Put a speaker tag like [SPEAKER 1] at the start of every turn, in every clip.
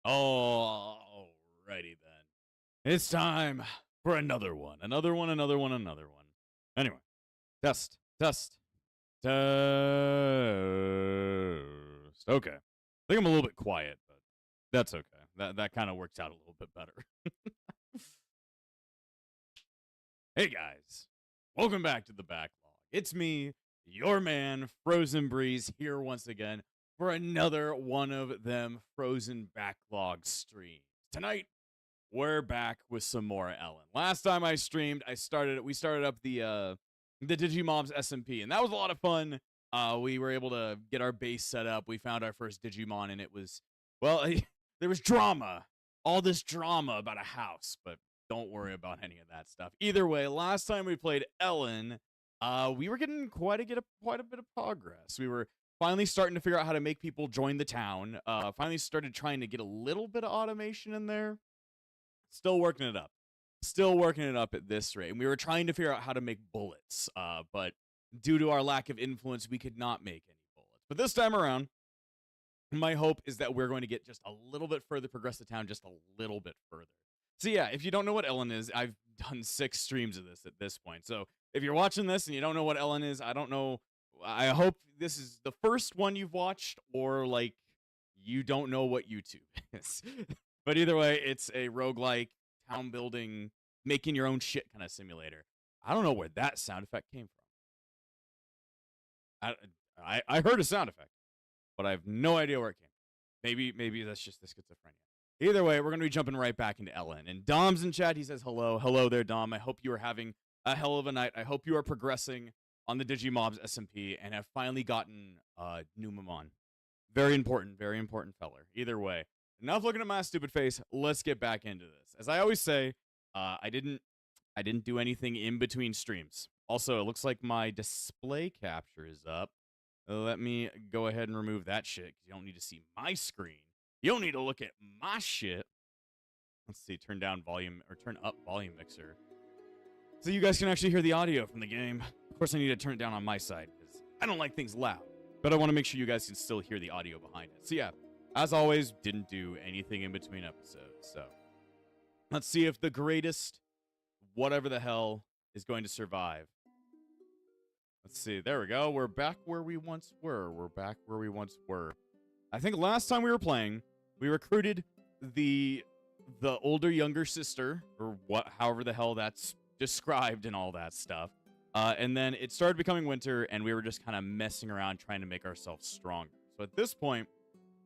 [SPEAKER 1] Alrighty then. It's time for another one. Another one, another one, another one. Anyway, test, test, test. Okay. I think I'm a little bit quiet, but that's okay. That kind of works out a little bit better. Hey guys, welcome back to the backlog. It's me, your man, Frozen Breeze, here once again for another one of them Frozen backlog streams. Tonight, we're back with some more Elin. Last time I streamed, we started up the Digimobs SMP, and that was a lot of fun. We were able to get our base set up. We found our first Digimon, and it was, well, there was drama. All this drama about a house, but don't worry about any of that stuff. Either way, last time we played Elin, we were getting quite a bit of progress. We were finally starting to figure out how to make people join the town. Finally started trying to get a little bit of automation in there. Still working it up. Still working it up at this rate. And we were trying to figure out how to make bullets. But due to our lack of influence, we could not make any bullets. But this time around, my hope is that we're going to get just a little bit further, progress the town just a little bit further. So yeah, if you don't know what Elin is, I've done 6 streams of this at this point. So if you're watching this and you don't know what Elin is, I don't know. I hope this is the first one you've watched, or like you don't know what YouTube is. But either way, it's a roguelike, town building, making your own shit kind of simulator. I don't know where that sound effect came from. I heard a sound effect, but I have no idea where it came from. Maybe that's just the schizophrenia. Either way, we're going to be jumping right back into Elin. And Dom's in chat. He says, hello. Hello there, Dom. I hope you are having a hell of a night. I hope you are progressing on the Digimobs SMP and have finally gotten Numamon. Very important feller. Either way, enough looking at my stupid face. Let's get back into this. As I always say, I didn't do anything in between streams. Also, it looks like my display capture is up. Let me go ahead and remove that shit because you don't need to see my screen. You don't need to look at my shit. Let's see, turn up volume mixer. So you guys can actually hear the audio from the game. Of course, I need to turn it down on my side because I don't like things loud. But I want to make sure you guys can still hear the audio behind it. So yeah, as always, didn't do anything in between episodes. So let's see if the greatest whatever the hell is going to survive. Let's see. There we go. We're back where we once were. I think last time we were playing, we recruited the older younger sister, or however the hell that's described and all that stuff. And then it started becoming winter, and we were just kind of messing around trying to make ourselves stronger. So at this point,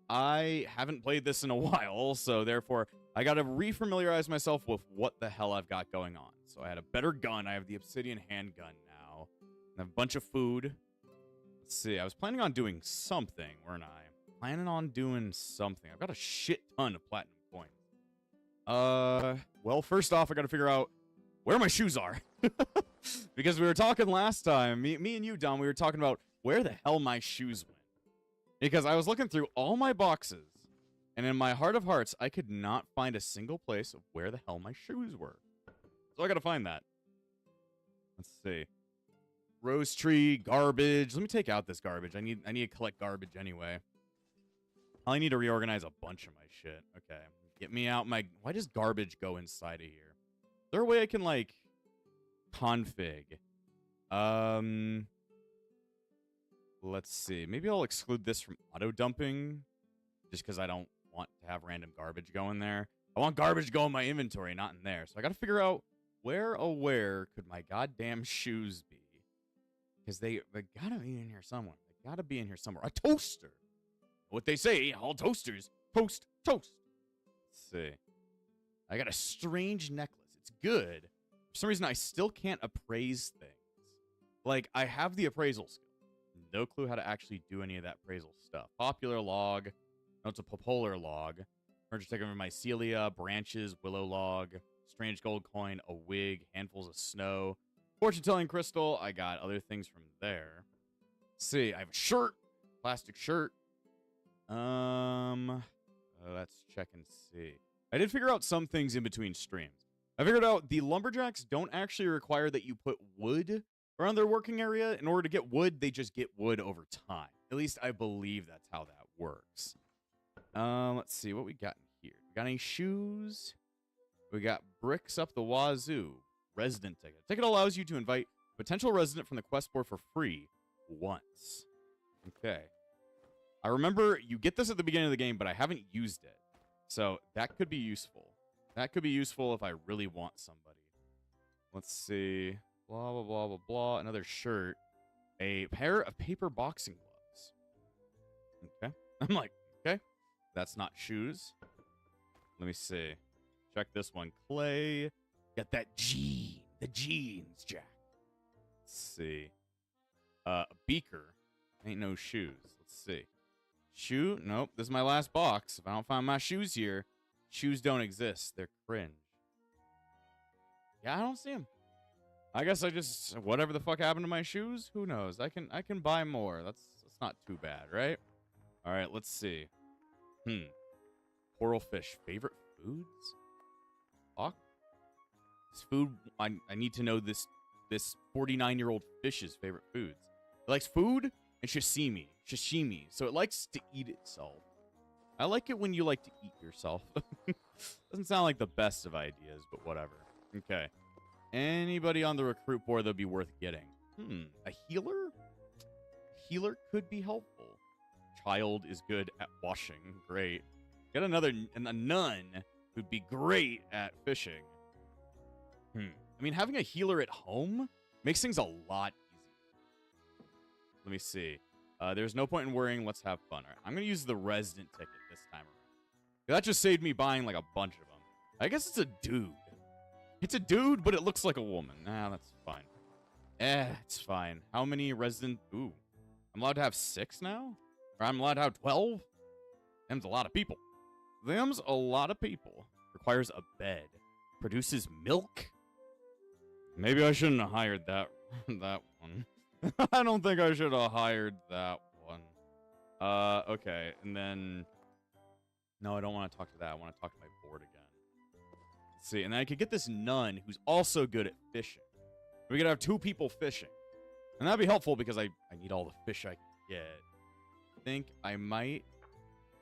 [SPEAKER 1] I haven't played this in a while, so therefore I got to refamiliarize myself with what the hell I've got going on. So I had a better gun. I have the obsidian handgun now. I have a bunch of food. Let's see. I was planning on doing something, weren't I? I've got a shit ton of platinum coins. Well, first off, I got to figure out where my shoes are. Because we were talking last time, me and you, Dom, we were talking about where the hell my shoes went. Because I was looking through all my boxes, and in my heart of hearts, I could not find a single place of where the hell my shoes were. So I got to find that. Let's see. Rose tree, garbage. Let me take out this garbage. I need to collect garbage anyway. I need to reorganize a bunch of my shit. Okay. Get me out my... Why does garbage go inside of here? Is there a way I can, like, config? Let's see. Maybe I'll exclude this from auto-dumping, just because I don't want to have random garbage go in there. I want garbage to go in my inventory, not in there. So I got to figure out where could my goddamn shoes be? Because they got to be in here somewhere. They got to be in here somewhere. A toaster. What they say, all toasters, toast. Let's see. I got a strange necklace. It's good. For some reason, I still can't appraise things. Like, I have the appraisal skill. No clue how to actually do any of that appraisal stuff. Popular log. No, it's a polar log. Merge taken from mycelia, branches, willow log, strange gold coin, a wig, handfuls of snow, fortune-telling crystal. I got other things from there. Let's see. I have a shirt. Plastic shirt. Let's check and see. I did figure out some things in between streams. I figured out the lumberjacks don't actually require that you put wood around their working area. In order to get wood, they just get wood over time. At least I believe that's how that works. Let's see what we got in here. We got any shoes? We got bricks up the wazoo. Resident ticket. Ticket allows you to invite a potential resident from the quest board for free once. Okay. I remember you get this at the beginning of the game, but I haven't used it. So that could be useful. That could be useful if I really want somebody. Let's see. Blah, blah, blah, blah, blah. Another shirt. A pair of paper boxing gloves. Okay. I'm like, okay. That's not shoes. Let me see. Check this one. Clay. Got that the jeans, Jack. Let's see. A beaker. Ain't no shoes. Let's see. Shoe? Nope. This is my last box. If I don't find my shoes here, shoes don't exist. They're cringe. Yeah, I don't see them. I guess I just whatever the fuck happened to my shoes. Who knows? I can buy more. That's not too bad, right? All right. Let's see. Coral fish. Favorite foods? Fuck. This food. I need to know this 49-year-old fish's favorite foods. It likes food and sashimi. So it likes to eat itself. I like it when you like to eat yourself. Doesn't sound like the best of ideas, but whatever. Okay. Anybody on the recruit board that'd be worth getting? A healer? Healer could be helpful. Child is good at washing. Great. Get another, and a nun who'd be great at fishing. I mean, having a healer at home makes things a lot easier. Let me see. There's no point in worrying. Let's have fun. All right, I'm going to use the resident ticket this time around. That just saved me buying like a bunch of them. I guess it's a dude. It's a dude, but it looks like a woman. Nah, that's fine. It's fine. How many resident... Ooh. I'm allowed to have 6 now? Or I'm allowed to have 12? Them's a lot of people. Them's a lot of people. Requires a bed. Produces milk? Maybe I shouldn't have hired that one. I don't think I should have hired that one. Okay. And then... No, I don't want to talk to that. I want to talk to my board again. Let's see. And then I could get this nun who's also good at fishing. We could have 2 people fishing. And that'd be helpful because I need all the fish I can get. I think I might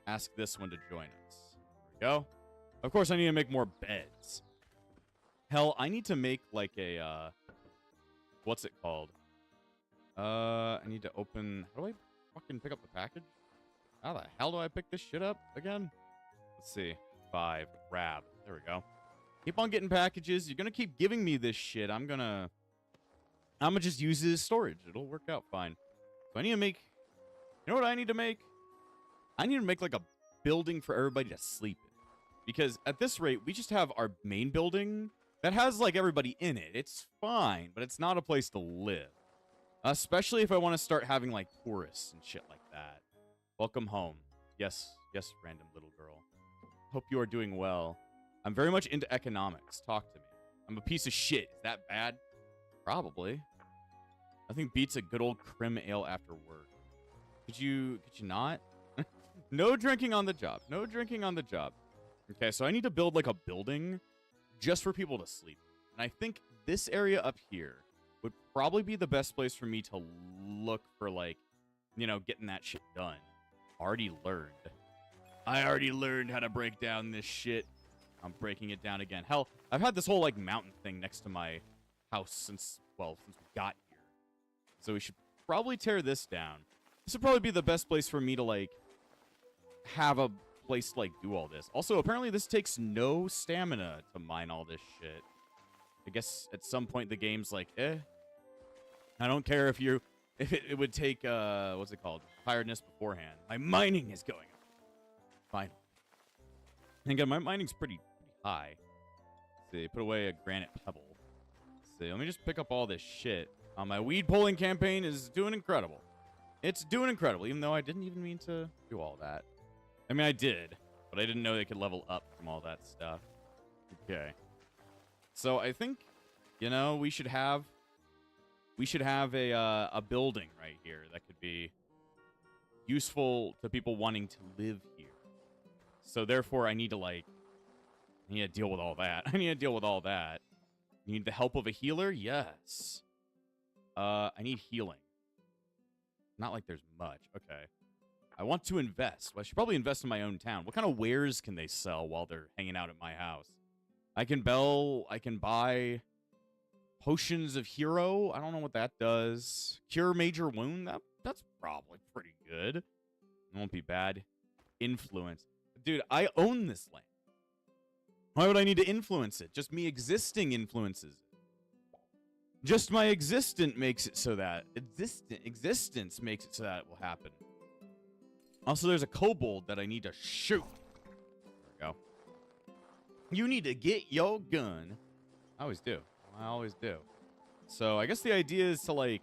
[SPEAKER 1] ask this one to join us. There we go. Of course, I need to make more beds. Hell, I need to make like a, what's it called? I need to open, how do I fucking pick up the package? How the hell do I pick this shit up again? Let's see. 5, grab. There we go. Keep on getting packages. You're gonna keep giving me this shit. I'm gonna just use it as storage. It'll work out fine. So I need to make, you know what I need to make? I need to make like a building for everybody to sleep in. Because at this rate, we just have our main building that has like everybody in it. It's fine, but it's not a place to live. Especially if I want to start having like tourists and shit like that. Welcome home. Yes, random little girl. Hope you are doing well. I'm very much into economics. Talk to me. I'm a piece of shit. Is that bad? Probably. Nothing beats a good old crim ale after work. Could you not? No drinking on the job. No drinking on the job. Okay, so I need to build like a building just for people to sleep. And I think this area up here would probably be the best place for me to look for like, you know, getting that shit done. Already learned. I already learned how to break down this shit. I'm breaking it down again. Hell, I've had this whole like mountain thing next to my house since we got here. So we should probably tear this down. This would probably be the best place for me to like have a place to like do all this. Also, apparently this takes no stamina to mine all this shit. I guess at some point the game's like, I don't care if it would take what's it called? Tiredness beforehand. My mining is going up. Fine. And again, my mining's pretty high. Let's see, put away a granite pebble. Let's see, let me just pick up all this shit. My weed pulling campaign is doing incredible. It's doing incredible, even though I didn't even mean to do all that. I mean, I did, but I didn't know they could level up from all that stuff. Okay. So I think, you know, we should have a building right here that could be useful to people wanting to live here. So therefore, I need to deal with all that. I need to deal with all that. You need the help of a healer? Yes. I need healing. Not like there's much. Okay. I want to invest. Well, I should probably invest in my own town. What kind of wares can they sell while they're hanging out at my house? I can buy potions of hero. I don't know what that does. Cure major wound. That's probably pretty good. It won't be bad. Influence. Dude, I own this land. Why would I need to influence it? Just me existing influences it. Just my existence makes it so that existence makes it so that it will happen. Also, there's a kobold that I need to shoot. There we go. You need to get your gun. I always do. I always do. So I guess the idea is to, like,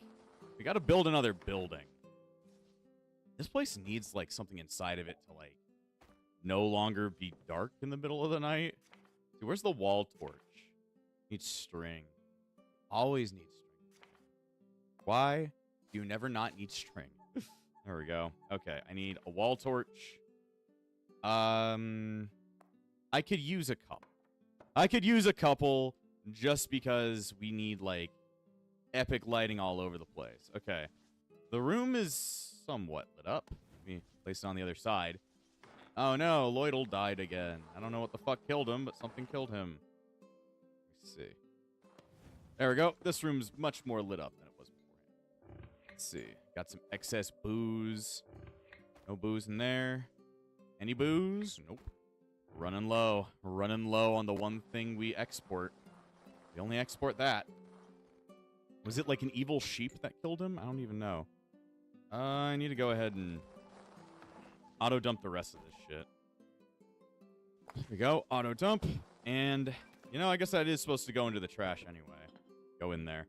[SPEAKER 1] we got to build another building. This place needs, like, something inside of it to, like, no longer be dark in the middle of the night. Dude, where's the wall torch? Needs string. Always needs string. Why do you never not need string? There we go. Okay, I need a wall torch. I could use a couple. I could use a couple just because we need, like, epic lighting all over the place. Okay. The room is somewhat lit up. Let me place it on the other side. Oh, no. Lloydel died again. I don't know what the fuck killed him, but something killed him. Let's see. There we go. This room's much more lit up than it was beforehand. Let's see. Got some excess booze. No booze in there. Any booze? Nope. Running low. Running low on the one thing we export. We only export that. Was it like an evil sheep that killed him? I don't even know. I need to go ahead and auto dump the rest of this shit. There we go. Auto dump. And, you know, I guess that is supposed to go into the trash anyway. Go in there.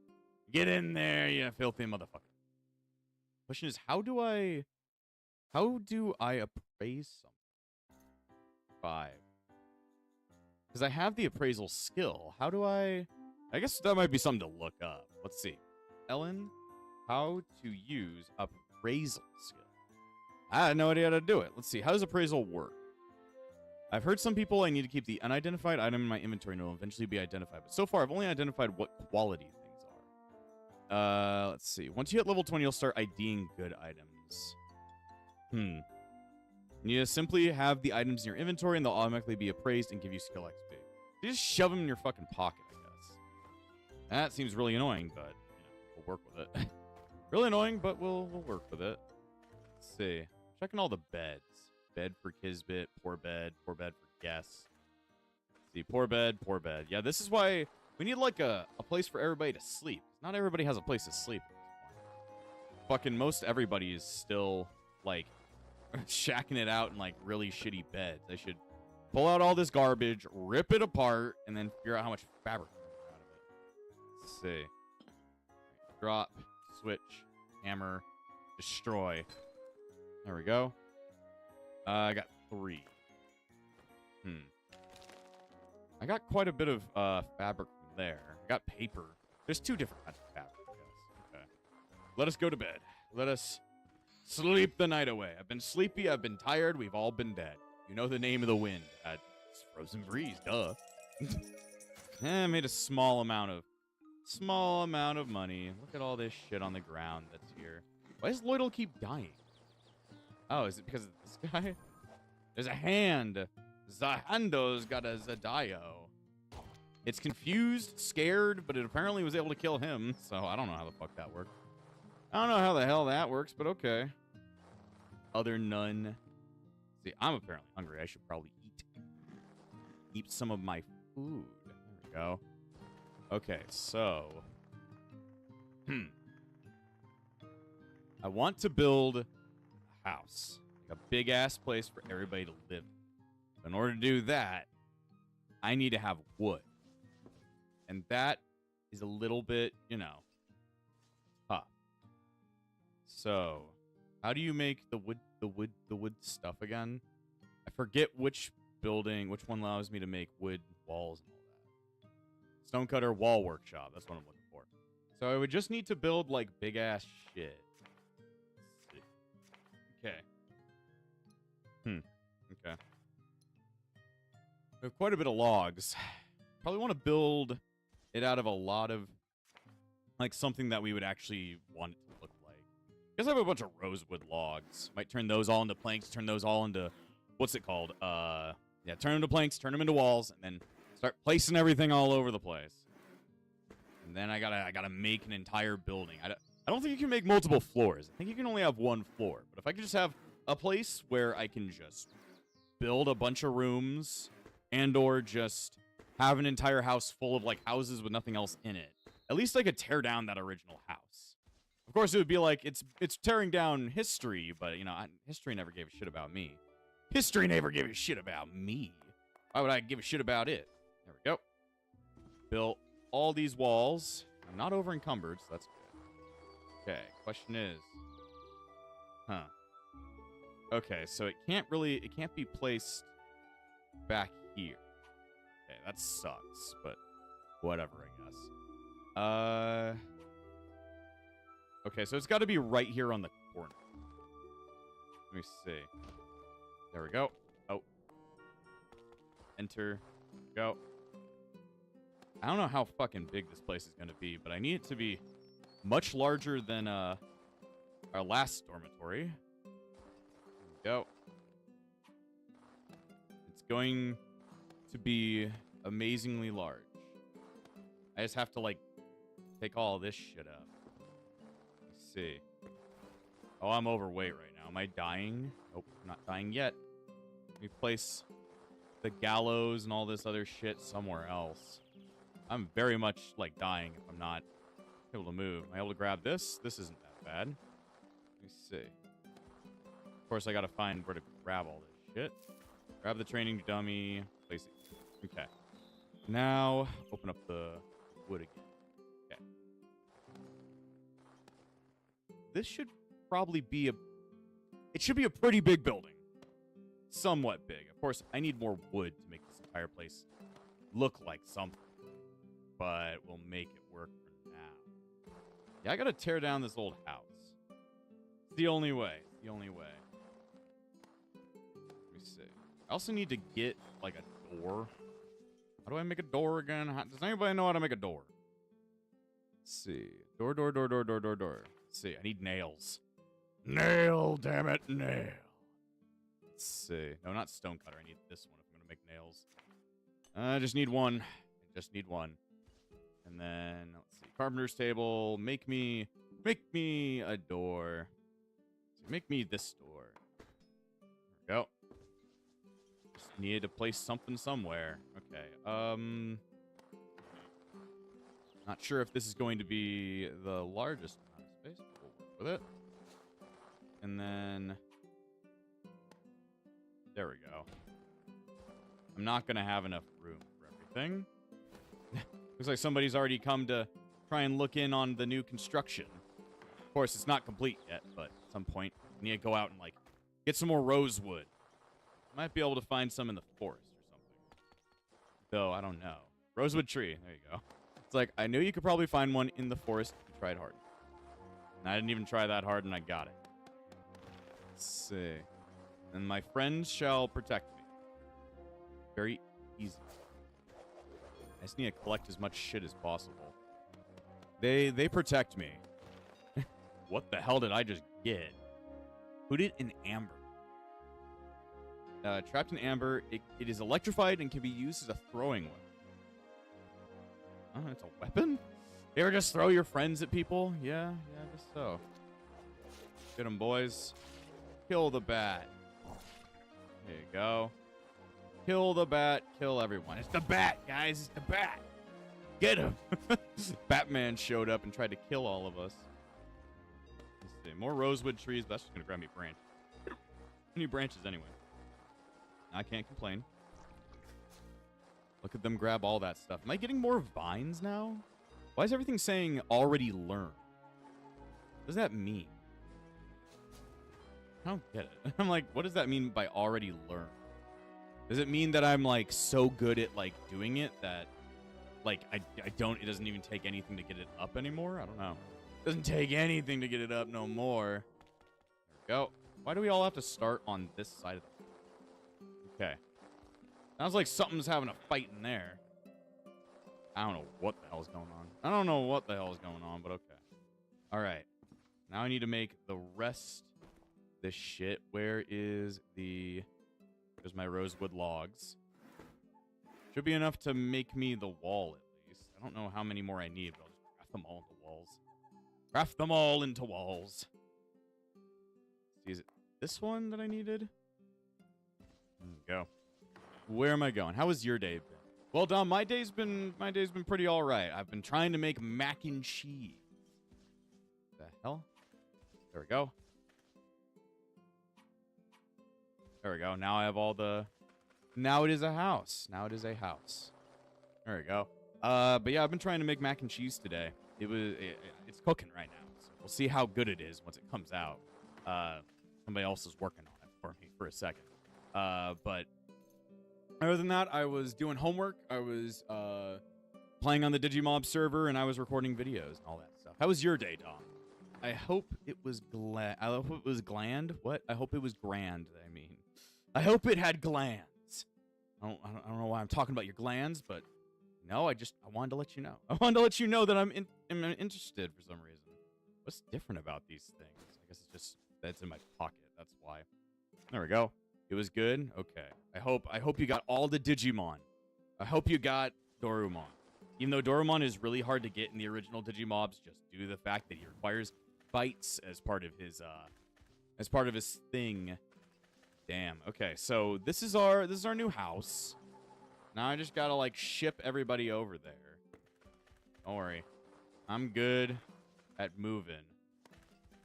[SPEAKER 1] Get in there, you filthy motherfucker. Question is, how do I appraise something? 5. Because I have the appraisal skill. How do I guess that might be something to look up. Let's see. Elin, how to use appraisal skill. I had no idea how to do it. Let's see. How does appraisal work? I've heard some people I need to keep the unidentified item in my inventory and it will eventually be identified. But so far, I've only identified what quality things are. Let's see. Once you hit level 20, you'll start IDing good items. You just simply have the items in your inventory and they'll automatically be appraised and give you skill XP. You just shove them in your fucking pocket, I guess. That seems really annoying, but you know, we'll work with it. Really annoying, but we'll work with it. Let's see. Checking all the beds. Bed for Kisbit, poor bed for Guess. Let's see, poor bed. Yeah, this is why we need like a place for everybody to sleep. Not everybody has a place to sleep. Fucking most everybody is still like shacking it out in like really shitty beds. I should pull out all this garbage, rip it apart, and then figure out how much fabric we can get out of it. Let's see. Drop, switch, hammer, destroy. There we go. I got 3. I got quite a bit of fabric from there. I got paper. There's 2 different kinds of fabric, I guess. Okay. Let us go to bed. Let us sleep the night away. I've been sleepy. I've been tired. We've all been dead. You know the name of the wind. It's Frozen Breeze, duh. I made a small amount of money. Look at all this shit on the ground that's here. Why does Lloydel keep dying? Oh, is it because of this guy? There's a hand. Zahando's got a Zadayo. It's confused, scared, but it apparently was able to kill him, so I don't know how the fuck that worked. I don't know how the hell that works, but okay. Other none. See, I'm apparently hungry. I should probably eat. Eat some of my food. There we go. Okay, so... I want to build a house. Like a big-ass place for everybody to live in. In order to do that, I need to have wood. And that is a little bit, you know, tough. So, how do you make the wood stuff again? I forget which one allows me to make wood walls and all that. Stonecutter Wall Workshop, that's what I'm looking for. So I would just need to build, like, big-ass shit. Let's see. Okay. Okay. We have quite a bit of logs. Probably want to build it out of a lot of, like, something that we would actually want it to look like. guess I have a bunch of rosewood logs. Might turn those all into planks, turn those all into, what's it called? Yeah, turn them to planks, turn them into walls, and then start placing everything all over the place. And then I gotta make an entire building. I don't think you can make multiple floors. I think you can only have one floor. But if I could just have a place where I can just build a bunch of rooms and or just have an entire house full of, like, houses with nothing else in it. At least I could tear down that original house. Of course, it would be like, it's tearing down history, but, you know, history never gave a shit about me. History never gave a shit about me. Why would I give a shit about it? There we go. Built all these walls. I'm not over encumbered, so that's good. Okay, question is... Huh. Okay, so it can't be placed back here. Okay, that sucks, but whatever, I guess. Okay, so it's got to be right here on the corner. Let me see. There we go. Oh. Enter. Go. I don't know how fucking big this place is going to be, but I need it to be much larger than our last dormitory. There we go. It's going to be amazingly large. I just have to, like, take all this shit up. Let's see. Oh, I'm overweight right now. Am I dying? Nope, I'm not dying yet. Let me place the gallows and all this other shit somewhere else. I'm very much, like, dying if I'm not able to move. Am I able to grab this? This isn't that bad. Let me see. Of course, I gotta find where to grab all this shit. Grab the training dummy. Place it. Okay. Now, open up the wood again. Okay. This should probably be it should be a pretty big building. Somewhat big. Of course, I need more wood to make this entire place look like something. But we'll make it work for now. Yeah, I gotta tear down this old house. It's the only way. It's the only way. Let me see. I also need to get, like, a door. How do I make a door again? Does anybody know how to make a door? Let's see. Door. Let's see. I need nails. Nail, damn it, nail. Let's see. No, not stonecutter. I need this one if I'm gonna make nails. I just need one. I just need one. And then, let's see. Carpenter's table. Make me a door. Make me this door. There we go. Just needed to place something somewhere. Okay. Not sure if this is going to be the largest amount of space. We'll work with it. And then... There we go. I'm not going to have enough room for everything. Looks like somebody's already come to try and look in on the new construction. Of course, it's not complete yet, but at some point, I need to go out and, like, get some more rosewood. Might be able to find some in the forest or something. Though, I don't know. Rosewood tree. There you go. It's like, I knew you could probably find one in the forest if you tried hard. And I didn't even try that hard, and I got it. Let's see. And my friends shall protect me. Very easy. I just need to collect as much shit as possible. They protect me. What the hell did I just get? Put it in amber. Trapped in amber, it is electrified and can be used as a throwing weapon. Oh, it's a weapon? You ever just throw your friends at people? Yeah, I guess so. Get them, boys. Kill the bat. There you go. Kill the bat. Kill everyone. It's the bat, guys. It's the bat. Get him. Batman showed up and tried to kill all of us. Let's see. More rosewood trees, but that's just going to grab me a branch. How many branches anyway? I can't complain. Look at them grab all that stuff. Am I getting more vines now? Why is everything saying already learned? What does that mean? I don't get it. I'm like, what does that mean by already learned? Does it mean that I'm, like, so good at, like, doing it that, like, it doesn't even take anything to get it up anymore? I don't know. It doesn't take anything to get it up no more. There we go. Why do we all have to start on this side of the... Okay. Sounds like something's having a fight in there. I don't know what the hell's going on. I don't know what the hell is going on, but okay. All right. Now I need to make the rest of this shit. Where is the... There's my rosewood logs. Should be enough to make me the wall, at least. I don't know how many more I need, but I'll just craft them all into walls. Craft them all into walls. See, is it this one that I needed? Go. Where am I going? How has your day been? Well, Dom, my day's been pretty all right. I've been trying to make mac and cheese. The hell? There we go. There we go. Now I have all the... Now it is a house. Now it is a house. There we go. But yeah, I've been trying to make mac and cheese today. It's cooking right now. So we'll see how good it is once it comes out. Somebody else is working on it for me for a second. But other than that, I was doing homework. I was playing on the Digimob server, and I was recording videos and all that stuff. How was your day, Dom? I hope it was I hope it was gland. What? I hope it was grand. I mean, I hope it had glands. I don't know why I'm talking about your glands, but no, I wanted to let you know. I wanted to let you know that I'm interested for some reason. What's different about these things? I guess it's just that's in my pocket. That's why. There we go. It was good. Okay. I hope you got all the Digimon. I hope you got Dorumon. Even though Dorumon is really hard to get in the original Digimobs, just due to the fact that he requires bites as part of his thing. Damn. Okay, so this is our new house. Now I just gotta like ship everybody over there. Don't worry. I'm good at moving.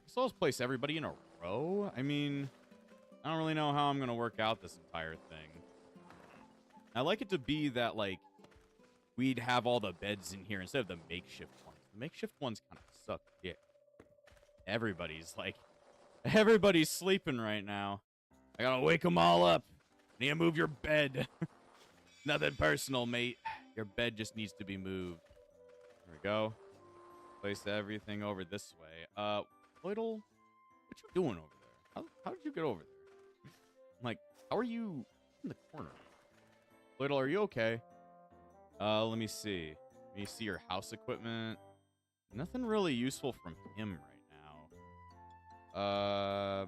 [SPEAKER 1] So let's place everybody in a row. I mean, I don't really know how I'm gonna work out this entire thing. I like it to be that like we'd have all the beds in here instead of the makeshift ones. The makeshift ones kind of suck dick. Everybody's sleeping right now. I gotta wake them all up. Need to move your bed. Nothing personal, mate. Your bed just needs to be moved. There we go. Place everything over this way. Little, what you doing over there? How did you get over there? I'm like, how are you in the corner? Little, are you okay? Let me see. Let me see your house equipment. Nothing really useful from him right now.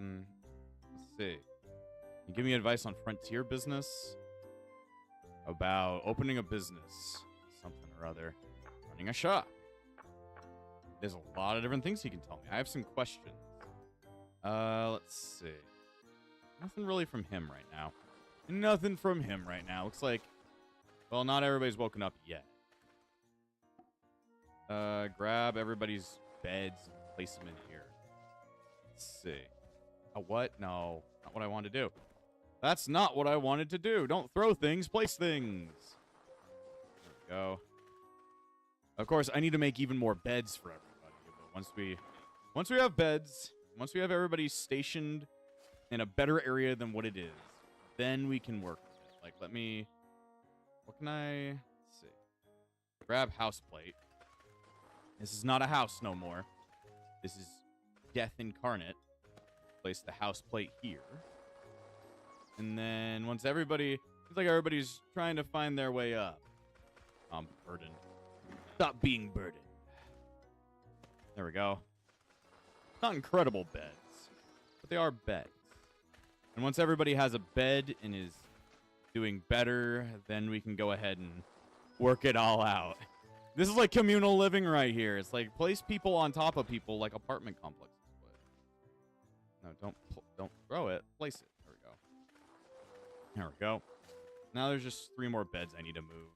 [SPEAKER 1] Let's see. Can you give me advice on frontier business? About opening a business. Something or other. Running a shop. There's a lot of different things he can tell me. I have some questions. Let's see. Nothing really from him right now. Nothing from him right now. Looks like, well, not everybody's woken up yet. Grab everybody's beds and place them in here. Let's see. Oh, what? No, not what I wanted to do. That's not what I wanted to do. Don't throw things, place things. There we go. Of course, I need to make even more beds for everybody. But once we have beds, once we have everybody stationed in a better area than what it is, then we can work with it. Like, what can I, let's see. Grab house plate. This is not a house no more. This is death incarnate. Place the house plate here. And then once everybody's trying to find their way up. I'm burdened. Stop being burdened. There we go. Not incredible beds, but they are beds. And once everybody has a bed and is doing better, then we can go ahead and work it all out. This is like communal living right here. It's like place people on top of people like apartment complexes would. No, don't throw it. Place it. There we go. There we go. Now there's just 3 more beds I need to move.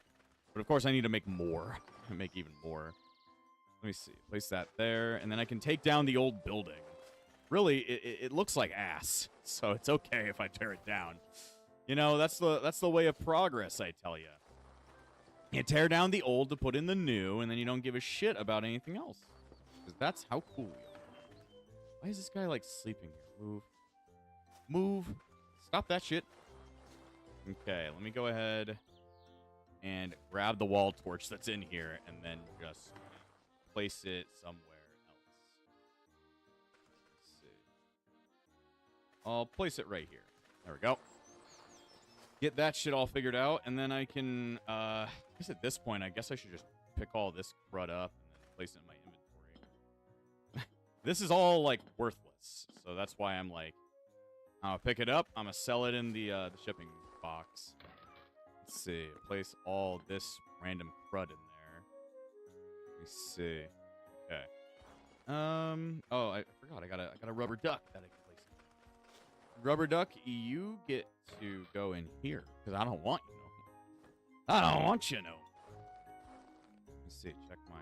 [SPEAKER 1] But of course I need to make more. Make even more. Let me see. Place that there, and then I can take down the old building. Really, it looks like ass, so it's okay if I tear it down. You know, that's the way of progress, I tell you. You tear down the old to put in the new, and then you don't give a shit about anything else. Because that's how cool we are. Why is this guy, like, sleeping here? Move. Move. Stop that shit. Okay, let me go ahead and grab the wall torch that's in here, and then just place it somewhere else. Let's see. I'll place it right here. There we go. Get that shit all figured out, and then I can, I guess at this point, I guess I should just pick all this crud up and then place it in my inventory. This is all, like, worthless. So that's why I'm like, I'm gonna pick it up. I'm gonna sell it in the shipping box. Let's see. Place all this random crud in there. Let me see. Okay. Oh, I forgot. I got a rubber duck that I can place. Rubber duck, you get to go in here because I don't want you. I don't want you no. Let me see. Check my.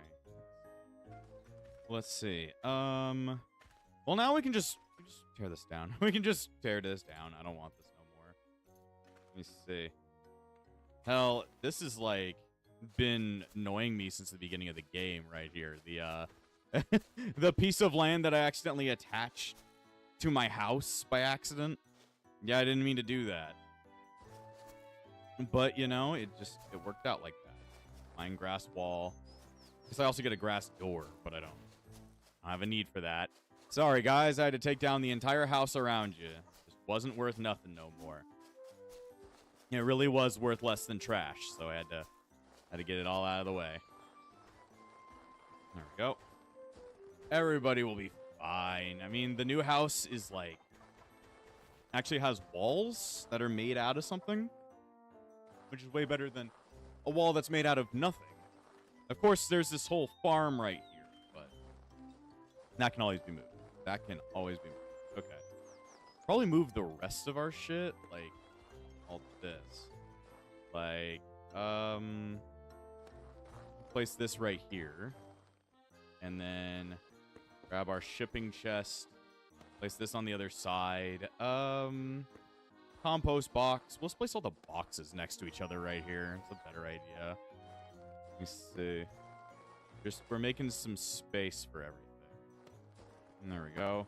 [SPEAKER 1] Let's see. Well, now we can just tear this down. We can just tear this down. I don't want this no more. Let me see. Hell, this is like been annoying me since the beginning of the game right here. The the piece of land that I accidentally attached to my house by accident. Yeah, I didn't mean to do that. But, you know, it worked out like that. Fine grass wall. Guess I also get a grass door, but I don't have a need for that. Sorry, guys. I had to take down the entire house around you. Just wasn't worth nothing no more. It really was worth less than trash, so I had to get it all out of the way. There we go. Everybody will be fine. I mean, the new house is like actually has walls that are made out of something, which is way better than a wall that's made out of nothing. Of course, there's this whole farm right here, but that can always be moved. That can always be moved. Okay. Probably move the rest of our shit, like all this. Like, place this right here. And then grab our shipping chest. Place this on the other side. Compost box. Let's place all the boxes next to each other right here. It's a better idea. Let me see. We're making some space for everything. And there we go.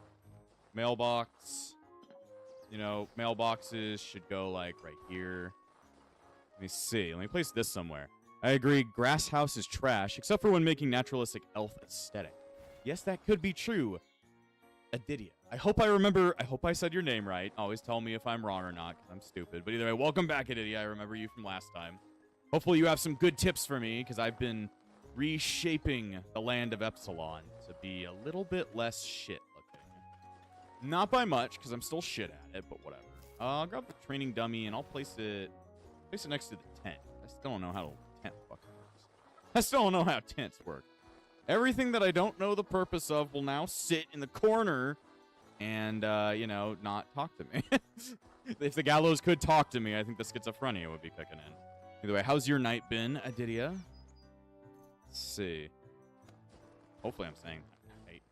[SPEAKER 1] Mailbox. You know, mailboxes should go like right here. Let me see. Let me place this somewhere. I agree. Grass house is trash, except for when making naturalistic elf aesthetic. Yes, that could be true. Adidia. I hope I said your name right. Always tell me if I'm wrong or not, because I'm stupid. But either way, welcome back, Adidia. I remember you from last time. Hopefully you have some good tips for me, because I've been reshaping the land of Epsilon to be a little bit less shit looking. Not by much, because I'm still shit at it, but whatever. I'll grab the training dummy, and I'll place it next to the tent. I still don't know how the tent fucking works. I still don't know how tents work. Everything that I don't know the purpose of will now sit in the corner and, you know, not talk to me. If the gallows could talk to me, I think the schizophrenia would be kicking in. Either way, how's your night been, Adidia? Let's see. Hopefully I'm saying that right.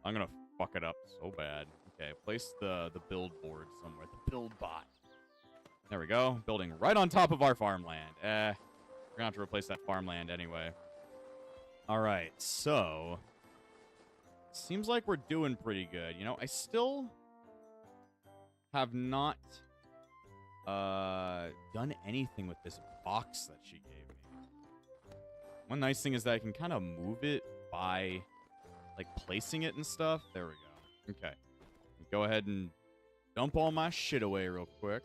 [SPEAKER 1] I'm going to fuck it up so bad. Okay, place the build board somewhere. The build bot. There we go. Building right on top of our farmland. We're going to have to replace that farmland anyway. All right, so seems like we're doing pretty good. You know, I still have not done anything with this box that she gave me. One nice thing is that I can kind of move it by, like, placing it and stuff. There we go. Okay. Go ahead and dump all my shit away real quick.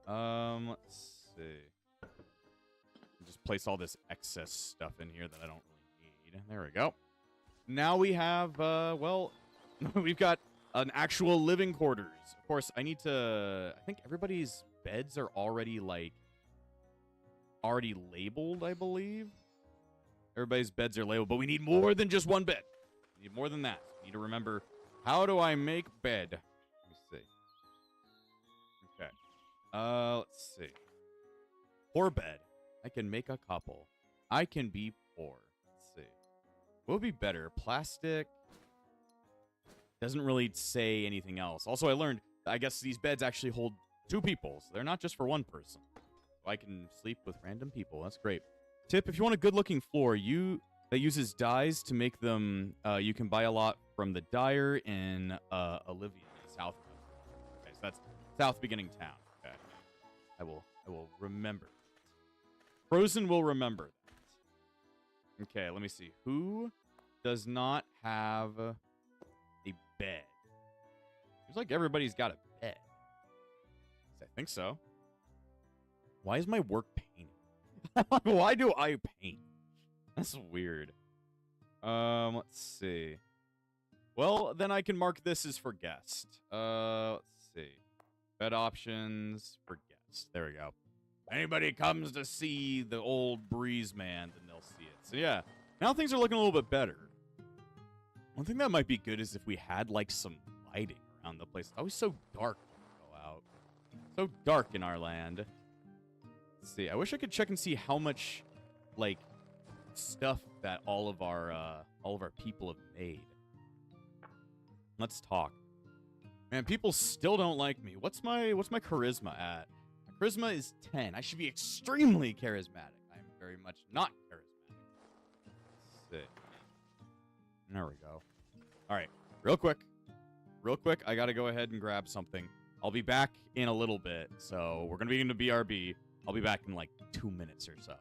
[SPEAKER 1] Let's see. Just place all this excess stuff in here that I don't really need. There we go. Now we have, well, we've got an actual living quarters. Of course, I think everybody's beds are already labeled, I believe. Everybody's beds are labeled, but we need more than just one bed. We need more than that. We need to remember, how do I make bed? Let me see. Okay. Let's see. Poor bed. I can make a couple. I can be poor. Let's see. What would be better? Plastic. Doesn't really say anything else. Also, I learned, I guess these beds actually hold 2 people. So they're not just for one person. So I can sleep with random people. That's great. Tip, if you want a good-looking floor that uses dyes to make them, you can buy a lot from the dyer in Olivia, South. Okay, so that's South Beginning Town. Okay. I will remember. Frozen will remember that. Okay, let me see. Who does not have a bed? Seems like everybody's got a bed. I think so. Why is my work painting? Why do I paint? That's weird. Let's see. Well, then I can mark this as for guest. Let's see. Bed options for guest. There we go. Anybody comes to see the old breeze man, then they'll see it. So yeah, now things are looking a little bit better. One thing that might be good is if we had like some lighting around the place. It's always so dark when we go out. So dark in our land. Let's see. I wish I could check and see how much like stuff that all of our people have made. Let's talk. Man, people still don't like me. What's my charisma at? My charisma is 10. I should be extremely charismatic. I'm very much not charismatic. Sick. There we go. All right, real quick, I gotta go ahead and grab something. I'll be back in a little bit, so we're gonna be in the BRB. I'll be back in like 2 minutes or so.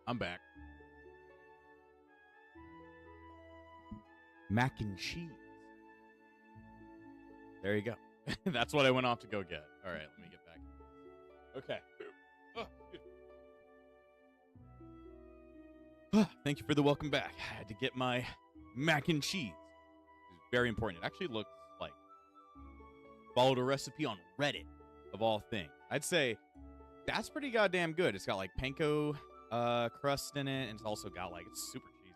[SPEAKER 1] I'm back. Mac and cheese. There you go. That's what I went off to go get. All right, let me get back. Okay. Thank you for the welcome back. I had to get my mac and cheese. It's very important. It actually looks like followed a recipe on Reddit, of all things. I'd say that's pretty goddamn good. It's got like panko crust in it, and it's also got like, it's super cheesy.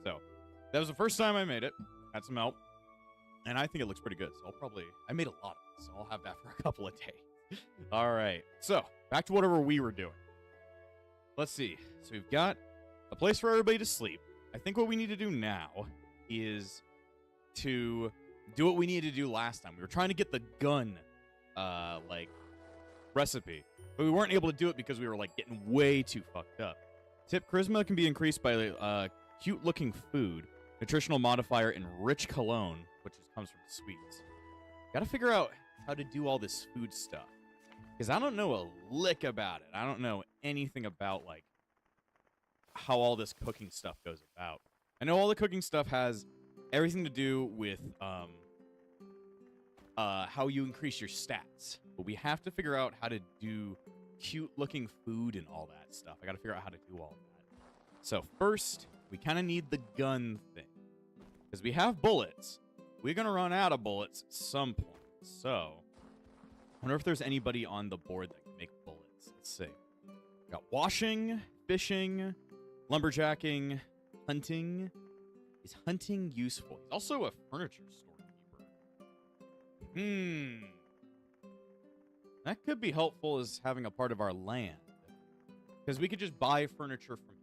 [SPEAKER 1] So that was the first time I made it. Had some help, and I think it looks pretty good. So I made a lot of it, so I'll have that for a couple of days. All right, so back to whatever we were doing. Let's see. So we've got a place for everybody to sleep. I think what we need to do now is to do what we needed to do last time. We were trying to get the gun, like, recipe, but we weren't able to do it because we were, like, getting way too fucked up. Tip: charisma can be increased by cute-looking food, nutritional modifier, and rich cologne, which comes from sweets. Gotta figure out how to do all this food stuff, because I don't know a lick about it. I don't know anything about, like, how all this cooking stuff goes about. I know all the cooking stuff has everything to do with how you increase your stats, but we have to figure out how to do cute-looking food and all that stuff. I gotta figure out how to do all that. So first, we kind of need the gun thing, because we have bullets. We're gonna run out of bullets at some point. So I wonder if there's anybody on the board that can make bullets. Let's see. Got washing, fishing, lumberjacking, hunting. Is hunting useful? He's also a furniture storekeeper. That could be helpful as having a part of our land, because we could just buy furniture from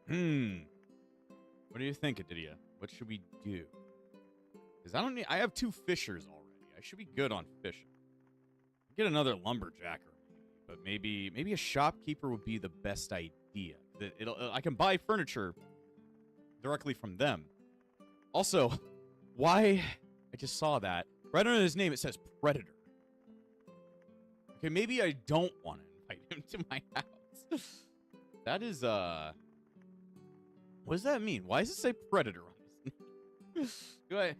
[SPEAKER 1] him. What do you think, Adidia? What should we do? Because I have 2 fishers already. I should be good on fishing. Get another lumberjacker, but maybe a shopkeeper would be the best idea. I can buy furniture directly from them. Also, why? I just saw that. Right under his name, it says Predator. Okay, maybe I don't want to invite him to my house. That is, what does that mean? Why does it say Predator on his name?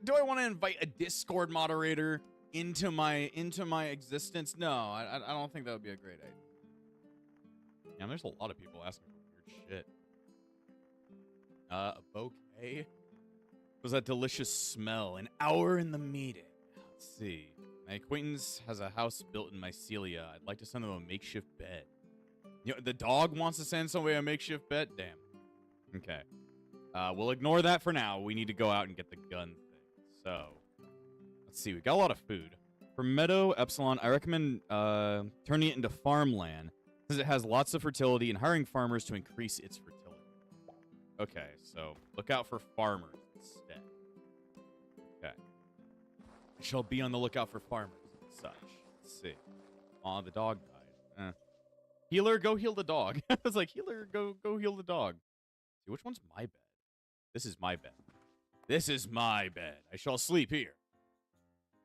[SPEAKER 1] Do I want to invite a Discord moderator into my existence? No, I don't think that would be a great idea. Yeah, there's a lot of people asking for weird shit. A bouquet? What was that delicious smell? An hour in the meeting. Let's see. My acquaintance has a house built in Mycelia. I'd like to send them a makeshift bed. You know, the dog wants to send somebody a makeshift bed? Damn. Okay. We'll ignore that for now. We need to go out and get the gun thing. So, let's see. We got a lot of food. For Meadow Epsilon, I recommend turning it into farmland, because it has lots of fertility and hiring farmers to increase its fertility. Okay, so look out for farmers instead. Okay. I shall be on the lookout for farmers and such. Let's see. Aw, the dog died. Healer, go heal the dog. I was like, healer, go heal the dog. See, which one's my bed? This is my bed. This is my bed. I shall sleep here.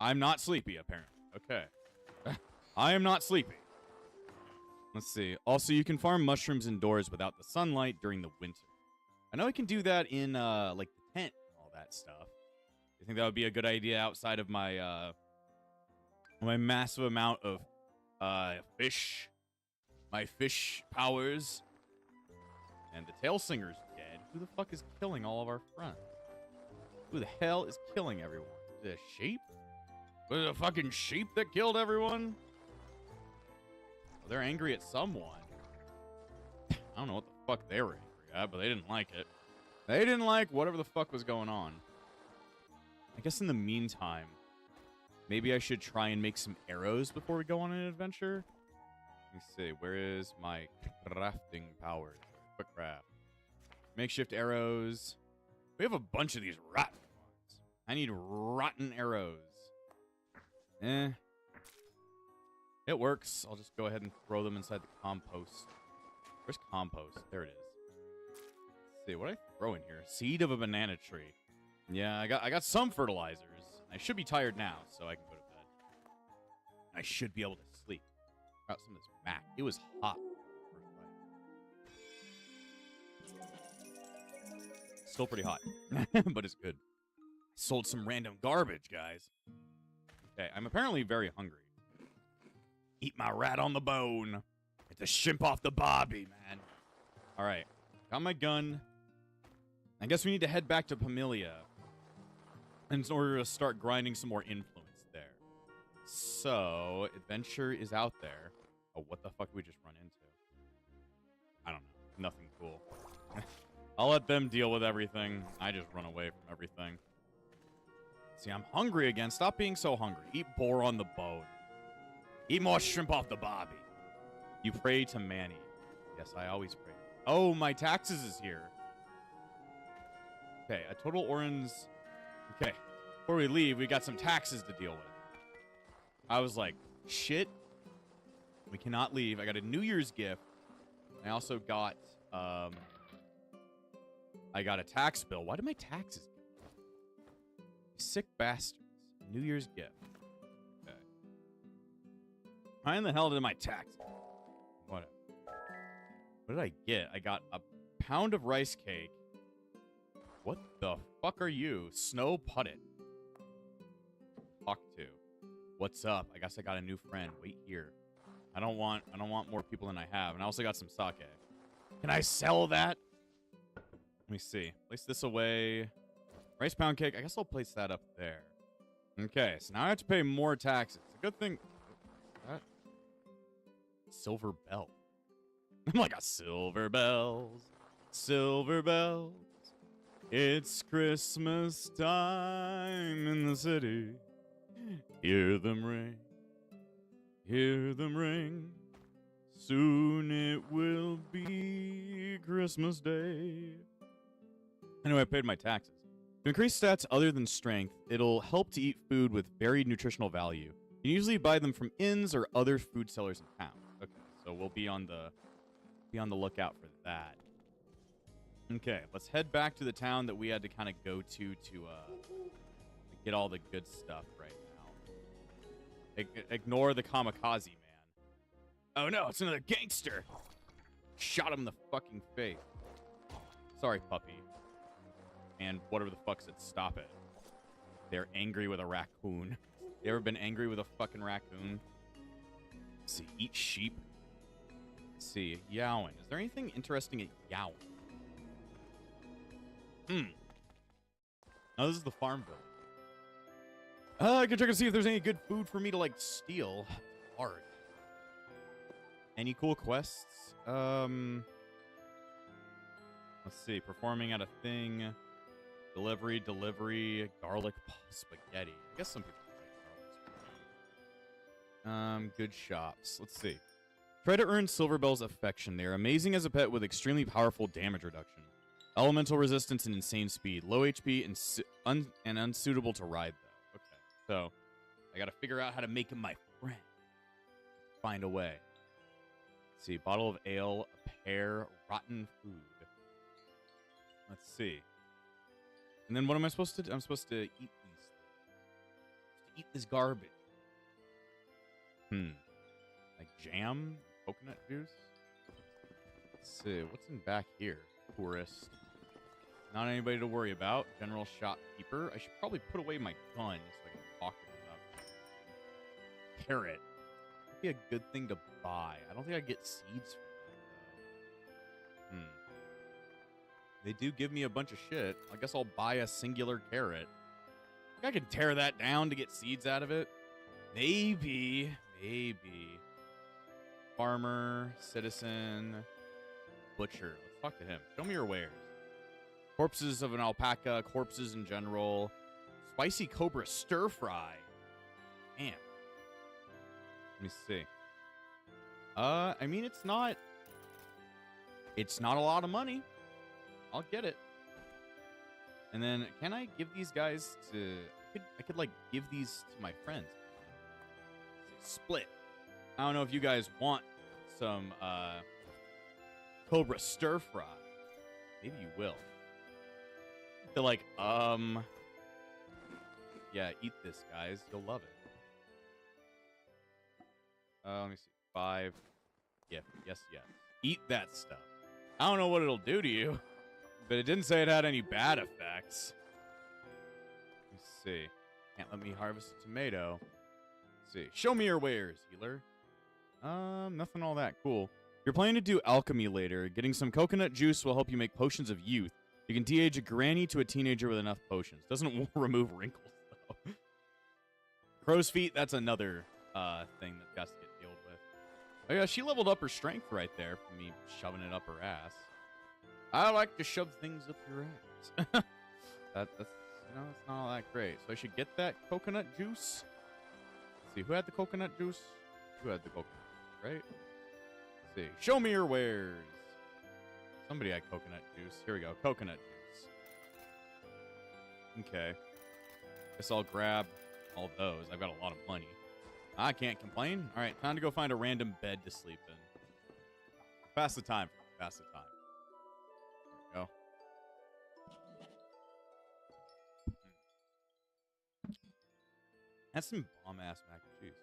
[SPEAKER 1] I'm not sleepy, apparently. Okay. I am not sleepy. Let's see. Also, you can farm mushrooms indoors without the sunlight during the winter. I know I can do that in, like, the tent and all that stuff. You think that would be a good idea outside of my, my massive amount of, fish? My fish powers? And the tail singer's dead. Who the fuck is killing all of our friends? Who the hell is killing everyone? Is it a sheep? Was it a fucking sheep that killed everyone? Well, they're angry at someone. I don't know what the fuck they were angry at, but they didn't like it. They didn't like whatever the fuck was going on. I guess in the meantime, maybe I should try and make some arrows before we go on an adventure. Let me see. Where is my crafting powers? Quick craft. Makeshift arrows. We have a bunch of these rotten ones. I need rotten arrows. It works. I'll just go ahead and throw them inside the compost. Where's compost? There it is. Let's see, what did I throw in here? Seed of a banana tree. Yeah, I got some fertilizers. I should be tired now, so I can go to bed. I should be able to sleep. Got some of this mac. It was hot. Still pretty hot, but it's good. Sold some random garbage, guys. Okay, I'm apparently very hungry. Eat my rat on the bone. Get the shrimp off the bobby, man. All right, got my gun. I guess we need to head back to Pamilia in order to start grinding some more influence there. So, adventure is out there. Oh, what the fuck did we just run into? I don't know. Nothing cool. I'll let them deal with everything. I just run away from everything. See, I'm hungry again. Stop being so hungry. Eat boar on the bone. Eat more shrimp off the bobby. You pray to Manny. Yes, I always pray. Oh, my taxes is here. Okay, a total orange. Okay, before we leave, we got some taxes to deal with. I was like, shit. We cannot leave. I got a New Year's gift. I also got, I got a tax bill. Why did my taxes go up? Sick bastards. New Year's gift. Okay. Why in the hell did my taxes? Whatever. What did I get? I got a pound of rice cake. What the fuck are you? Snow Puddin. Talk to. What's up? I guess I got a new friend. Wait here. I don't want more people than I have. And I also got some sake. Can I sell that? Let me see. Place this away. Rice pound cake. I guess I'll place that up there. Okay, so now I have to pay more taxes. It's a good thing. That silver bell. I'm like a silver bells. Silver bells. It's Christmas time in the city. Hear them ring. Hear them ring. Soon it will be Christmas Day. Anyway, I paid my taxes. To increase stats other than strength, it'll help to eat food with varied nutritional value. You usually buy them from inns or other food sellers in town. Okay, so we'll be on the lookout for that. Okay, let's head back to the town that we had to kind of go to get all the good stuff right now. Ignore the kamikaze man. Oh no, it's another gangster. Shot him in the fucking face. Sorry, puppy. And whatever the fuck said stop it. They're angry with a raccoon. You ever been angry with a fucking raccoon? Let's see, eat sheep. Let's see, Yowen. Is there anything interesting at Yowen? Oh, this is the farm village. I can check and see if there's any good food for me to, like, steal. Hard. Any cool quests? Let's see. Performing at a thing. Delivery, garlic spaghetti. I guess some people like garlic spaghetti. Good shops. Let's see. Try to earn Silverbell's affection. They are amazing as a pet with extremely powerful damage reduction. Elemental resistance and insane speed. Low HP and unsuitable to ride, though. Okay. So, I gotta figure out how to make him my friend. Find a way. Let's see. Bottle of ale, a pear, rotten food. Let's see. And then what am I supposed to do? I'm supposed to eat these things. Eat this garbage. Like jam? Coconut juice? Let's see. What's in back here? Tourist. Not anybody to worry about. General shopkeeper. I should probably put away my gun so I can talk to them about carrot. Would be a good thing to buy. I don't think I get seeds from that, though. They do give me a bunch of shit. I guess I'll buy a singular carrot. I think I can tear that down to get seeds out of it. Maybe. Farmer, citizen, butcher. Let's talk to him. Show me your wares. Corpses of an alpaca, corpses in general. Spicy cobra stir fry. Damn. Let me see. I mean, it's not a lot of money. I'll get it. And then, can I give these guys to... I could like, give these to my friends. Split. I don't know if you guys want some, Cobra stir fry. Maybe you will. They're like, yeah, eat this, guys. You'll love it. Let me see. 5. Yeah, yes. Eat that stuff. I don't know what it'll do to you. But it didn't say it had any bad effects. Let's see. Can't let me harvest a tomato. Let's see. Show me your wares, healer. Nothing all that cool. If you're planning to do alchemy later, getting some coconut juice will help you make potions of youth. You can de-age a granny to a teenager with enough potions. Doesn't remove wrinkles, though. Crow's feet, that's another thing that has to get dealt with. Oh, yeah, she leveled up her strength right there from me shoving it up her ass. I like to shove things up your ass. That's it's not all that great. So I should get that coconut juice. Let's see, who had the coconut juice? Who had the coconut juice, right? Let's see. Show me your wares. Somebody had coconut juice. Here we go. Coconut juice. Okay. Guess I'll grab all those. I've got a lot of money. I can't complain. All right, time to go find a random bed to sleep in. Pass the time. Pass the time. There we go. That's some bomb-ass mac and cheese.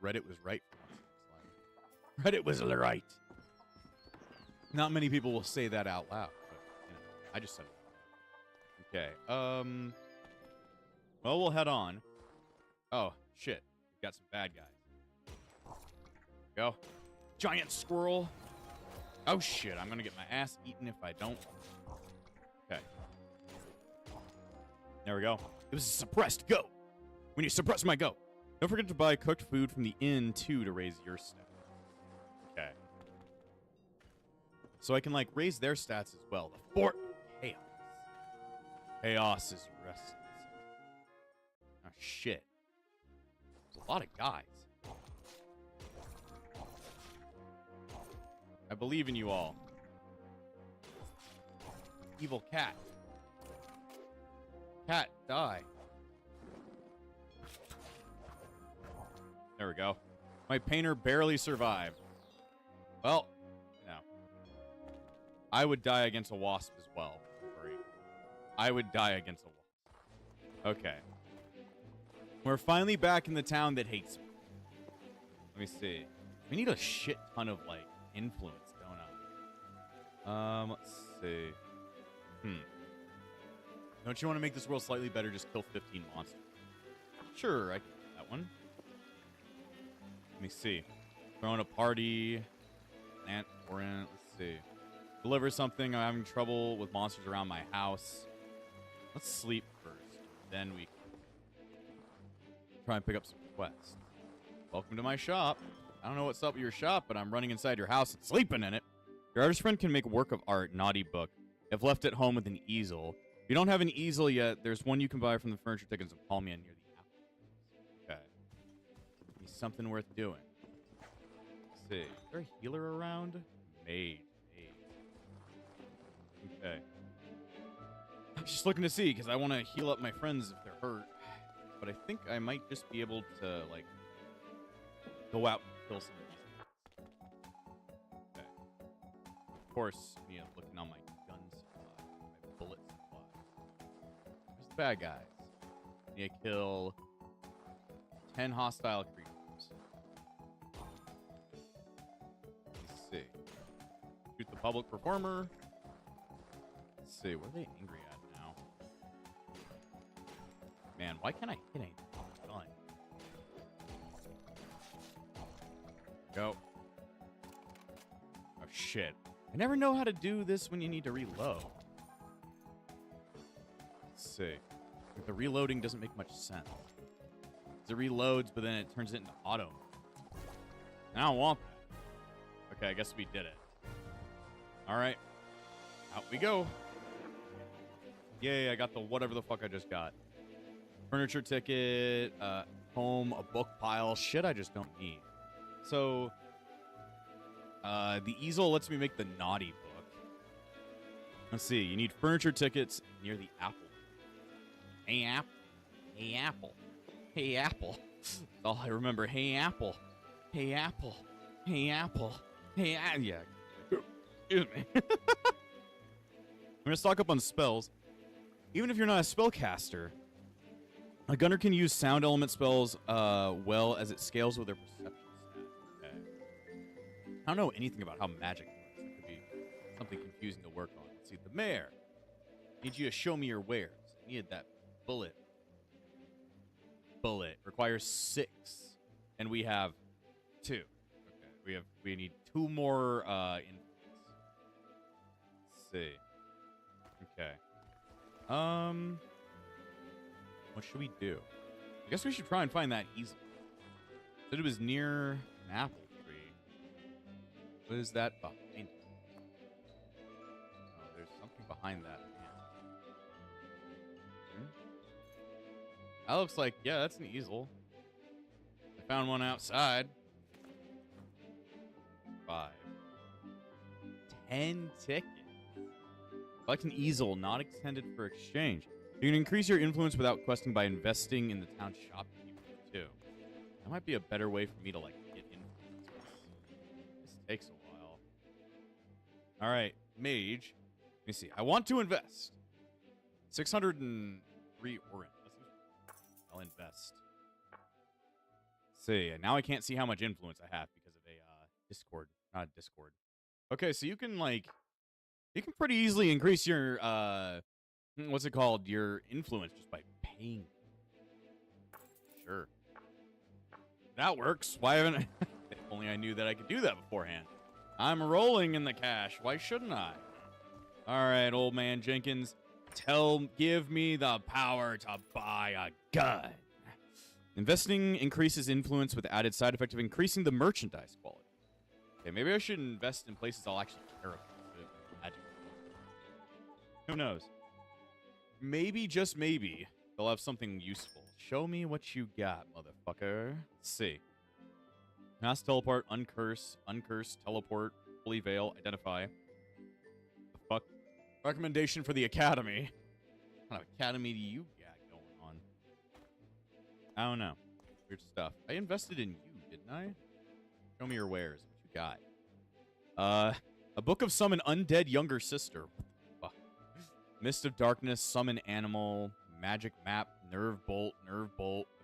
[SPEAKER 1] Reddit was right for once in its life. Reddit was right. Not many people will say that out loud, but, you know, I just said it out loud. Okay, well, we'll head on. Oh, shit. We've got some bad guys. Go. Giant squirrel. Oh, shit. I'm gonna get my ass eaten if I don't. Okay. There we go. It was a suppressed go. When you suppress my go. Don't forget to buy cooked food from the inn, too, to raise your stats. Okay. So I can, like, raise their stats as well. The Fort of Chaos. Chaos is restless. Oh, shit. There's a lot of guys. I believe in you all. Evil cat. Cat, die. There we go. My painter barely survived. Well, you know. I would die against a wasp as well. Great. I would die against a wasp. Okay. We're finally back in the town that hates me. Let me see. We need a shit ton of, like, influence, don't I? Let's see. Don't you want to make this world slightly better? Just kill 15 monsters. Sure, I can do that one. Let me see. Throwing a party. Ant Orin. Let's see. Deliver something. I'm having trouble with monsters around my house. Let's sleep first. Then we can try and pick up some quests. Welcome to my shop. I don't know what's up with your shop, but I'm running inside your house and sleeping in it. Your artist friend can make work of art, naughty book, if left at home with an easel. If you don't have an easel yet, there's one you can buy from the furniture tickets of Palmia near the apple. Okay. Be something worth doing. Let's see. Is there a healer around? Mage. Okay. I'm just looking to see, because I want to heal up my friends if they're hurt. But I think I might just be able to, like, go out and kill some of these guys. Okay. Of course, looking on my gun supply, my bullet supply. Where's the bad guys? I need to kill 10 hostile creatures. Let's see. Shoot the public performer. Let's see. What are they angry at now? Man, why can't I hit anything? Gun. Go. Oh, shit. I never know how to do this when you need to reload. Let's see. Like, the reloading doesn't make much sense. It reloads, but then it turns it into auto. And I don't want that. Okay, I guess we did it. Alright. Out we go. Yay, I got the whatever the fuck I just got. Furniture ticket, home, a book pile. Shit I just don't need. So, the easel lets me make the naughty book. Let's see. You need furniture tickets near the apple. Hey, apple. Hey, apple. Hey, apple. That's all I remember. Hey, apple. Hey, apple. Hey, apple. Hey, yeah. Excuse me. I'm going to stock up on spells. Even if you're not a spellcaster, a gunner can use sound element spells well as it scales with their perception stat. Okay. I don't know anything about how magic works. That could be something confusing to work on. Let's see. The mayor. Need you to show me your wares. I needed that bullet. Bullet. Requires 6. And we have 2. Okay. We need 2 more influence. Let's see. Okay. What should we do? I guess we should try and find that easel. Said it was near an apple tree. What is that behind it? Oh, there's something behind that. That looks like, yeah, that's an easel. I found one outside. 5. 10 tickets. Select an easel not extended for exchange. You can increase your influence without questing by investing in the town shopkeeper, too. That might be a better way for me to, like, get influence. This takes a while. All right, mage. Let me see. I want to invest. 603 orange. I'll invest. Let's see. Now I can't see how much influence I have because of a Discord. Not a Discord. Okay, so you can, like... You can pretty easily increase your, what's it called? Your influence just by paying. Sure. That works. Why haven't I... If only I knew that I could do that beforehand. I'm rolling in the cash. Why shouldn't I? All right, old man Jenkins. Give me the power to buy a gun. Investing increases influence with the added side effect of increasing the merchandise quality. Okay, maybe I should invest in places I'll actually care about. Who knows? Maybe, just maybe, they'll have something useful. Show me what you got, motherfucker. Let's see. Mass teleport, uncurse, teleport, fully veil, identify. The fuck? Recommendation for the academy. What kind of academy do you got going on? I don't know. Weird stuff. I invested in you, didn't I? Show me your wares. What you got? A book of summon undead younger sister. What the fuck? Mist of darkness, summon animal, magic map, nerve bolt,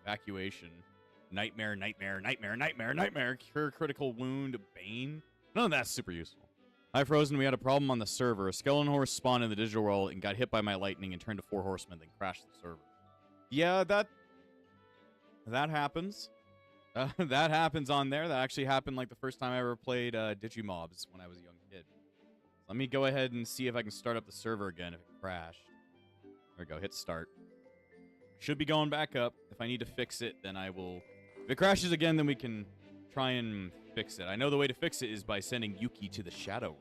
[SPEAKER 1] evacuation, nightmare, cure critical wound, bane. None of that's super useful. Hi, Frozen. We had a problem on the server. A skeleton horse spawned in the digital world and got hit by my lightning and turned to 4 horsemen, then crashed the server. Yeah, that happens. That happens on there. That actually happened like the first time I ever played Digimobs when I was a young kid. Let me go ahead and see if I can start up the server again if it crashed. There we go. Hit start. Should be going back up. If I need to fix it, then I will. If it crashes again, then we can try and fix it. I know the way to fix it is by sending Yuki to the Shadow Realm.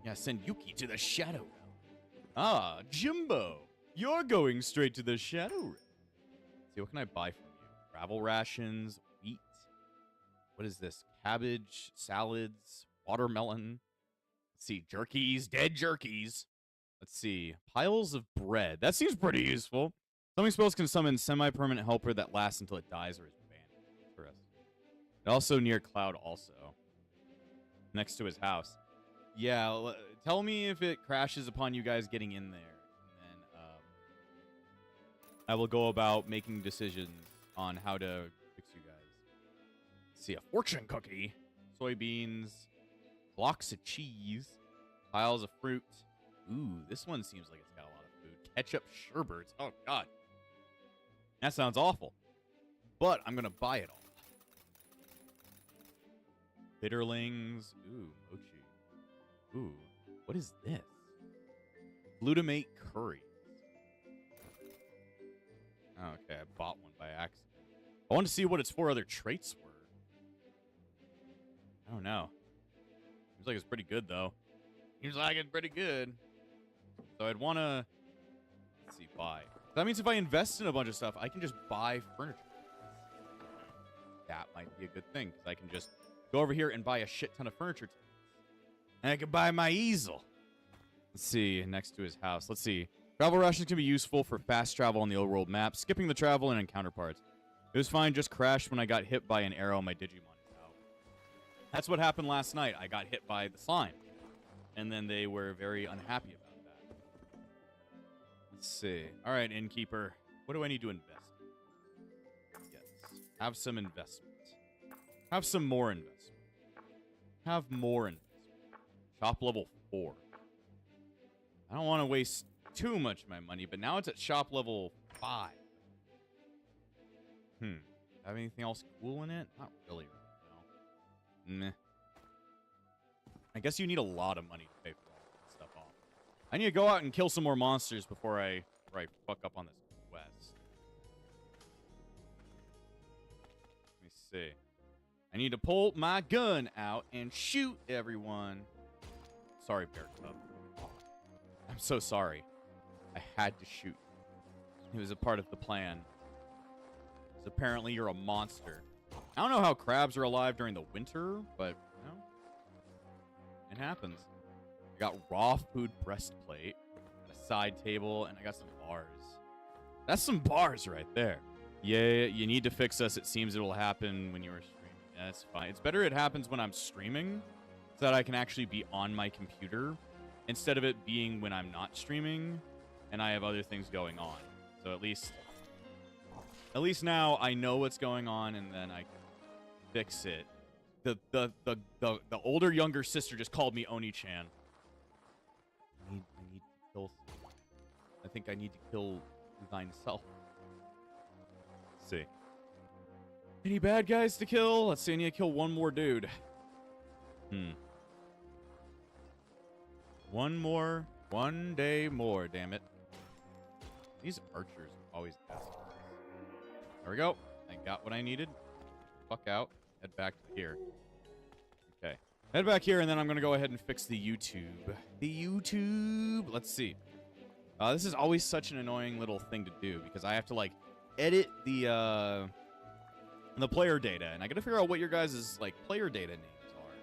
[SPEAKER 1] Yeah, send Yuki to the Shadow Realm. Ah, Jimbo. You're going straight to the Shadow Realm. Let's see, what can I buy from you? Travel rations, wheat. What is this? Cabbage, salads, watermelon. Let's see, jerkies, dead jerkies. Let's see, piles of bread. That seems pretty useful. Summoning spells can summon semi-permanent helper that lasts until it dies or is abandoned. Interesting. Also near Cloud also. Next to his house. Yeah, tell me if it crashes upon you guys getting in there. And then I will go about making decisions on how to fix you guys. Let's see, a fortune cookie. Soybeans. Blocks of cheese. Piles of fruit. Ooh, this one seems like it's got a lot of food. Ketchup sherbets. Oh, God. That sounds awful. But I'm going to buy it all. Bitterlings. Ooh, mochi. Ooh, what is this? Glutamate curry. Oh, okay, I bought one by accident. I want to see what its 4 other traits were. I don't know. Seems like it's pretty good, though. Seems like it's pretty good. So I'd want to... Let's see, buy. That means if I invest in a bunch of stuff, I can just buy furniture. That might be a good thing, because I can just go over here and buy a shit ton of furniture. And I can buy my easel. Let's see, next to his house. Let's see. Travel rations can be useful for fast travel on the old world map, skipping the travel and encounter parts. It was fine, just crashed when I got hit by an arrow on my Digimon is out. That's what happened last night. I got hit by the slime. And then they were very unhappy about that. Let's see. All right, innkeeper. What do I need to invest in? Yes. Have some investment. Have some more investment. Have more investment. Shop level 4. I don't want to waste too much of my money, but now it's at shop level 5. Have anything else cool in it? Not really. No. Meh. I guess you need a lot of money to pay for all that stuff off. I need to go out and kill some more monsters before I fuck up on this quest. Let me see. I need to pull my gun out and shoot everyone. Sorry, Bear Cub. I'm so sorry. I had to shoot. It was a part of the plan. Because apparently you're a monster. I don't know how crabs are alive during the winter, but, you know, it happens. I got raw food breastplate, a side table, and I got some bars. That's some bars right there. Yeah, you need to fix us. It seems it'll happen when you're streaming. Yeah, that's fine. It's better it happens when I'm streaming so that I can actually be on my computer instead of it being when I'm not streaming and I have other things going on. So at least now I know what's going on and then I can fix it. The older younger sister just called me Oni-chan. I need to kill. I think I need to kill thine self. Let's see. Any bad guys to kill? Let's see. I need to kill one more dude. One day more. Damn it. These archers are always best. There we go. I got what I needed. Fuck out. Head back to here. Okay. Head back here, and then I'm going to go ahead and fix the YouTube. Let's see. This is always such an annoying little thing to do, because I have to, like, edit the player data, and I got to figure out what your guys' like, player data names are.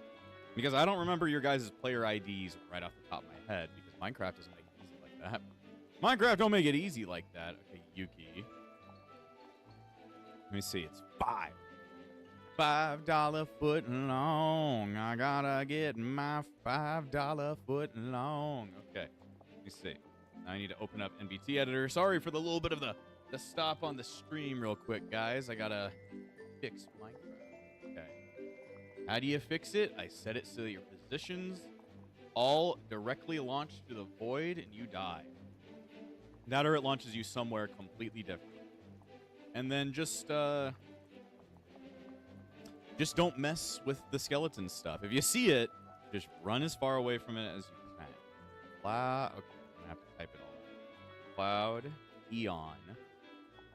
[SPEAKER 1] Because I don't remember your guys' player IDs right off the top of my head, because Minecraft doesn't make it easy like that. Minecraft don't make it easy like that. Okay, Yuki. Let me see. It's 5. $5 foot long. I gotta get my $5 foot long. Okay, let me see. I need to open up NBT editor. Sorry for the little bit of the stop on the stream real quick, guys. I gotta fix Minecraft. Okay. How do you fix it? I set it so that your positions all directly launch to the void and you die. That or it launches you somewhere completely different. And then just don't mess with the skeleton stuff. If you see it, just run as far away from it as you can. Cloud. Okay, I'm gonna have to type it all out. Cloud Eon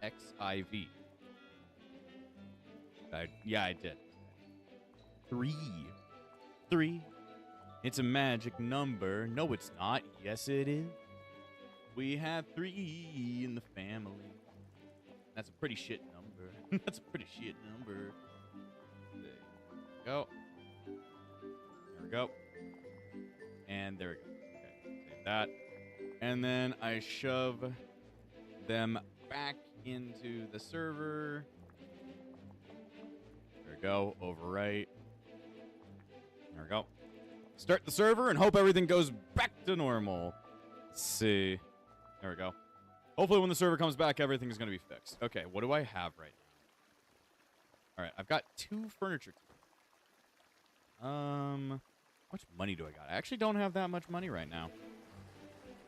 [SPEAKER 1] XIV. Yeah, I did. 3. 3. It's a magic number. No, it's not. Yes, it is. We have 3 in the family. That's a pretty shit number. That's a pretty shit number. There we go. There we go. And there we go. Okay, save that. And then I shove them back into the server. There we go. Overwrite. There we go. Start the server and hope everything goes back to normal. Let's see. There we go. Hopefully when the server comes back, everything's going to be fixed. Okay, what do I have right now? All right, I've got 2 furniture. How much money do I got? I actually don't have that much money right now.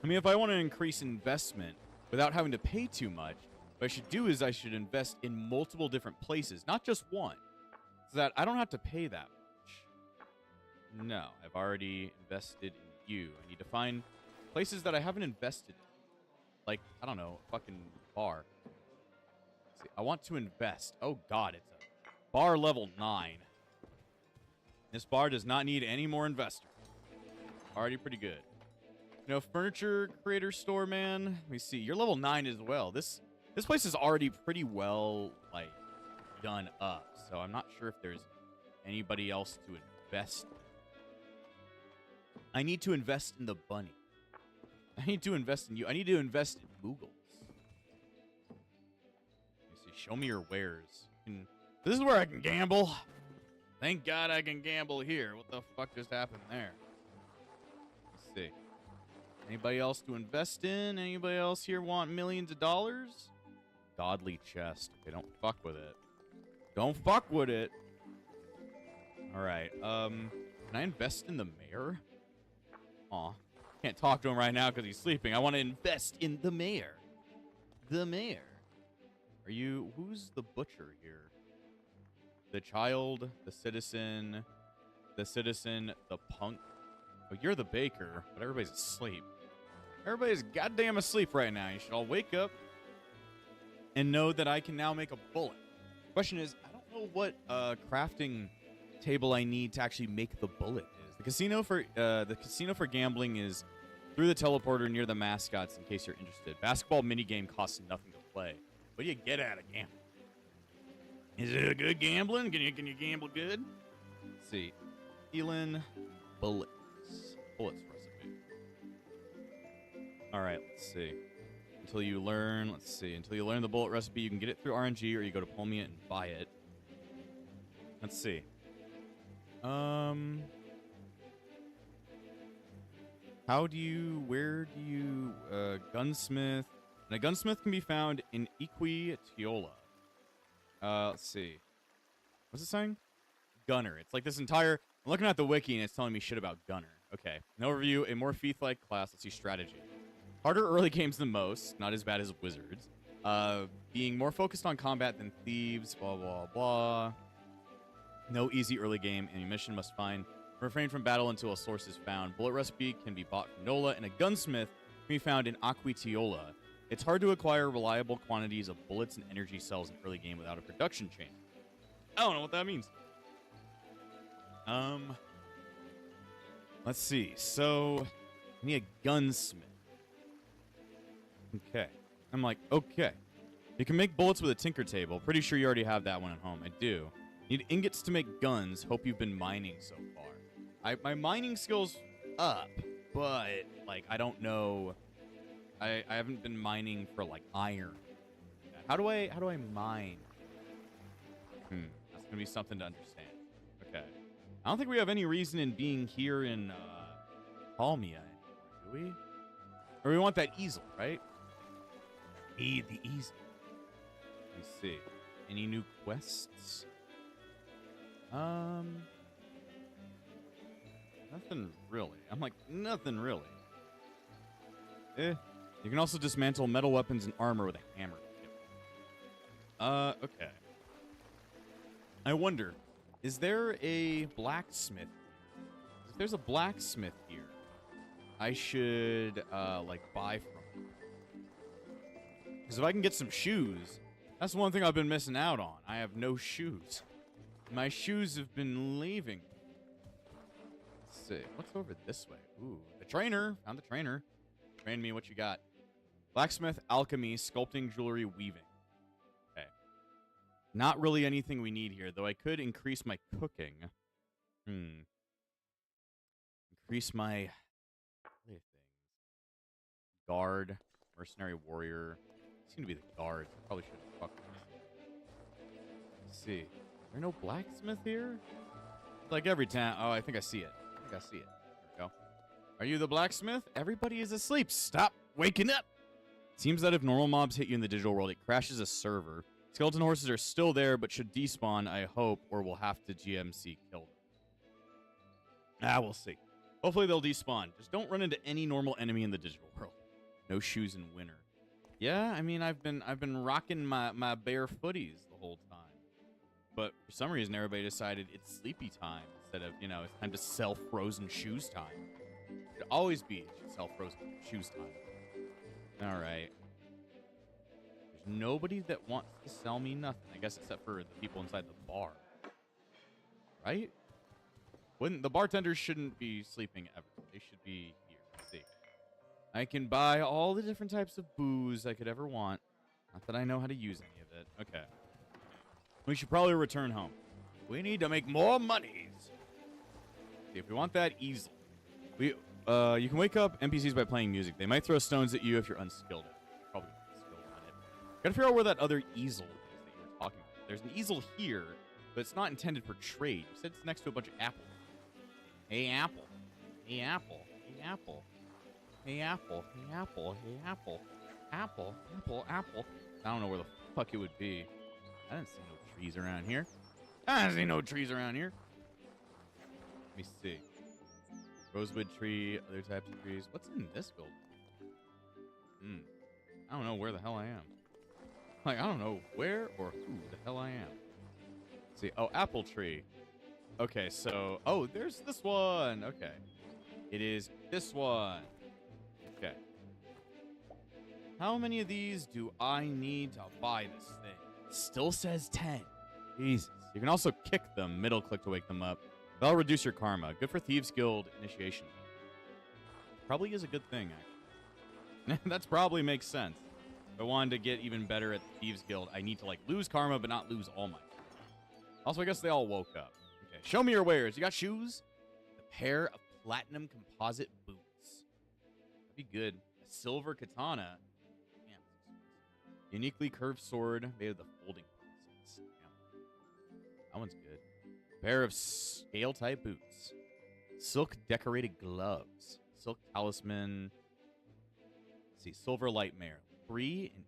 [SPEAKER 1] I mean, if I want to increase investment without having to pay too much, what I should do is I should invest in multiple different places, not just one, so that I don't have to pay that much. No, I've already invested in you. I need to find places that I haven't invested in. Like, I don't know, a fucking bar. Let's see, I want to invest. Oh, God, it's a bar level 9. This bar does not need any more investors. Already pretty good. You know, furniture creator store, man. Let me see. You're level 9 as well. This place is already pretty well, like, done up. So I'm not sure if there's anybody else to invest in. I need to invest in the bunny. I need to invest in you. I need to invest in Moogles. Let me see. Show me your wares. This is where I can gamble. Thank God I can gamble here. What the fuck just happened there? Let's see. Anybody else to invest in? Anybody else here want millions of dollars? Godly chest. Okay, don't fuck with it. Don't fuck with it. All right. Can I invest in the mayor? Aw. Can't talk to him right now because he's sleeping. I want to invest in the mayor. The mayor. Are you... Who's the butcher here? The child, the citizen, the punk. Oh, you're the baker, but everybody's asleep. Everybody's goddamn asleep right now. You should all wake up and know that I can now make a bullet. Question is, I don't know what crafting table I need to actually make the bullet is. The casino for gambling is through the teleporter near the mascots in case you're interested. Basketball minigame costs nothing to play. What do you get out of gambling? Is it a good gambling? Can you gamble good? Let's see. Elin bullets. Bullets recipe. All right, let's see. Until you learn the bullet recipe, you can get it through RNG or you go to Pulmia and buy it. Let's see. Where do you, gunsmith? And a gunsmith can be found in Equitiola. Let's see. What's it saying? Gunner. It's like this entire... I'm looking at the wiki and it's telling me shit about Gunner. Okay. An overview. A more thief-like class. Let's see strategy. Harder early games than most. Not as bad as wizards. Being more focused on combat than thieves. Blah, blah, blah. No easy early game. Any mission must refrain from battle until a source is found. Bullet recipe can be bought from Nola. And a gunsmith can be found in Aquitiola. It's hard to acquire reliable quantities of bullets and energy cells in early game without a production chain. I don't know what that means. Let's see. So, I need a gunsmith. Okay. I'm like, okay. You can make bullets with a tinker table. Pretty sure you already have that one at home. I do. Need ingots to make guns. Hope you've been mining so far. My mining skills up, but, like, I don't know... I haven't been mining for like iron. How do I mine? That's going to be something to understand. Okay. I don't think we have any reason in being here in Palmia anymore, do we? Or we want that easel, right? Need the easel. Let me see. Any new quests? Nothing really. I'm like, nothing really. You can also dismantle metal weapons and armor with a hammer. Okay. I wonder, is there a blacksmith? If there's a blacksmith here, I should, like, buy from him. Because if I can get some shoes, that's one thing I've been missing out on. I have no shoes. My shoes have been leaving. Let's see. What's over this way? Ooh, the trainer. Found the trainer. Train me what you got. Blacksmith, alchemy, sculpting, jewelry, weaving. Okay. Not really anything we need here, though I could increase my cooking. Increase my other things. Guard, mercenary warrior. Seem to be the guards. I probably shouldn't fuck with this. Let's see. Is there no blacksmith here? Like every time. Oh, I think I see it. There we go. Are you the blacksmith? Everybody is asleep. Stop waking up. Seems that if normal mobs hit you in the digital world, it crashes a server. Skeleton horses are still there, but should despawn, I hope, or we'll have to GMC kill them. We'll see. Hopefully they'll despawn. Just don't run into any normal enemy in the digital world. No shoes in winter. Yeah, I mean, I've been rocking my bare footies the whole time. But for some reason, everybody decided it's sleepy time instead of, it's time to sell frozen shoes time. It should always be sell frozen shoes time. All right. There's nobody that wants to sell me nothing, I guess, except for the people inside the bar. Right? The bartenders shouldn't be sleeping ever. They should be here. Let's see. I can buy all the different types of booze I could ever want. Not that I know how to use any of it. Okay. We should probably return home. We need to make more monies. See, if we want that easel. You can wake up NPCs by playing music. They might throw stones at you if you're unskilled. Probably unskilled on it. Gotta figure out where that other easel is that you were talking about. There's an easel here, but it's not intended for trade. You said it's next to a bunch of apples. Hey, apple. Hey, apple. Hey, apple. Hey, apple. Hey, apple. Hey, apple. Apple. Apple. Apple. I don't know where the fuck it would be. I didn't see no trees around here. I didn't see no trees around here. Let me see. Rosewood tree, other types of trees. What's in this building? I don't know where the hell I am. Like, I don't know where or who the hell I am. Let's see. Oh, apple tree. Okay, so... Oh, there's this one. Okay. It is this one. Okay. How many of these do I need to buy this thing? It still says 10. Jesus. You can also kick them. Middle click to wake them up. That'll reduce your karma. Good for Thieves Guild initiation. Probably is a good thing, actually. That's probably makes sense. If I wanted to get even better at Thieves Guild, I need to, like, lose karma but not lose all my karma. Also, I guess they all woke up. Okay, show me your wares. You got shoes? A pair of platinum composite boots. That'd be good. A silver katana. Damn. Uniquely curved sword made of the folding process. Damn. That one's good. Pair of scale-type boots. Silk decorated gloves. Silk talisman. Let's see. Silver light mare. 3 and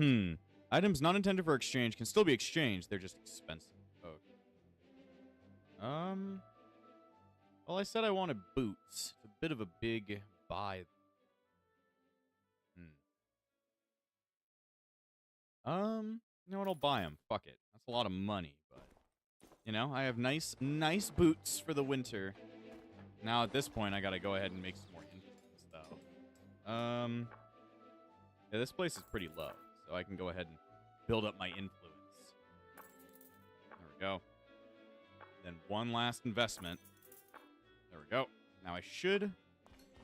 [SPEAKER 1] 8. Items not intended for exchange can still be exchanged. They're just expensive. Okay. Well, I said I wanted boots. It's a bit of a big buy. You know what? I'll buy them. Fuck it. That's a lot of money, but... I have nice boots for the winter. Now, at this point, I gotta go ahead and make some more influence, though. Yeah, this place is pretty low, so I can go ahead and build up my influence. There we go. Then one last investment. There we go. Now, I should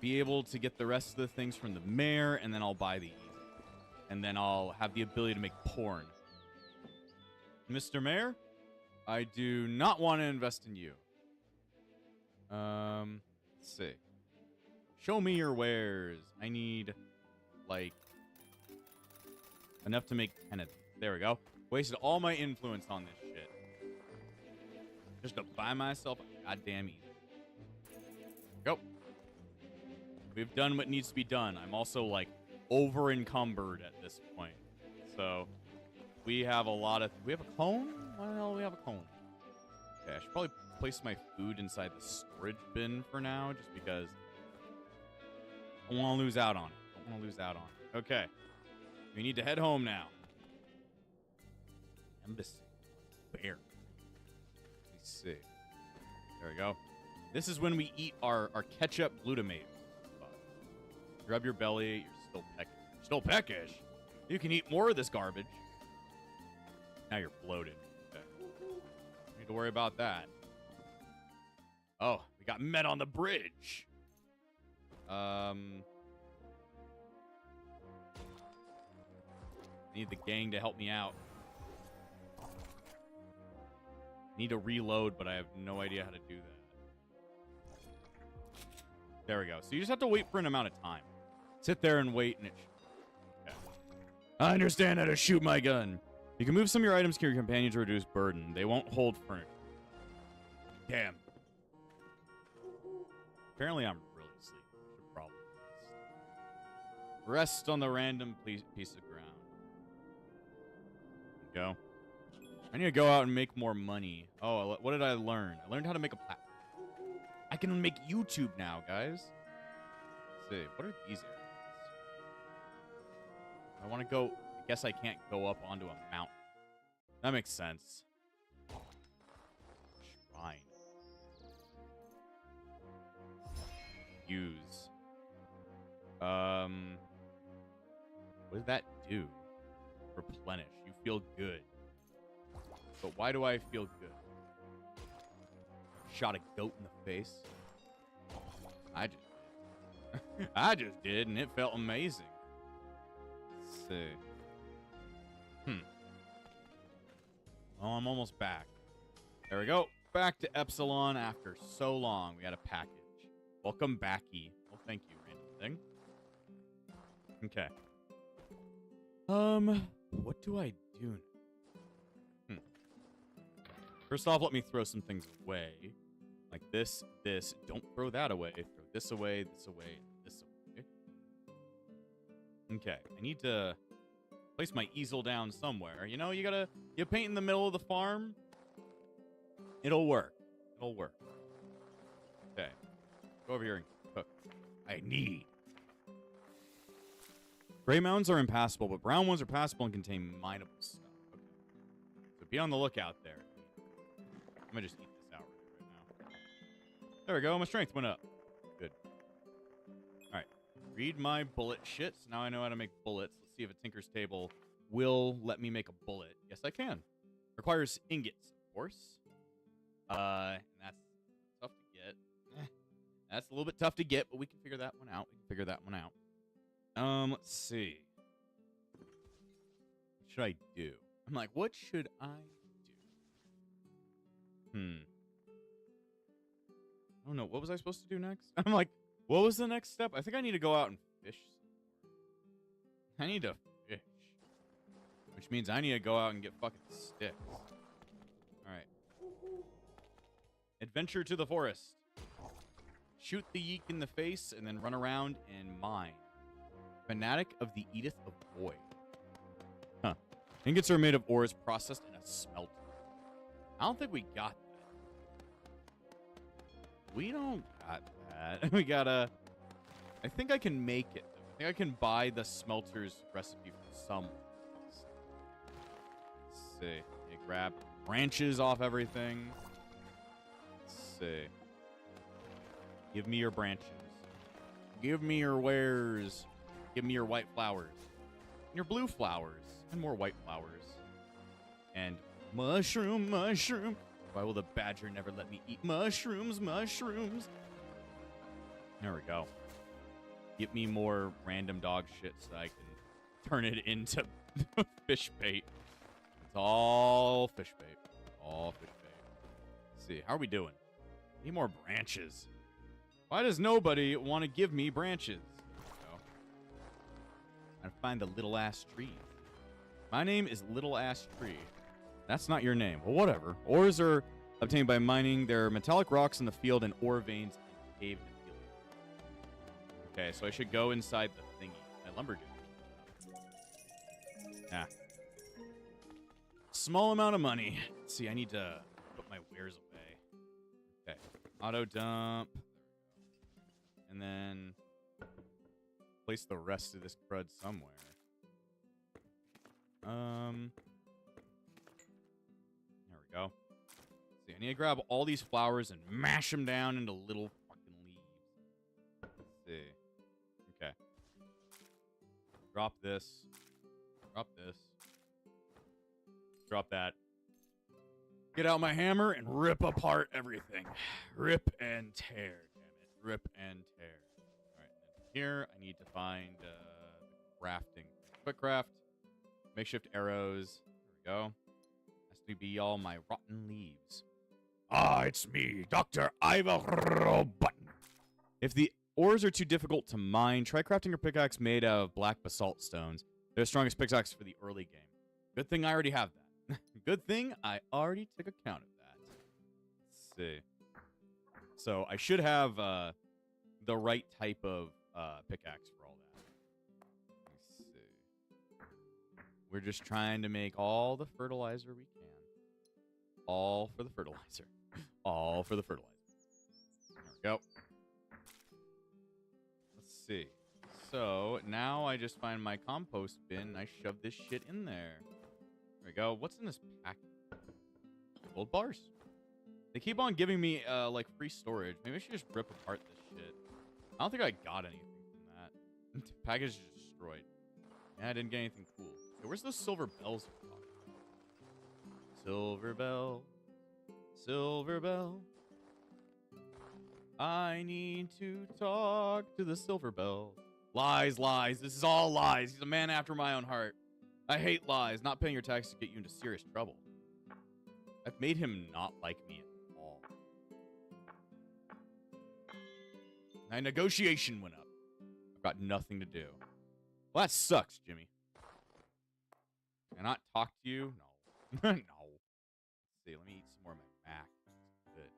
[SPEAKER 1] be able to get the rest of the things from the mayor, and then I'll buy the easel. And then I'll have the ability to make porn. Mr. Mayor? I do not want to invest in you. Let's see. Show me your wares. I need, like, enough to make 10 of these. There we go. Wasted all my influence on this shit. just to buy myself a goddamn easy. Go. We've done what needs to be done. I'm also, like, over encumbered at this point. So, we have a lot of... We have a cone? Why the hell do we have a cone? Okay, I should probably place my food inside the storage bin for now, just because I don't want to lose out on it. Okay. We need to head home now. Embassy. Bear. Let me see. There we go. This is when we eat our ketchup glutamate. Rub your belly. You're still peckish. Still peckish? You can eat more of this garbage. Now you're bloated. Okay. Don't need to worry about that. Oh, we got met on the bridge. I need the gang to help me out. Need to reload, but I have no idea how to do that. There we go. So you just have to wait for an amount of time. Sit there and wait, and it... Okay. I understand how to shoot my gun. You can move some of your items to your companion to reduce burden. They won't hold furniture. Damn. Apparently I'm really sleepy. Should probably rest on the random piece of ground. There we go. I need to go out and make more money. Oh, what did I learn? I learned how to make a platform. I can make YouTube now, guys. Let's see. What are these areas? I want to go... I guess I can't go up onto a mountain. That makes sense. Shrine. Use. What does that do? Replenish. You feel good. But why do I feel good? Shot a goat in the face. I just did. I just did, and it felt amazing. Let's see. Well, I'm almost back. There we go. Back to Epsilon after so long. We got a package. Welcome backy. Well, thank you, random thing. Okay. What do I do now? First off, let me throw some things away. Like this. Don't throw that away. Throw this away, this away, this away. Okay. I need to place my easel down somewhere. You know, you paint in the middle of the farm. It'll work. It'll work. Okay. Go over here and cook. I need. Gray mountains are impassable, but brown ones are passable and contain mineable stuff. Okay. So be on the lookout there. I'm gonna just eat this out right now. There we go. My strength went up. Good. All right. Read my bullet shit. So now I know how to make bullets. Let's see if a tinker's table will let me make a bullet. Yes, I can. Requires ingots, of course. And that's tough to get. That's a little bit tough to get, but we can figure that one out. Let's see. What should I do? I'm like, what should I do? I don't know. What was I supposed to do next? I'm like, what was the next step? I think I need to go out and fish. I need to fish. Which means I need to go out and get fucking sticks. Alright. Adventure to the forest. Shoot the yeek in the face and then run around and mine. Fanatic of the Edith of Void. Huh. Ingots are made of ores processed in a smelter. I don't think we got that. We don't got that. We gotta... I think I can make it. I think I can buy the smelter's recipe from someone. Let's see. Okay, grab branches off everything. Let's see. Give me your branches. Give me your wares. Give me your white flowers. And your blue flowers. And more white flowers. And mushroom. Why will the badger never let me eat mushrooms? There we go. Give me more random dog shit so I can turn it into fish bait. It's all fish bait. Let's see. How are we doing? Need more branches. Why does nobody want to give me branches? I find the little ass tree. My name is Little Ass Tree. That's not your name. Well, whatever. Ores are obtained by mining. There are metallic rocks in the field and ore veins in cave and field. Okay, so I should go inside the thingy. My lumberjack. Ah. Small amount of money. Let's see, I need to put my wares away. Okay. Auto dump. There we go. And then place the rest of this crud somewhere. There we go. See, I need to grab all these flowers and mash them down into little fucking leaves. Let's see. Okay. Drop this. Drop this. Drop that. Get out my hammer and rip apart everything. Rip and tear, damn it. Rip and tear. All right, and then here I need to find crafting. Quick craft. Makeshift arrows. There we go. Has to be all my rotten leaves. Ah, it's me, Dr. Ivor Button. If the ores are too difficult to mine, try crafting your pickaxe made out of black basalt stones. They're the strongest pickaxe for the early game. Good thing I already have that. Good thing I already took account of that. Let's see. So I should have the right type of pickaxe for all that. Let's see. We're just trying to make all the fertilizer we can. All for the fertilizer. All for the fertilizer. There we go. Let's see. So now I just find my compost bin and I shove this shit in there. There we go. What's in this pack? Gold bars. They keep on giving me like free storage. Maybe I should just rip apart this shit. I don't think I got anything from that. Package is destroyed. Yeah, I didn't get anything cool. Okay, where's those silver bells we're talking about? Silver bell. Silver bell. I need to talk to the silver bell. Lies, lies. This is all lies. He's a man after my own heart. I hate lies. Not paying your taxes get you into serious trouble. I've made him not like me at all. My negotiation went up. I've got nothing to do. Well, that sucks, Jimmy. Can I not talk to you? No. No. Let's see. Let me eat some more of my mac. That's good.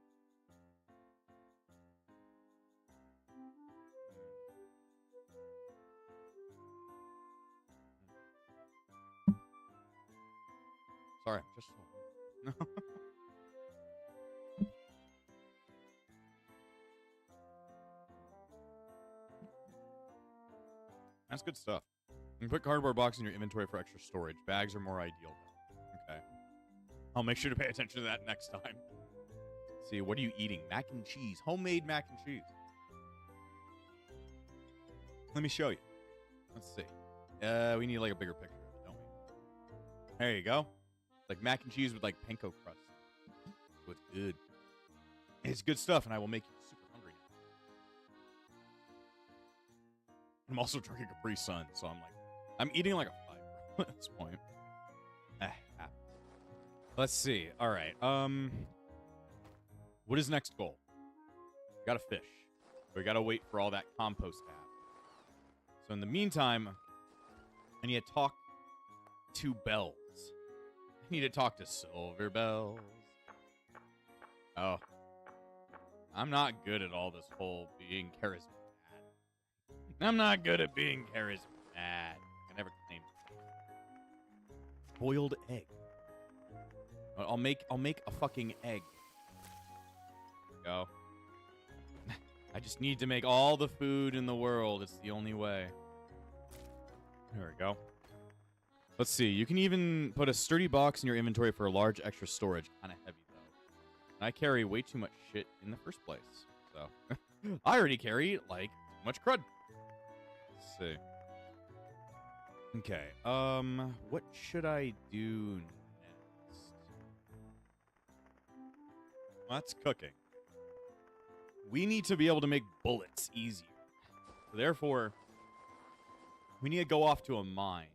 [SPEAKER 1] Sorry, I'm just so hungry. That's good stuff. You can put cardboard box in your inventory for extra storage. Bags are more ideal, though. Okay. I'll make sure to pay attention to that next time. Let's see, what are you eating? Mac and cheese. Homemade mac and cheese. Let me show you. Let's see. We need like a bigger picture of it, don't we? There you go. Like mac and cheese with like panko crust. So it's good. It's good stuff, and I will make you super hungry now. I'm also drinking Capri Sun, so I'm eating like a 5 at this point. Let's see. All right. What is next goal? We gotta fish. We gotta wait for all that compost to happen. So in the meantime, I need to talk to bells. I need to talk to silver bells. Oh. I'm not good at all this whole being charismatic. I'm not good at being charismatic. I never claimed it. Boiled egg. I'll make a fucking egg. Go. I just need to make all the food in the world. It's the only way. There we go. Let's see. You can even put a sturdy box in your inventory for a large extra storage. Kind of heavy, though. And I carry way too much shit in the first place. So, I already carry, like, too much crud. Let's see. Okay. What should I do next? Well, that's cooking. We need to be able to make bullets easier. Therefore, we need to go off to a mine.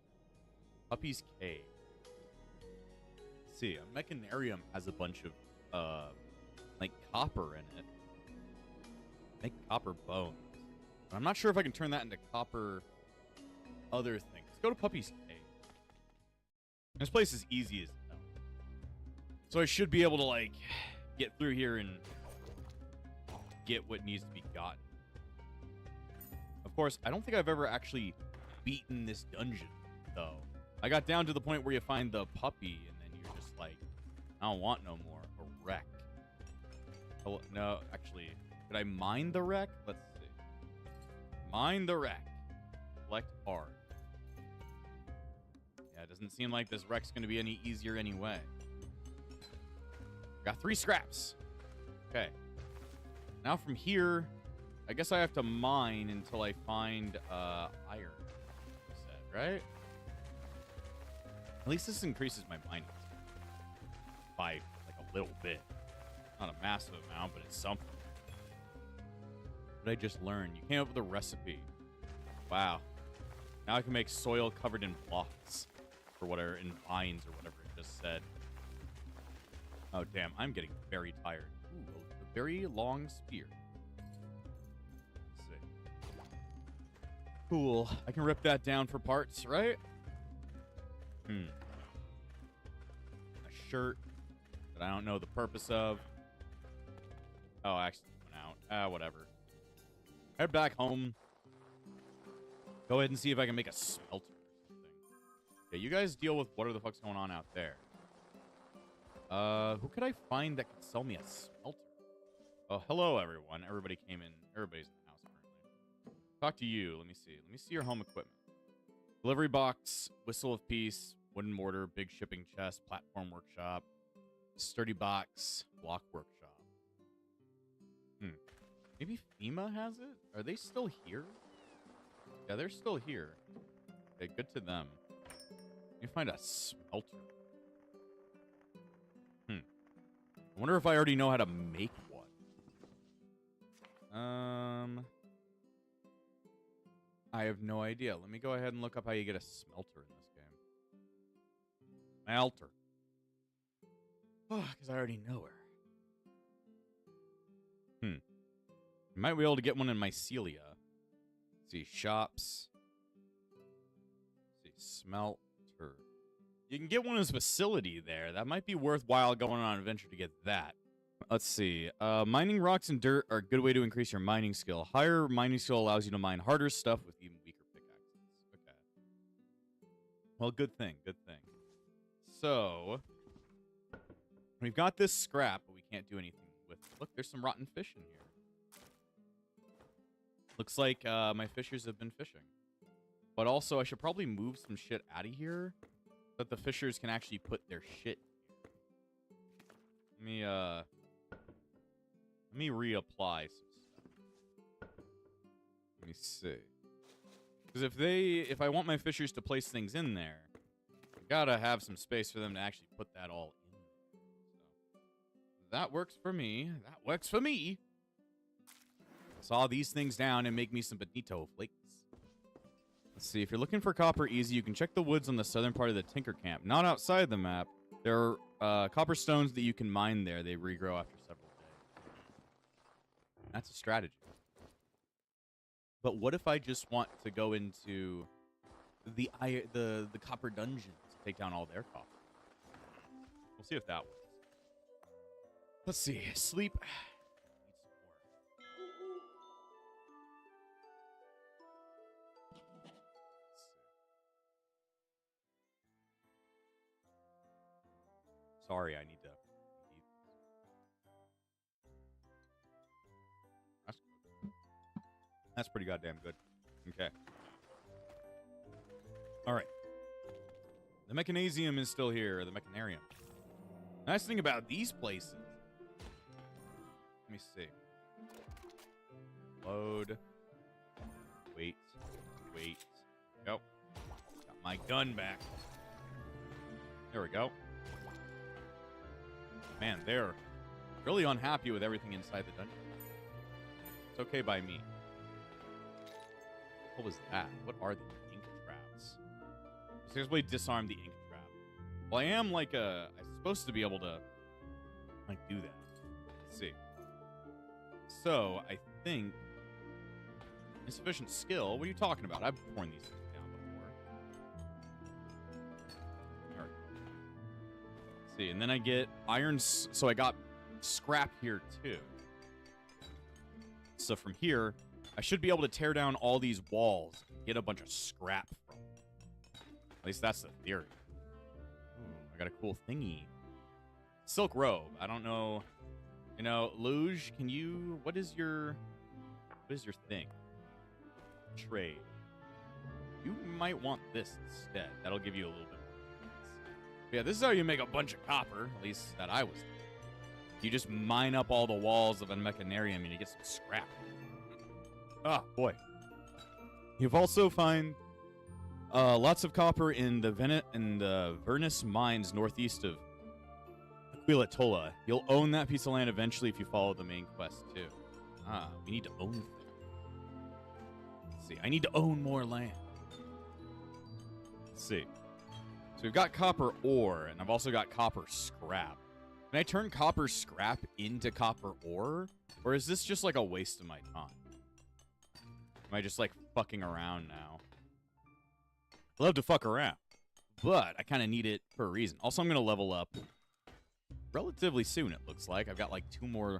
[SPEAKER 1] Puppy's Cave. Let's see, a mechanarium has a bunch of, like, copper in it. Make copper bones. But I'm not sure if I can turn that into copper other things. Let's go to Puppy's Cave. This place is easy as hell. So I should be able to, like, get through here and get what needs to be gotten. Of course, I don't think I've ever actually beaten this dungeon, though. I got down to the point where you find the puppy, and then you're just like, I don't want no more. A wreck. Oh, no, actually, could I mine the wreck? Let's see. Mine the wreck. Select hard. Yeah, it doesn't seem like this wreck's going to be any easier anyway. Got 3 scraps. Okay. Now from here, I guess I have to mine until I find iron. You said, right? At least this increases my mining by like a little bit. Not a massive amount, but it's something. What did I just learn? You came up with a recipe. Wow. Now I can make soil covered in blocks. Or whatever, in vines or whatever it just said. Oh, damn. I'm getting very tired. Ooh, a very long spear. Let's see. Cool. I can rip that down for parts, right? A shirt that I don't know the purpose of. Oh, I actually went out. Whatever. Head back home. Go ahead and see if I can make a smelter or something. Okay, you guys deal with whatever the fuck's going on out there. Who could I find that could sell me a smelter? Oh, hello, everyone. Everybody came in. Everybody's in the house currently. Talk to you. Let me see. Let me see your home equipment. Delivery box, whistle of peace, wooden mortar, big shipping chest, platform workshop, sturdy box, block workshop. Maybe FEMA has it? Are they still here? Yeah, they're still here. Okay, good to them. Let me find a smelter. I wonder if I already know how to make one. I have no idea. Let me go ahead and look up how you get a smelter in this game. Smelter. Oh, because I already know her. I might be able to get one in Mycelia. Let's see, shops. Let's see, smelter. You can get one in this facility there. That might be worthwhile going on an adventure to get that. Let's see. Mining rocks and dirt are a good way to increase your mining skill. Higher mining skill allows you to mine harder stuff with even weaker pickaxes. Okay. Well, good thing. Good thing. So, we've got this scrap, but we can't do anything with it. Look, there's some rotten fish in here. Looks like my fishers have been fishing. But also, I should probably move some shit out of here so that the fishers can actually put their shit here. Let me reapply some stuff. Let me see. Because if I want my fishers to place things in there, I gotta have some space for them to actually put that all in there. So that works for me. That works for me. Saw these things down and make me some bonito flakes. Let's see. If you're looking for copper easy, you can check the woods on the southern part of the Tinker Camp. Not outside the map. There are copper stones that you can mine there. They regrow after several days. That's a strategy. But what if I just want to go into the copper dungeons to take down all their copper? We'll see if that works. Let's see. Sleep. Sorry, I need to. That's pretty goddamn good. Okay. All right. The Mechanasium is still here, or the Mechanarium. Nice thing about these places. Let me see. Load. Wait. Go. Got my gun back. There we go. Man, they're really unhappy with everything inside the dungeon. It's okay by me. What was that? What are the ink traps? Seriously, disarm the ink trap. Well, I am like I'm supposed to be able to like do that. Let's see. So I think insufficient skill. What are you talking about? I've torn these things down before. All right. Let's see, and then I get iron. So I got scrap here, too. So from here, I should be able to tear down all these walls and get a bunch of scrap from them. At least that's the theory. Ooh, I got a cool thingy. Silk robe. I don't know. You know, Luge, can you... What is your thing? Trade. You might want this instead. That'll give you a little bit more points. Yeah, this is how you make a bunch of copper. At least that I was thinking. You just mine up all the walls of a mechanarium and you get some scrap. Ah, boy. You've also find lots of copper in the Vernus mines northeast of Aquila. You'll own that piece of land eventually if you follow the main quest, too. Ah, we need to own things. Let's see, I need to own more land. Let's see. So we've got copper ore, and I've also got copper scrap. Can I turn copper scrap into copper ore? Or is this just like a waste of my time? Am I just like fucking around now? I love to fuck around, but I kind of need it for a reason. Also, I'm going to level up relatively soon, it looks like. I've got like two more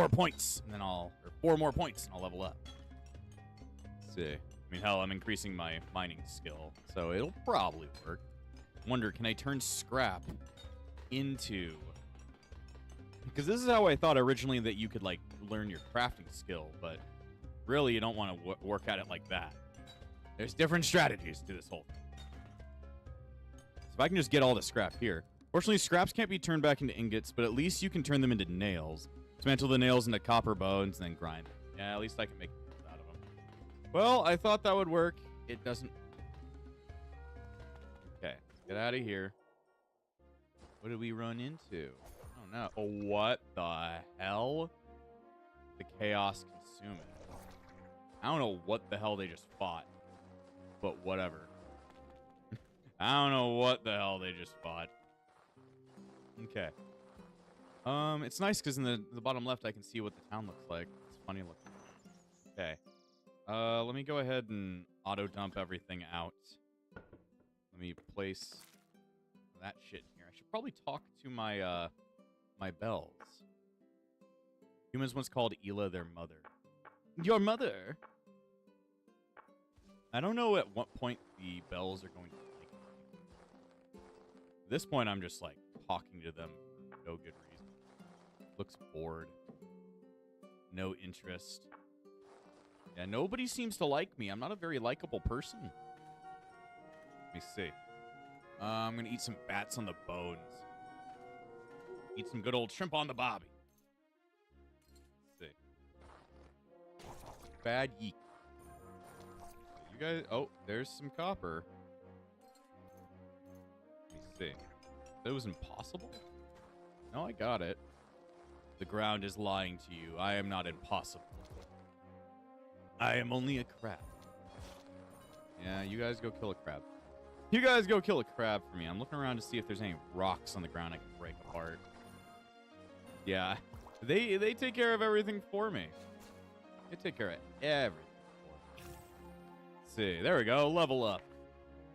[SPEAKER 1] points, and then or 4 more points, and I'll level up. Let's see. I mean, hell, I'm increasing my mining skill, so it'll probably work. Wonder, can I turn scrap into... Because this is how I thought originally that you could, like, learn your crafting skill, but really you don't want to work at it like that. There's different strategies to this whole thing. So if I can just get all the scrap here. Fortunately, scraps can't be turned back into ingots, but at least you can turn them into nails. Dismantle the nails into copper bones, and then grind them. Yeah, at least I can make nails out of them. Well, I thought that would work. It doesn't. Okay, let's get out of here. What did we run into? Oh, no. Oh, what the hell? The chaos consume it. I don't know what the hell they just fought, but whatever. I don't know what the hell they just fought. Okay. It's nice because in the bottom left I can see what the town looks like. It's funny looking. Okay. Let me go ahead and auto dump everything out. Let me place that shit in here. I should probably talk to my my bells. Humans once called Ela their mother. Your mother. I don't know at what point the bells are going to like me. At this point, I'm just like talking to them for no good reason. Looks bored. No interest. Yeah, nobody seems to like me. I'm not a very likable person. Let me see. I'm going to eat some bats on the bones. Eat some good old shrimp on the bobby. Let's see. Bad yeek. You guys... Oh, there's some copper. Let me see. That was impossible? No, I got it. The ground is lying to you. I am not impossible. I am only a crab. Yeah, you guys go kill a crab. You guys go kill a crab for me. I'm looking around to see if there's any rocks on the ground I can break apart. Yeah, they take care of everything for me. They take care of everything for me. Let's see, there we go. Level up.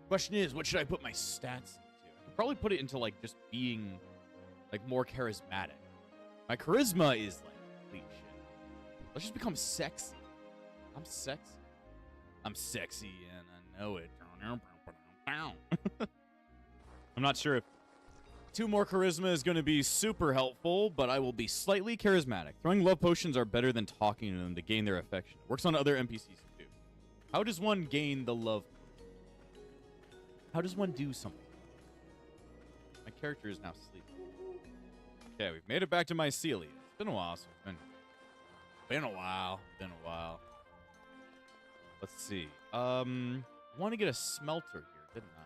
[SPEAKER 1] Question is, what should I put my stats into? I could probably put it into like just being like more charismatic. My charisma is like complete shit. Let's just become sexy. I'm sexy. I'm sexy and I know it. I'm not sure if 2 more charisma is going to be super helpful, but I will be slightly charismatic. Throwing love potions are better than talking to them to gain their affection. It works on other NPCs too. How does one gain the love? How does one do something? My character is now sleeping. Okay, we've made it back to Mycelia. It's been a while, so been a while. Let's see. I want to get a smelter here, didn't I?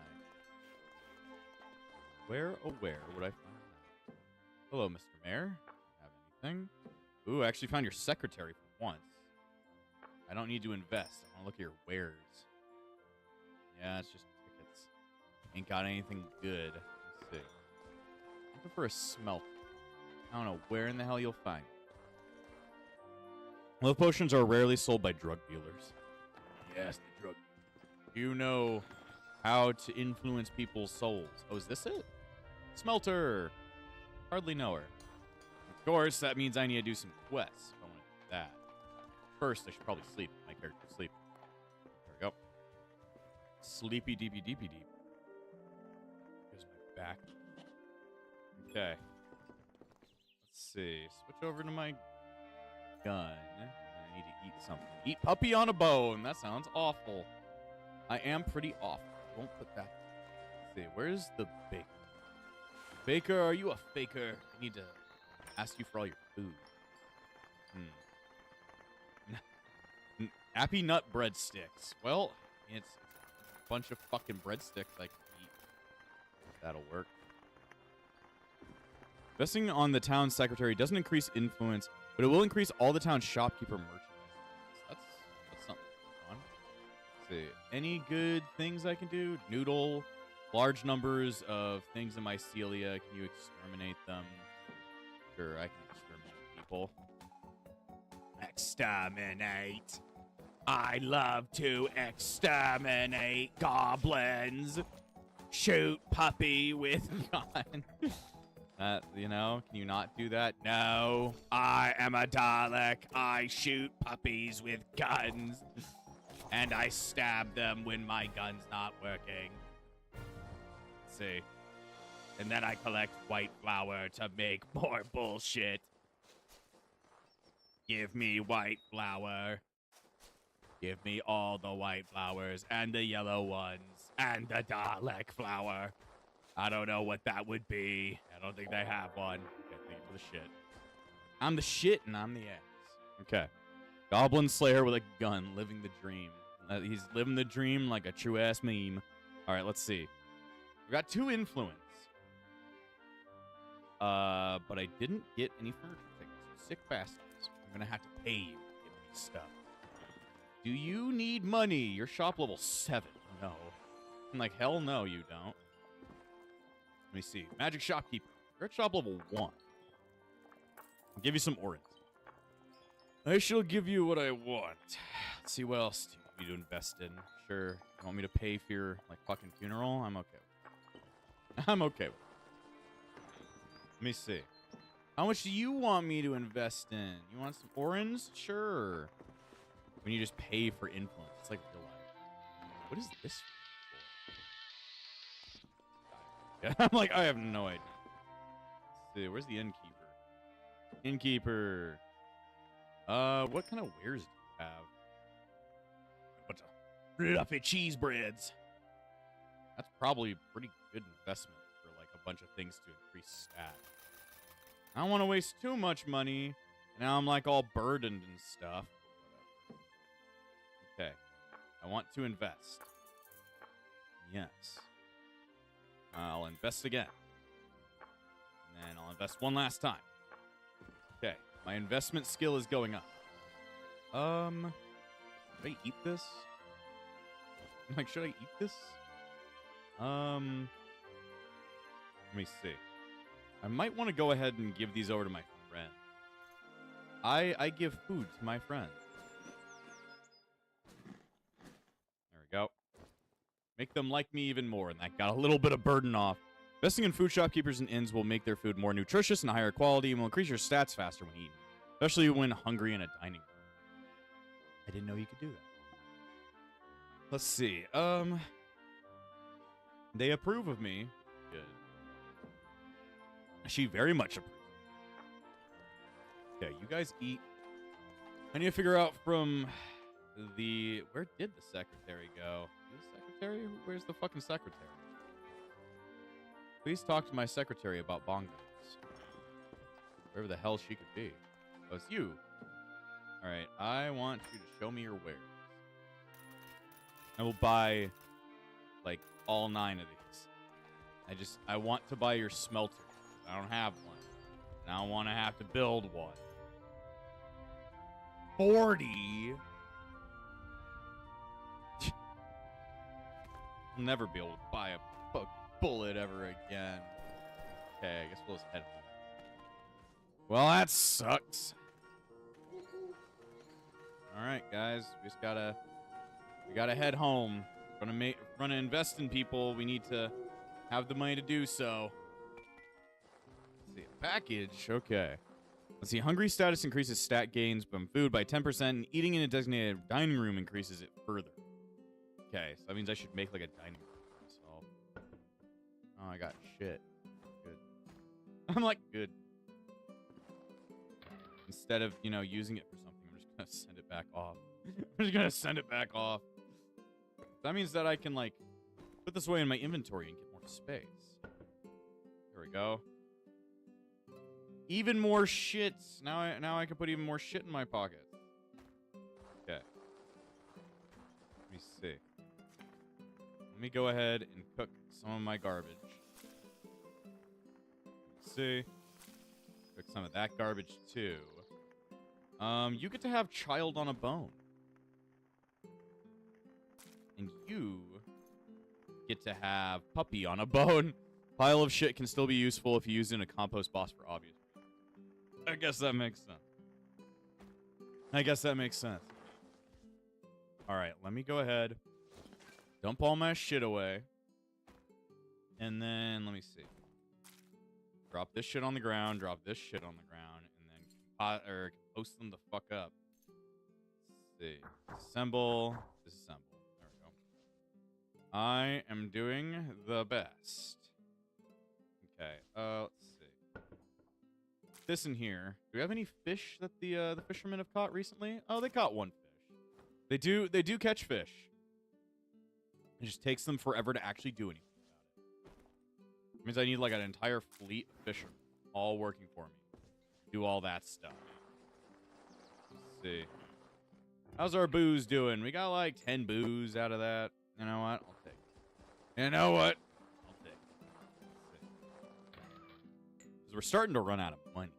[SPEAKER 1] Where, oh where would I find that? Hello, Mr. Mayor. Have anything? Ooh, I actually found your secretary for once. I don't need to invest. I want to look at your wares. Yeah, it's just tickets. Ain't got anything good. Let's see. Looking for a smelter. I don't know where in the hell you'll find it. Love potions are rarely sold by drug dealers. Yes, the drug. You know how to influence people's souls. Oh, is this it? Smelter. Hardly know her. Of course, that means I need to do some quests if I want to do that. First, I should probably sleep. My character's sleeping. There we go. Sleepy deepy deepy deep. Here's my back. Okay. Let's see. Switch over to my gun. I need to eat something. Eat puppy on a bone. That sounds awful. I am pretty awful. Won't put that. Let's see. Where's the baker? Baker, are you a faker? I need to ask you for all your food. Happy nut breadsticks. Well, it's a bunch of fucking breadsticks I can eat. That'll work. Investing on the town secretary doesn't increase influence, but it will increase all the town's shopkeeper merchandise. That's something fun. Let's see. Any good things I can do? Noodle. Large numbers of things in mycelia. Can you exterminate them? Sure, I can exterminate people. Exterminate. I love to exterminate goblins. Shoot puppy with gun. You know, can you not do that? No, I am a Dalek. I shoot puppies with guns. And I stab them when my gun's not working. Let's see. And then I collect white flour to make more bullshit. Give me white flour. Give me all the white flowers and the yellow ones and the Dalek flower. I don't know what that would be. I don't think they have one. Okay, thank you for the shit. I'm the shit and I'm the ass. Okay. Goblin Slayer with a gun, living the dream. He's living the dream like a true ass meme. All right, let's see. We got 2 influence. But I didn't get any furniture tickets. You sick bastards. I'm gonna have to pay you to give me stuff. Do you need money? You're shop level 7. No. I'm like, hell no, you don't. Let me see. Magic shopkeeper. You're at shop level 1. I'll give you some orange. I shall give you what I want. Let's see what else do you need to invest in. Sure. You want me to pay for your, like, fucking funeral? I'm okay with it. I'm okay with it. Let me see. How much do you want me to invest in? You want some orange? Sure. When you just pay for influence. It's like real life. What is this for? Yeah, I'm like, I have no idea. Let's see, where's the innkeeper? Innkeeper. What kind of wares do you have? A bunch of fluffy cheese breads. That's probably a pretty good investment for like a bunch of things to increase stat. I don't want to waste too much money. Now I'm like all burdened and stuff. Okay. I want to invest. Yes. I'll invest again. And then I'll invest one last time. Okay. My investment skill is going up. Should I eat this? I'm like, should I eat this? Let me see. I might want to go ahead and give these over to my friend. I give food to my friend. There we go. Make them like me even more, and that got a little bit of burden off. Investing in food shopkeepers and inns will make their food more nutritious and higher quality and will increase your stats faster when eaten, especially when hungry in a dining room. I didn't know you could do that. Let's see. They approve of me. Good. She very much approves. Okay, you guys eat. I need to figure out from the... Where did the secretary go? The secretary? Where's the fucking secretary? Please talk to my secretary about bongos. Wherever the hell she could be. Oh, it's you. Alright, I want you to show me your wares. I will buy, like, all 9 of these. I want to buy your smelter. I don't have one. And I don't want to have to build one. 40? I'll never be able to buy a bullet ever again. Okay, I guess we'll just head home. Well, that sucks. Alright, guys. We gotta head home. We're gonna invest in people. We need to have the money to do so. Let's see, a package. Okay. Let's see. Hungry status increases stat gains from food by 10%, and eating in a designated dining room increases it further. Okay, so that means I should make like a dining room. So, oh, I got shit. Good. I'm like, good. Instead of, you know, using it for something, I'm just gonna send it back off. I'm just gonna send it back off. That means that I can, like, put this away in my inventory and get more space. There we go. Even more shit. Now I can put even more shit in my pocket. Okay. Let me see. Let me go ahead and cook some of my garbage. Let's see. Cook some of that garbage too. You get to have child on a bone. And you get to have puppy on a bone. Pile of shit can still be useful if you use it in a compost box for obvious reasons. I guess that makes sense. Alright, let me go ahead. Dump all my shit away. And then, let me see. Drop this shit on the ground. Drop this shit on the ground. And then compost them the fuck up. Let's see. Assemble. Disassemble. There we go. I am doing the best. Okay, let's see. This in here. Do we have any fish that the fishermen have caught recently? Oh, they caught one fish. They do catch fish. It just takes them forever to actually do anything about it. It means I need like an entire fleet of fishermen all working for me. Do all that stuff. Let's see. How's our booze doing? We got like 10 booze out of that. You know what? I'll take it. You know what? We're starting to run out of money.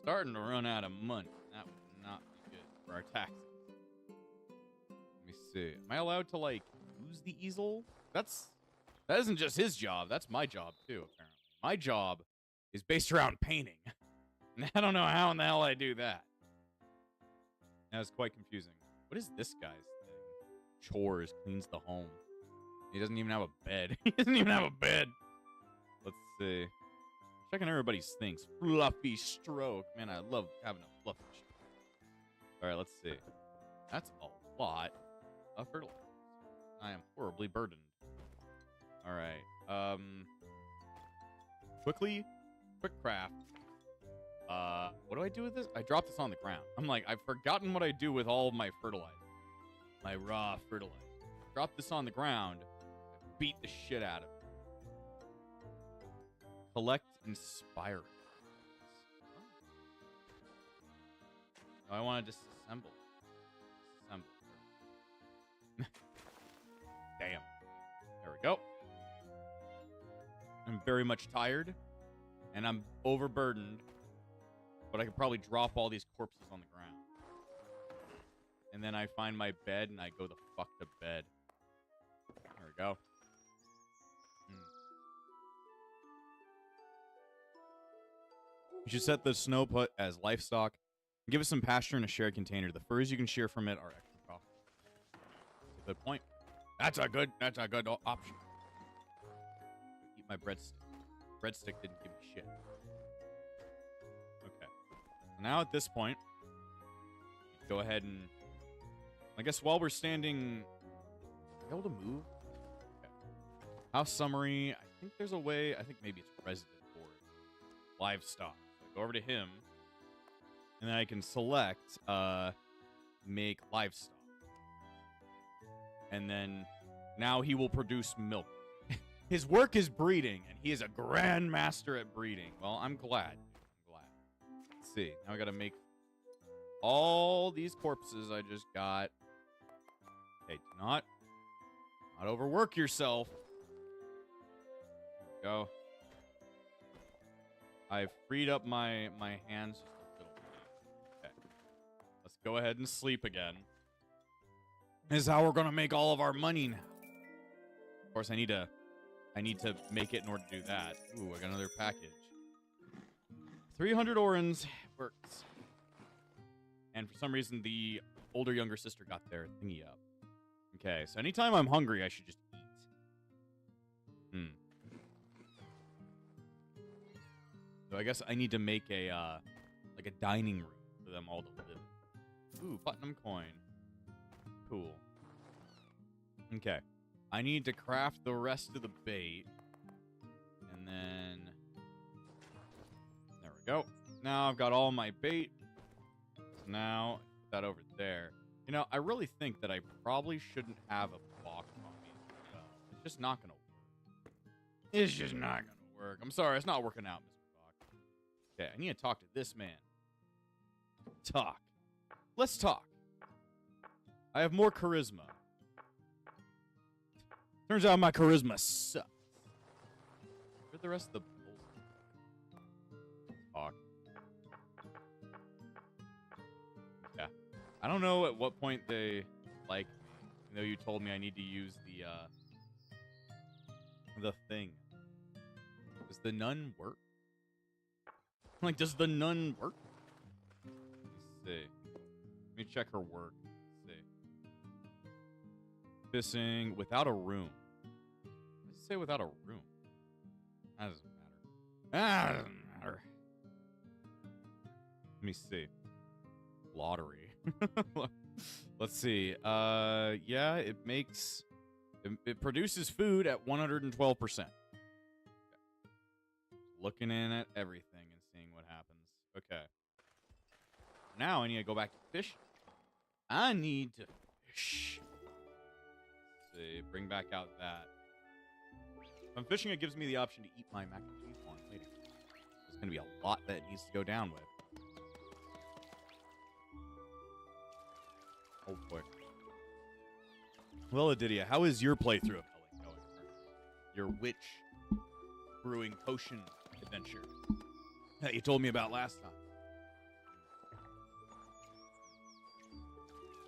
[SPEAKER 1] That would not be good for our taxes. Let me see. Am I allowed to, like, use the easel? That isn't just his job. That's my job, too, apparently. My job is based around painting. And I don't know how in the hell I do that. That's quite confusing. What is this guy's thing? Chores, cleans the home. He doesn't even have a bed. Let's see. Checking everybody's things. Fluffy stroke. Man, I love having a fluffy stroke. Alright, let's see. That's a lot of fertilizer. I am horribly burdened. Alright. Quick craft. What do I do with this? I drop this on the ground. I'm like, I've forgotten what I do with all of my fertilizer. My raw fertilizer. Drop this on the ground. Beat the shit out of it. Collect inspiring. Oh, I want to disassemble. Damn. There we go. I'm very much tired. And I'm overburdened. But I could probably drop all these corpses on the ground. And then I find my bed and I go the fuck to bed. There we go. You should set the snow put as livestock. Give it some pasture in a shared container. The furs you can shear from it are extra profitable. That's a good point. That's a good option. Eat my breadstick. Breadstick didn't give me shit. Okay. So now at this point, go ahead and I guess while we're standing, are we able to move? Okay. House summary. I think there's a way. I think maybe it's resident board. Livestock. Go over to him, and then I can select make livestock. And then now he will produce milk. His work is breeding, and he is a grandmaster at breeding. Well, I'm glad. Let's see. Now I gotta make all these corpses I just got. Okay, do not overwork yourself. There we go. I've freed up my hands just a little bit. Okay. Let's go ahead and sleep again. This is how we're gonna make all of our money now. Of course, I need to make it in order to do that. Ooh, I got another package. 300 orans works. And for some reason, the older younger sister got their thingy up. Okay, so anytime I'm hungry, I should just eat. So I guess I need to make a like a dining room for them all to live in. Ooh, platinum coin. Cool. Okay. I need to craft the rest of the bait. And then... there we go. Now I've got all my bait. So now, put that over there. You know, I really think that I probably shouldn't have a box on me. It's just not going to work. It's just not going to work. I'm sorry, it's not working out, Mr. Fox. Okay, I need to talk to this man. Talk. Let's talk. I have more charisma. Turns out my charisma sucks. Where'd the rest of the bulls talk? Yeah. I don't know at what point they like me. You know, you told me I need to use the thing. Does the nun work? Like, does the nun work? Let's see. Let me check her work. Let's see. Fishing without a room. Let's say without a room. That doesn't matter. That doesn't matter. Let me see. Lottery. Let's see. Yeah, it makes... It produces food at 112%. Looking in at everything and seeing what happens. Okay. Now I need to go back to fishing. I need to fish. Let's see. Bring back out that. If I'm fishing, it gives me the option to eat my mac and cheese one later. There's going to be a lot that it needs to go down with. Oh, boy. Well, Adidia, how is your playthrough of Elin going? Your witch brewing potion adventure that you told me about last time.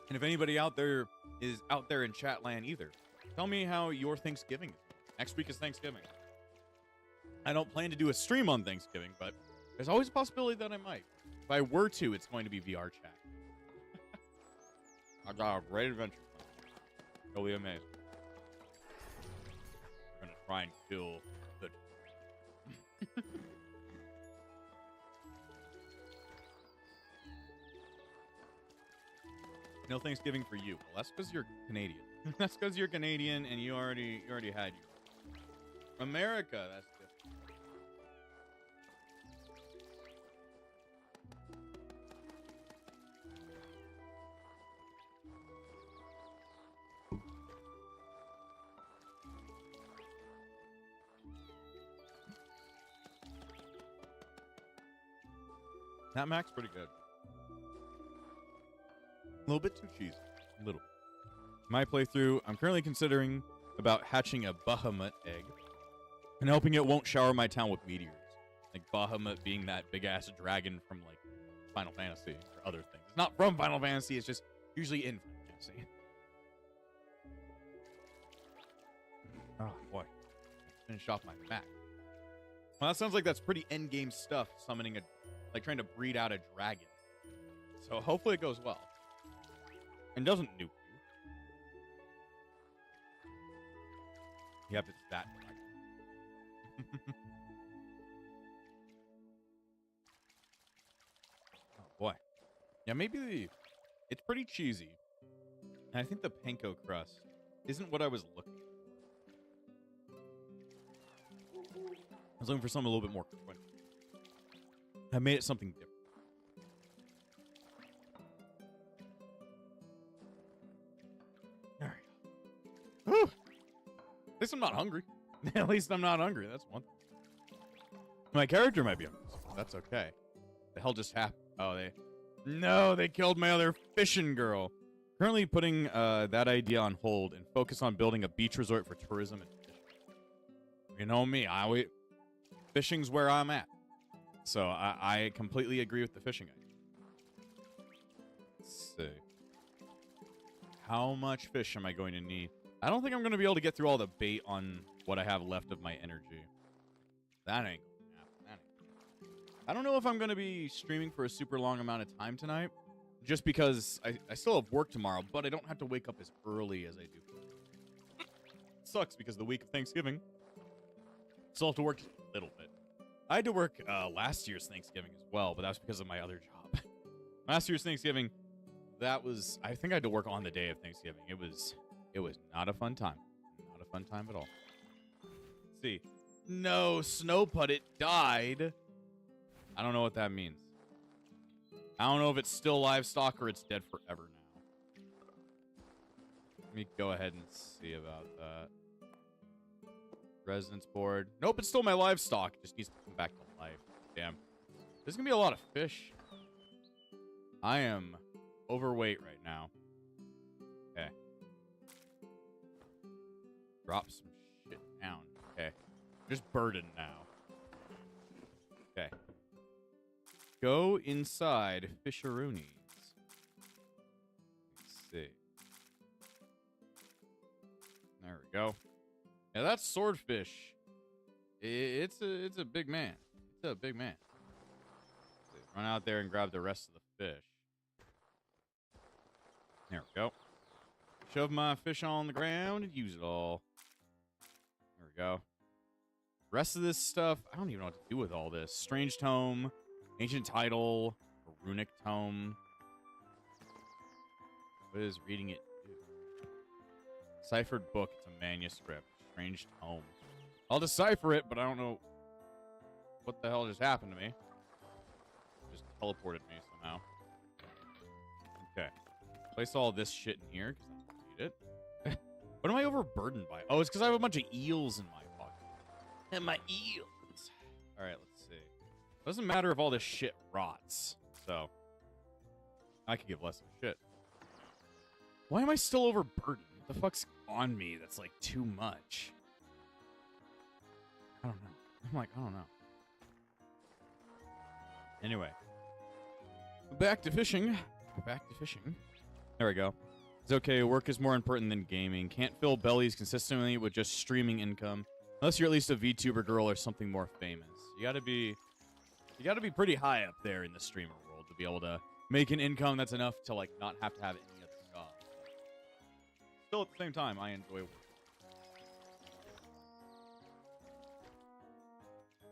[SPEAKER 1] And if anybody out there is out there in chat land either, tell me how your Thanksgiving is. Next week is Thanksgiving. I don't plan to do a stream on Thanksgiving, but there's always a possibility that I might. If I were to, it's going to be VR chat. I got a great adventure plan. It'll be amazing. We're going to try and kill the... No Thanksgiving for you. Well, that's because you're Canadian. That's because you're Canadian and you already had your... America, that's different. That mac's pretty good. A little bit too cheesy. A little. My playthrough, I'm currently considering about hatching a Bahamut egg and hoping it won't shower my town with meteors. Like Bahamut being that big-ass dragon from, like, Final Fantasy or other things. It's not from Final Fantasy, it's just usually in Final Fantasy. Oh, boy. Finish off my map. Well, that sounds like that's pretty endgame stuff, summoning a... like, trying to breed out a dragon. So hopefully it goes well. And doesn't nuke you. Yep, it's that dragon. Oh, boy. Yeah, maybe it's pretty cheesy. And I think the panko crust isn't what I was looking for. I was looking for something a little bit more crunchy. I made it something different. There we go. Whew. At least I'm not hungry. At least I'm not hungry. That's one thing. My character might be hungry. That's okay. The hell just happened? Oh, they killed my other fishing girl. Currently putting that idea on hold and focus on building a beach resort for tourism and fishing. You know me. Fishing's where I'm at. So I completely agree with the fishing idea. Let's see. How much fish am I going to need? I don't think I'm going to be able to get through all the bait on what I have left of my energy. That ain't going to happen. I don't know if I'm going to be streaming for a super long amount of time tonight. Just because I still have work tomorrow, but I don't have to wake up as early as I do. Sucks because the week of Thanksgiving, still have to work a little bit. I had to work last year's Thanksgiving as well, but that was because of my other job. Last year's Thanksgiving, I think I had to work on the day of Thanksgiving. It was not a fun time. Not a fun time at all. Let's see. No, Snowput, it died. I don't know what that means. I don't know if it's still livestock or it's dead forever now. Let me go ahead and see about that. Residence board. Nope, it's still my livestock. It just needs to come back to life. Damn. There's going to be a lot of fish. I am overweight right now. Okay. Drop some shit down. Okay. Just burdened now. Okay. Go inside Fisheroonies. Let's see. There we go. Yeah, that's swordfish. It's a big man. It's a big man. Run out there and grab the rest of the fish. There we go. Shove my fish on the ground and use it all. There we go. Rest of this stuff, I don't even know what to do with all this. Strange tome, ancient title, a runic tome. What is reading it do? Ciphered book, it's a manuscript. Strange tome. I'll decipher it, but I don't know what the hell just happened to me. Just teleported me somehow. Okay. Place all this shit in here, because I don't need it. What am I overburdened by? Oh, it's because I have a bunch of eels in my pocket. And my eels. Alright, let's see. Doesn't matter if all this shit rots. So, I could give less of a shit. Why am I still overburdened? What the fuck's on me that's like too much? I don't know. I don't know. Anyway. Back to fishing. Back to fishing. There we go. It's okay. Work is more important than gaming. Can't fill bellies consistently with just streaming income. Unless you're at least a VTuber girl or something more famous. You gotta be pretty high up there in the streamer world to be able to make an income that's enough to like not have to have any other job. Still at the same time, I enjoy work.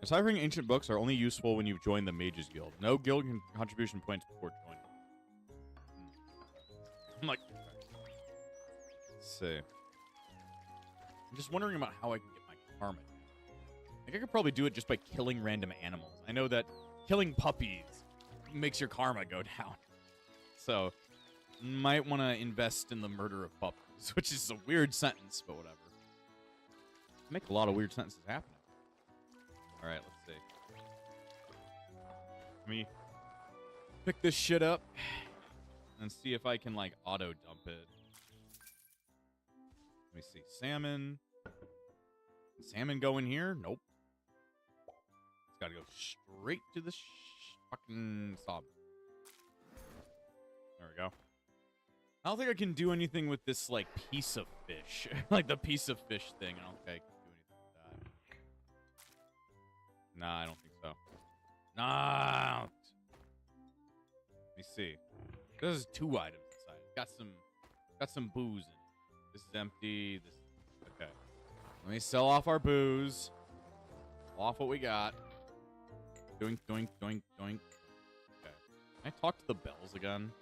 [SPEAKER 1] Deciphering ancient books are only useful when you've joined the Mages Guild. No guild contribution points before joining. I'm like, let's see. I'm just wondering about how I can get my karma down. Like, I could probably do it just by killing random animals. I know that killing puppies makes your karma go down. So, might want to invest in the murder of puppies, which is a weird sentence, but whatever. Make a lot of weird sentences happen. Alright, let's see. Let me pick this shit up and see if I can, like, auto-dump it. Let me see. Salmon. Can salmon go in here? Nope. It's gotta go straight to the fucking sob. There we go. I don't think I can do anything with this, like, piece of fish. Like, the piece of fish thing. I don't think I can do anything with that. Nah, I don't think so. Nah, I don't. Let me see. There's 2 items inside. Got some booze in it. This is empty. This okay. Let me sell off our booze. Sell off what we got. Doink, doink, doink, doink. Okay. Can I talk to the bells again?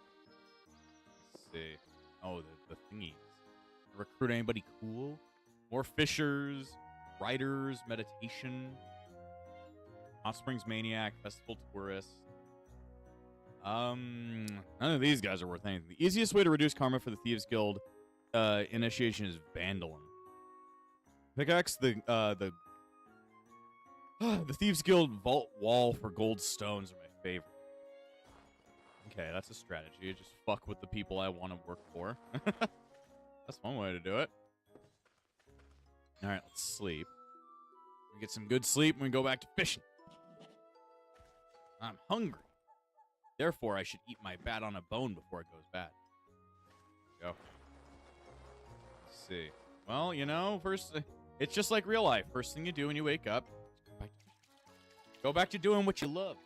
[SPEAKER 1] Let's see. Oh, the thingies. Recruit anybody cool? More fishers, writers, meditation. Hot Springs Maniac, Festival Tourist. None of these guys are worth anything. The easiest way to reduce karma for the Thieves Guild initiation is Vandalin. Pickaxe, the Thieves Guild vault wall for gold stones are my favorite. Okay, that's a strategy. Just fuck with the people I want to work for. That's one way to do it. Alright, let's sleep. We get some good sleep and we go back to fishing. I'm hungry. Therefore, I should eat my bat on a bone before it goes bad. Go. Let's see. Well, you know, first, it's just like real life. First thing you do when you wake up, go back to doing what you love.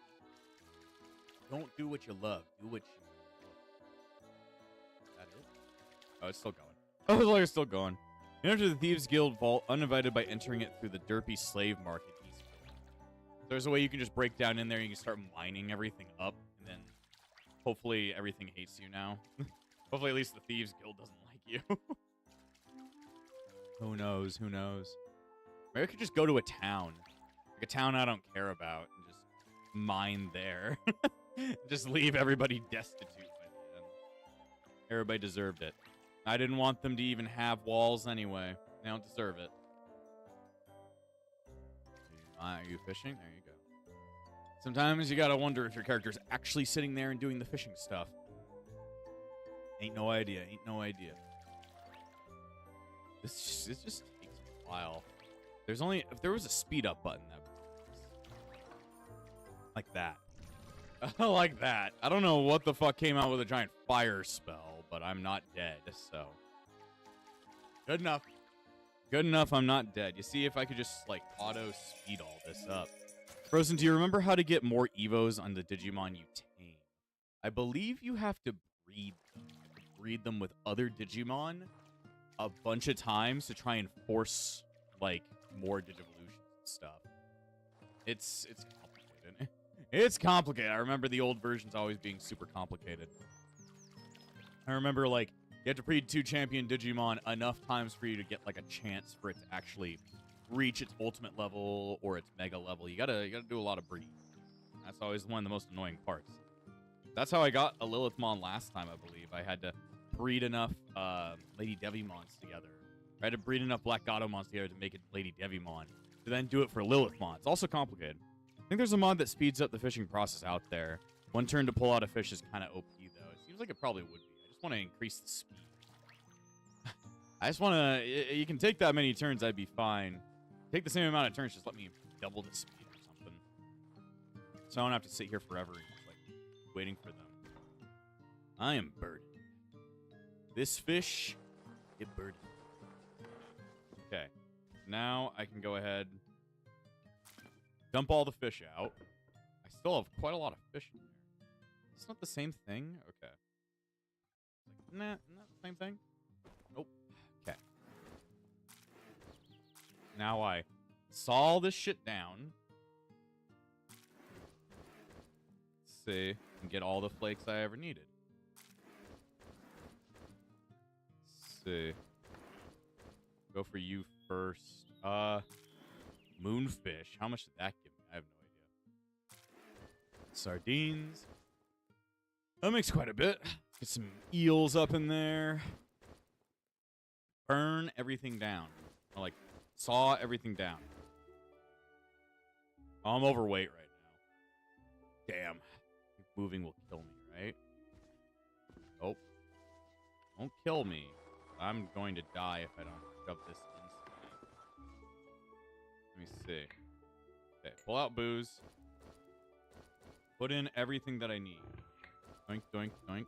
[SPEAKER 1] Don't do what you love. Do what you love. Is that it? Oh, it's still going. Oh, it's like it's still going. You enter the Thieves Guild vault uninvited by entering it through the derpy slave market east. There's a way you can just break down in there and you can start mining everything up, and then hopefully everything hates you now. Hopefully at least the Thieves Guild doesn't like you. Who knows? Who knows? Maybe I could just go to a town. Like a town I don't care about, and just mine there. Just leave everybody destitute by the end. Everybody deserved it. I didn't want them to even have walls anyway. They don't deserve it. Are you fishing? There you go. Sometimes you gotta wonder if your character's actually sitting there and doing the fishing stuff. Ain't no idea. Ain't no idea. This just takes a while. There's only... If there was a speed up button, that like that. Like that. I don't know what the fuck came out with a giant fire spell, but I'm not dead, so... Good enough. Good enough, I'm not dead. You see, if I could just, like, auto-speed all this up. Frozen, do you remember how to get more Evos on the Digimon you tame? I believe you have to breed them. You have to breed them with other Digimon a bunch of times to try and force, like, more Digivolutions and stuff. It's complicated. It's complicated. I remember the old versions always being super complicated. I remember, like, you have to breed 2 champion Digimon enough times for you to get, like, a chance for it to actually reach its ultimate level or its mega level. You gotta do a lot of breeding. That's always one of the most annoying parts. That's how I got a Lilithmon last time, I believe. I had to breed enough Lady Devimons together. I had to breed enough Black Gatomons together to make it Lady Devimon, to then do it for Lilithmon. It's also complicated. I think there's a mod that speeds up the fishing process out there. 1 turn to pull out a fish is kind of OP, though. It seems like it probably would be. I just want to increase the speed. I just want to... You can take that many turns, I'd be fine. Take the same amount of turns, just let me double the speed or something. So I don't have to sit here forever and just, like, waiting for them. I am burdened. This fish, it burdened. Okay. Now I can go ahead, dump all the fish out. I still have quite a lot of fish in there. It's not the same thing? Okay. Like, nah, not the same thing? Nope. Okay. Now I saw all this shit down. Let's see. And get all the flakes I ever needed. Let's see. Go for you first. Moonfish. How much did that give me? I have no idea. Sardines. That makes quite a bit. Get some eels up in there. Burn everything down. Or, like, saw everything down. Oh, I'm overweight right now. Damn. Moving will kill me, right? Oh. Won't kill me. I'm going to die if I don't shove this in. Let me see. Okay, pull out booze. Put in everything that I need. Doink, doink, doink, doink.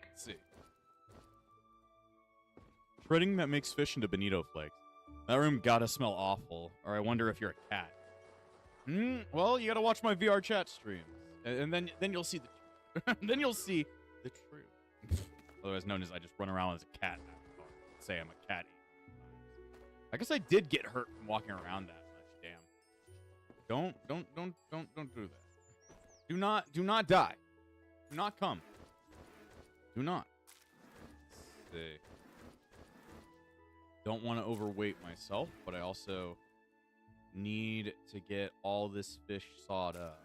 [SPEAKER 1] Let's see. Shredding that makes fish into bonito flakes. That room gotta smell awful, or I wonder if you're a cat. Well, you gotta watch my VR chat streams, and then you'll see the then you'll see the truth. Otherwise known as I just run around as a cat. Say I'm a cat. I guess I did get hurt from walking around that much. Damn. Don't do that. Do not die. Do not come. Do not. Let's see. Don't want to overweight myself, but I also need to get all this fish sawed up.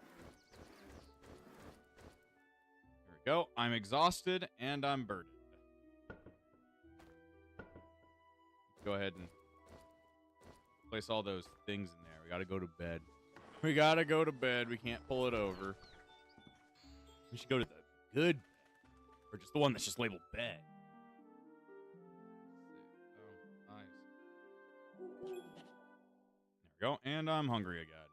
[SPEAKER 1] There we go. I'm exhausted and I'm burdened. Go ahead and place all those things in there. We gotta go to bed. We gotta go to bed. We can't pull it over. We should go to the good bed. Or just the one that's just labeled bed. Oh, nice. There we go. And I'm hungry again.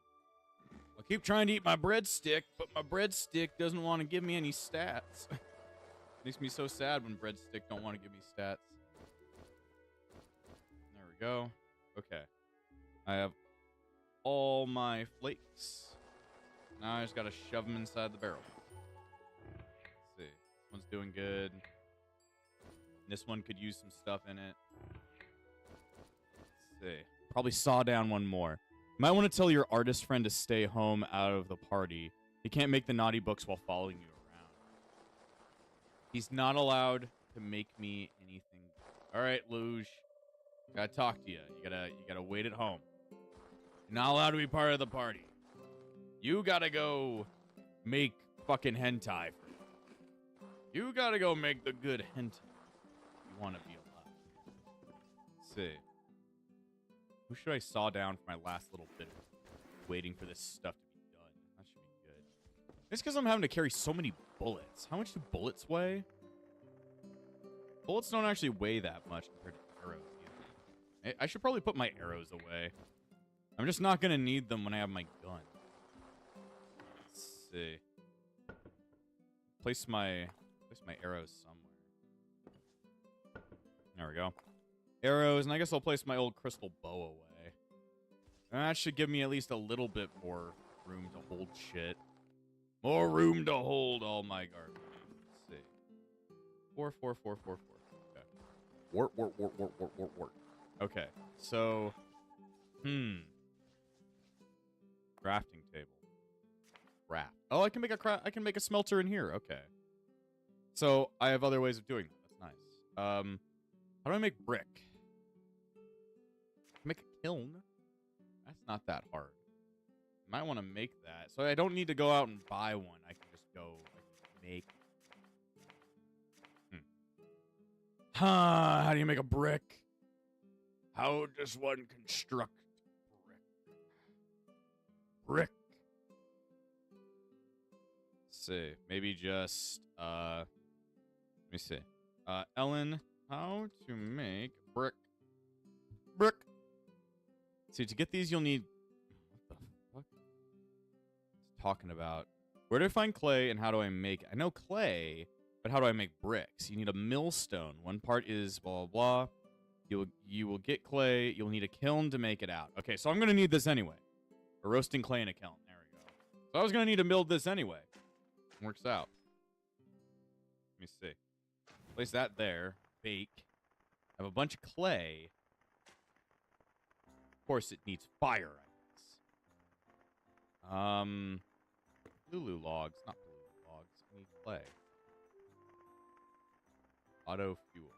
[SPEAKER 1] I keep trying to eat my breadstick, but my breadstick doesn't want to give me any stats. Makes me so sad when breadstick don't want to give me stats. There we go. Okay. I have all my flakes. Now I just gotta shove them inside the barrel. Let's see. This one's doing good. This one could use some stuff in it. Let's see. Probably saw down one more. Might want to tell your artist friend to stay home out of the party. He can't make the naughty books while following you around. He's not allowed to make me anything. All right, Luge. Gotta talk to you. You gotta wait at home. You're not allowed to be part of the party. You gotta go make fucking hentai for me. You gotta go make the good hentai. You wanna be alive. Let's see. Who should I saw down for my last little bit of waiting for this stuff to be done? That should be good. It's because I'm having to carry so many bullets. How much do bullets weigh? Bullets don't actually weigh that much compared to arrows either. I should probably put my arrows away. I'm just not going to need them when I have my gun. Let's see. Place my arrows somewhere. There we go. Arrows, and I guess I'll place my old crystal bow away. And that should give me at least a little bit more room to hold shit. More room to hold all my garbage. Let's see. 4, 4, 4, 4, 4. Okay. Wart. Okay, so... Crafting table. Craft. Oh, I can make a smelter in here. Okay. So, I have other ways of doing that. That's nice. How do I make brick? Make a kiln? That's not that hard. Might want to make that. So I don't need to go out and buy one. I can just go make. How do you make a brick? How does one construct brick? Let's see. Maybe just let me see. Elin, how to make brick. See, to get these, you'll need... What the fuck? It's talking about... Where do I find clay and how do I make... I know clay, but how do I make bricks? You need a millstone. One part is blah, blah, blah. You will get clay. You'll need a kiln to make it out. Okay, so I'm going to need this anyway. A roasting clay in a kiln. There we go. So I was going to need to build this anyway. Works out. Let me see. Place that there. Bake. Have a bunch of clay. Of course, it needs fire, I guess. Lulu logs. Not Lulu logs. I need clay. Auto fuel.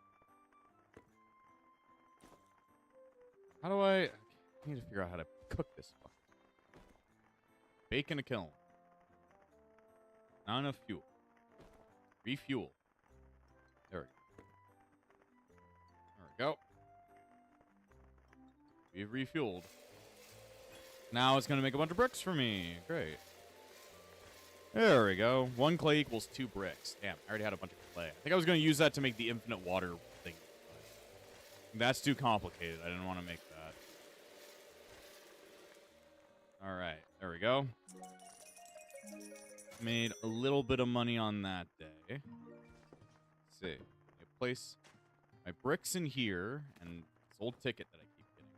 [SPEAKER 1] How do I need to figure out how to cook this fucker. Bake in a kiln. Not enough fuel. Refuel. There we go. We've refueled. Now it's going to make a bunch of bricks for me. Great. There we go. 1 clay equals 2 bricks. Damn, I already had a bunch of clay. I think I was going to use that to make the infinite water thing. That's too complicated. I didn't want to make that. All right. There we go. Made a little bit of money on that day. Let's see. I place my bricks in here and this old ticket that I keep getting.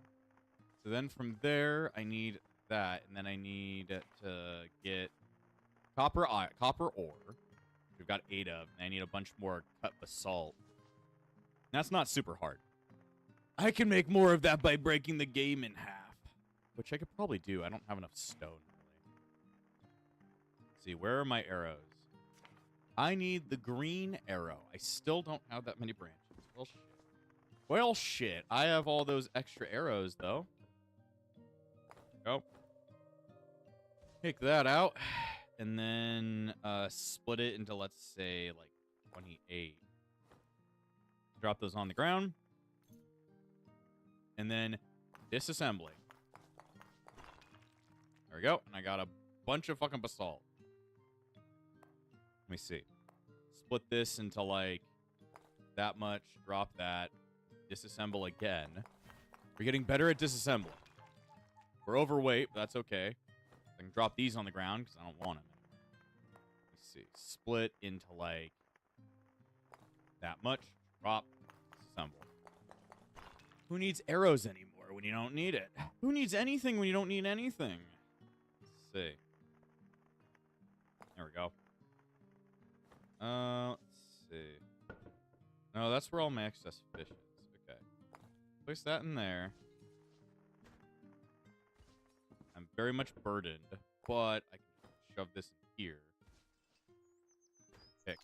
[SPEAKER 1] So then from there, I need that, and then I need to get copper ore. We've got 8 of, and I need a bunch more cut basalt. That's not super hard. I can make more of that by breaking the game in half, which I could probably do. I don't have enough stone, really. Let's see, where are my arrows? I need the green arrow. I still don't have that many branches. Well, shit. Well, shit. I have all those extra arrows, though. Go. Take that out. And then split it into, let's say, like 28. Drop those on the ground. And then disassembly. There we go. And I got a bunch of fucking basalt. Let me see. Split this into, like, that much. Drop that. Disassemble again. We're getting better at disassembling. We're overweight, but that's okay. I can drop these on the ground because I don't want them anymore. Let's see. Split into, like, that much. Drop. Disassemble. Who needs arrows anymore when you don't need it? Who needs anything when you don't need anything? Let's see. There we go. Let's see. No, that's where all my excess fish is. Okay. Place that in there. very much burdened, but I can shove this in here. Pick.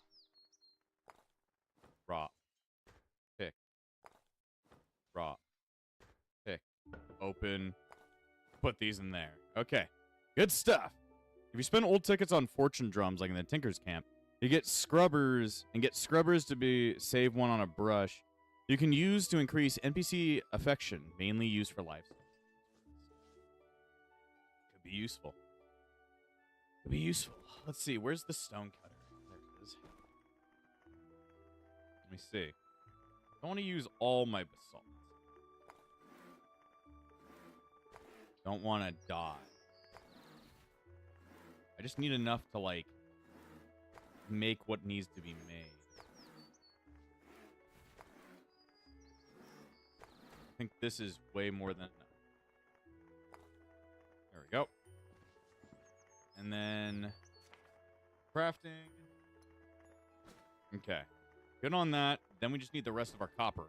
[SPEAKER 1] Drop. Pick. Drop. Pick. Open. Put these in there. Okay. Good stuff. If you spend old tickets on fortune drums like in the Tinker's Camp, you get scrubbers to be save one on a brush. You can use to increase NPC affection, mainly used for life. Could be useful. Could be useful. Let's see. Where's the stone cutter? There it is. Let me see. I want to use all my basalt. Don't want to die. I just need enough to, like, make what needs to be made. I think this is way more than enough. There we go. And then crafting. Okay. Good on that. Then we just need the rest of our copper.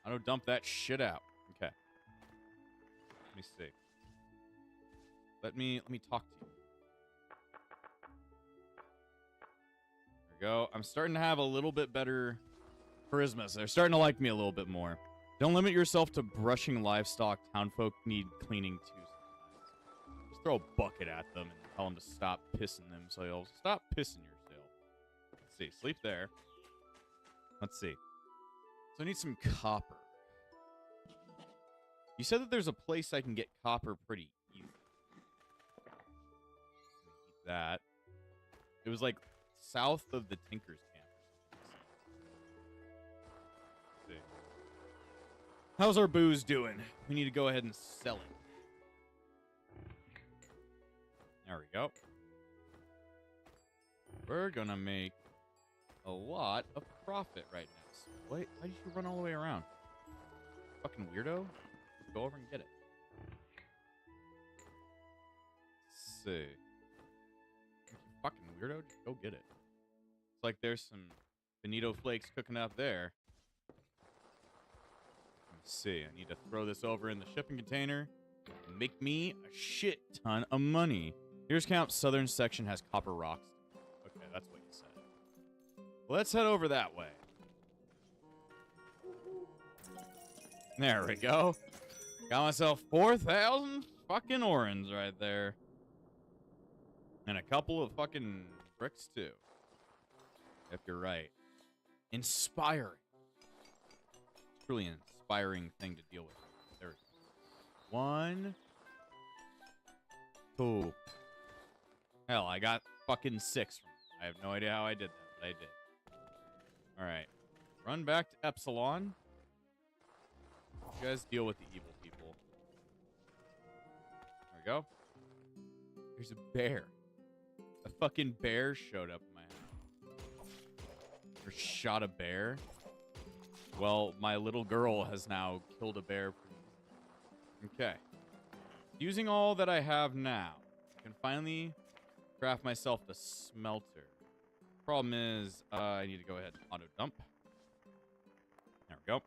[SPEAKER 1] I don't dump that shit out. Okay. Let me see. Let me talk to you. There we go. I'm starting to have a little bit better charisma, so they're starting to like me a little bit more. Don't limit yourself to brushing livestock. Townfolk need cleaning too sometimes. Just throw a bucket at them and tell them to stop pissing themselves. Stop pissing yourself. Let's see. Sleep there. Let's see. So I need some copper. You said that there's a place I can get copper pretty easy. Eat that. It was like south of the Tinker's Camp. Let's see. How's our booze doing? We need to go ahead and sell it. There we go. We're gonna make a lot of profit right now. Wait, why did you run all the way around? Fucking weirdo. Go over and get it. Let's see. You fucking weirdo. Just go get it. It's like there's some bonito flakes cooking up there. Let's see. I need to throw this over in the shipping container and make me a shit ton of money. Here's Camp Southern section has copper rocks. Okay, that's what you said. Let's head over that way. There we go. Got myself 4,000 fucking orens right there. And a couple of fucking bricks, too. If you're right. Inspiring. Truly an inspiring thing to deal with. There we go. 1, 2. Hell, I got fucking 6 from it. I have no idea how I did that, but I did. Alright. Run back to Epsilon. You guys deal with the evil people. There we go. There's a bear. A fucking bear showed up in my house. Or shot a bear. Well, my little girl has now killed a bear. Okay. Using all that I have now, I can finally craft myself the smelter. Problem is, I need to go ahead and auto dump. There we go.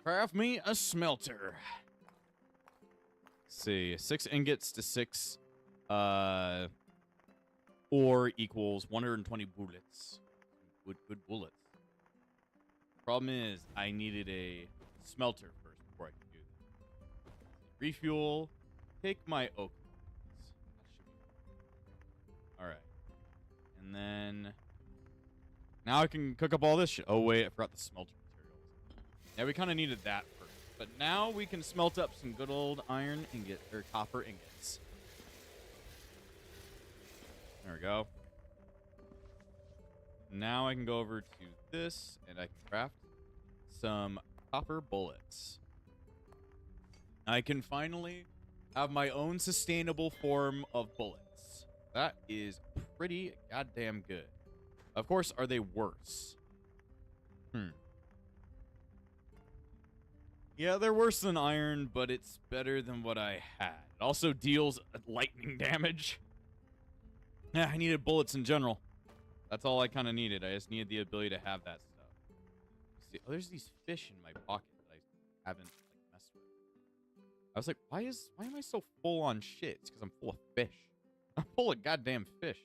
[SPEAKER 1] Craft me a smelter. Let's see, 6 ingots to 6 ore equals 120 bullets. Good bullets. Problem is, I needed a smelter first before I could do that. Refuel. Take my oak. Alright. And then now I can cook up all this shit. Oh, wait, I forgot the smelter materials. Yeah, we kind of needed that first. But now we can smelt up some good old iron ingot, or copper ingots. There we go. Now I can go over to this, and I can craft some copper bullets. I can finally have my own sustainable form of bullets. That is pretty goddamn good. Of course, are they worse? Yeah, they're worse than iron, but it's better than what I had. It also deals lightning damage. Yeah, I needed bullets in general. That's all I kind of needed. I just needed the ability to have that stuff. See, oh, there's these fish in my pocket that I haven't like, messed with. I was like, why am I so full on shit? It's because I'm full of fish. I'm full of goddamn fish.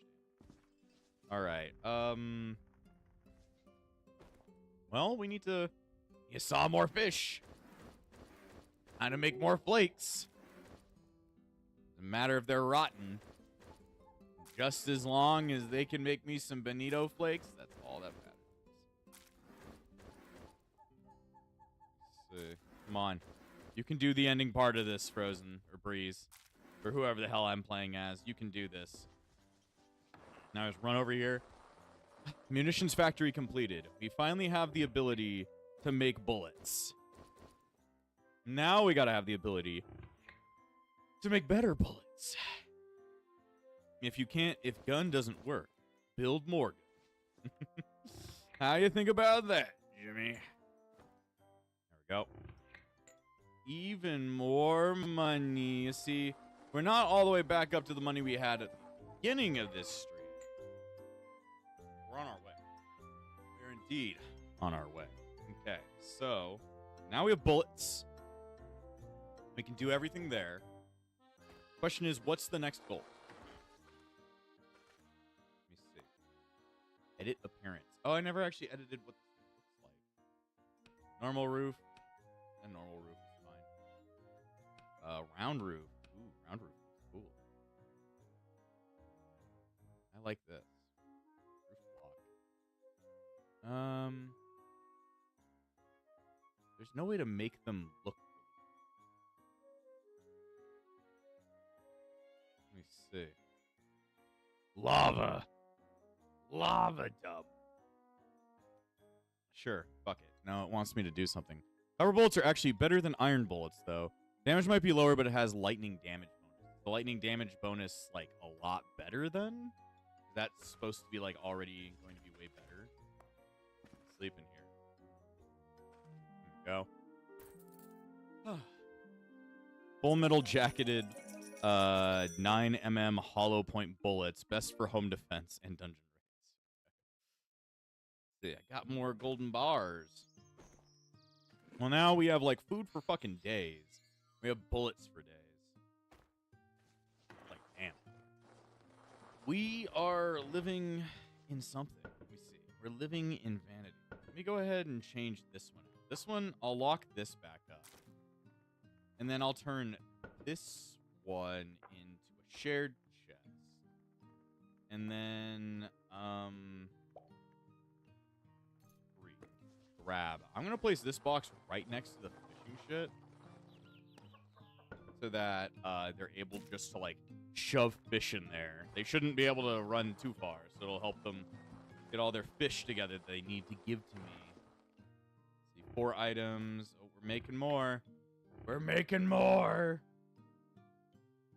[SPEAKER 1] All right. Well, we need to saw more fish. Time to make more flakes. Doesn't matter if they're rotten. Just as long as they can make me some bonito flakes, that's all that matters. Let's see. Come on. You can do the ending part of this, Frozen, or Breeze, or whoever the hell I'm playing as. You can do this. Now just run over here. Munitions factory completed. We finally have the ability to make bullets. Now we gotta have the ability to make better bullets. If gun doesn't work, build more gun. How you think about that, Jimmy? There we go. Even more money. You see, we're not all the way back up to the money we had at the beginning of this stream. We're on our way. We're indeed on our way. Okay, so now we have bullets. We can do everything there. Question is, what's the next goal? Let me see. Edit appearance. Oh, I never actually edited what this thing looks like. Normal roof. And normal roof is fine. Round roof. Ooh, round roof is cool. I like this. Roof block. There's no way to make them look. Let me see. Lava dub. Sure, fuck it. No, it wants me to do something. Copper bullets are actually better than iron bullets, though. Damage might be lower, but it has lightning damage bonus. The lightning damage bonus, like, a lot better then? That's supposed to be, like, already going to be way better. Sleep in here. There we go. Full metal jacketed 9mm hollow point bullets, best for home defense and dungeon raids. See, I got more golden bars. Well, now we have like food for fucking days. We have bullets for days. Like, damn. We are living in something. Let me see. We're living in vanity. Let me go ahead and change this one. This one, I'll lock this back up. And then I'll turn this one into a shared chest. And then, grab. I'm going to place this box right next to the fishing shit. So that they're able just to, like, shove fish in there. They shouldn't be able to run too far. So it'll help them get all their fish together that they need to give to me. Let's see, 4 items. Oh, we're making more. We're making more.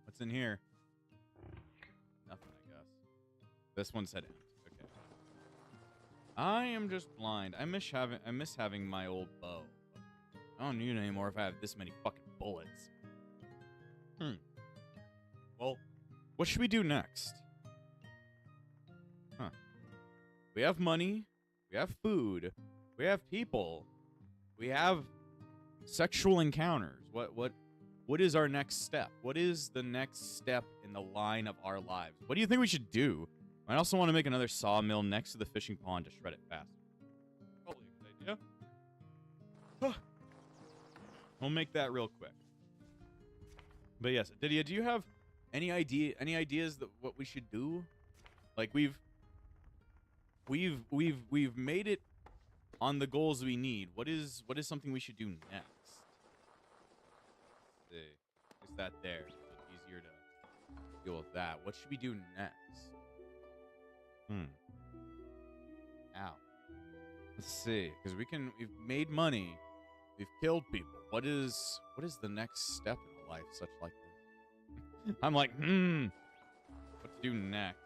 [SPEAKER 1] What's in here? Nothing, I guess. This one said empty. Okay. I am just blind. I miss having my old bow. I don't need it anymore if I have this many fucking bullets. Well, what should we do next? We have money. We have food. We have people. We have sexual encounters. What is our next step? What is the next step in the line of our lives? What do you think we should do? I also want to make another sawmill next to the fishing pond to shred it faster. Probably a good idea. We'll make that real quick. But yes, Didia, do you have any ideas that what we should do? Like we've made it on the goals we need. What is something we should do next? Let's see. Is that there? It's easier to deal with that. What should we do next? Ow. Let's see. Because we've made money. We've killed people. What is the next step in a life such like this? I'm like, what to do next?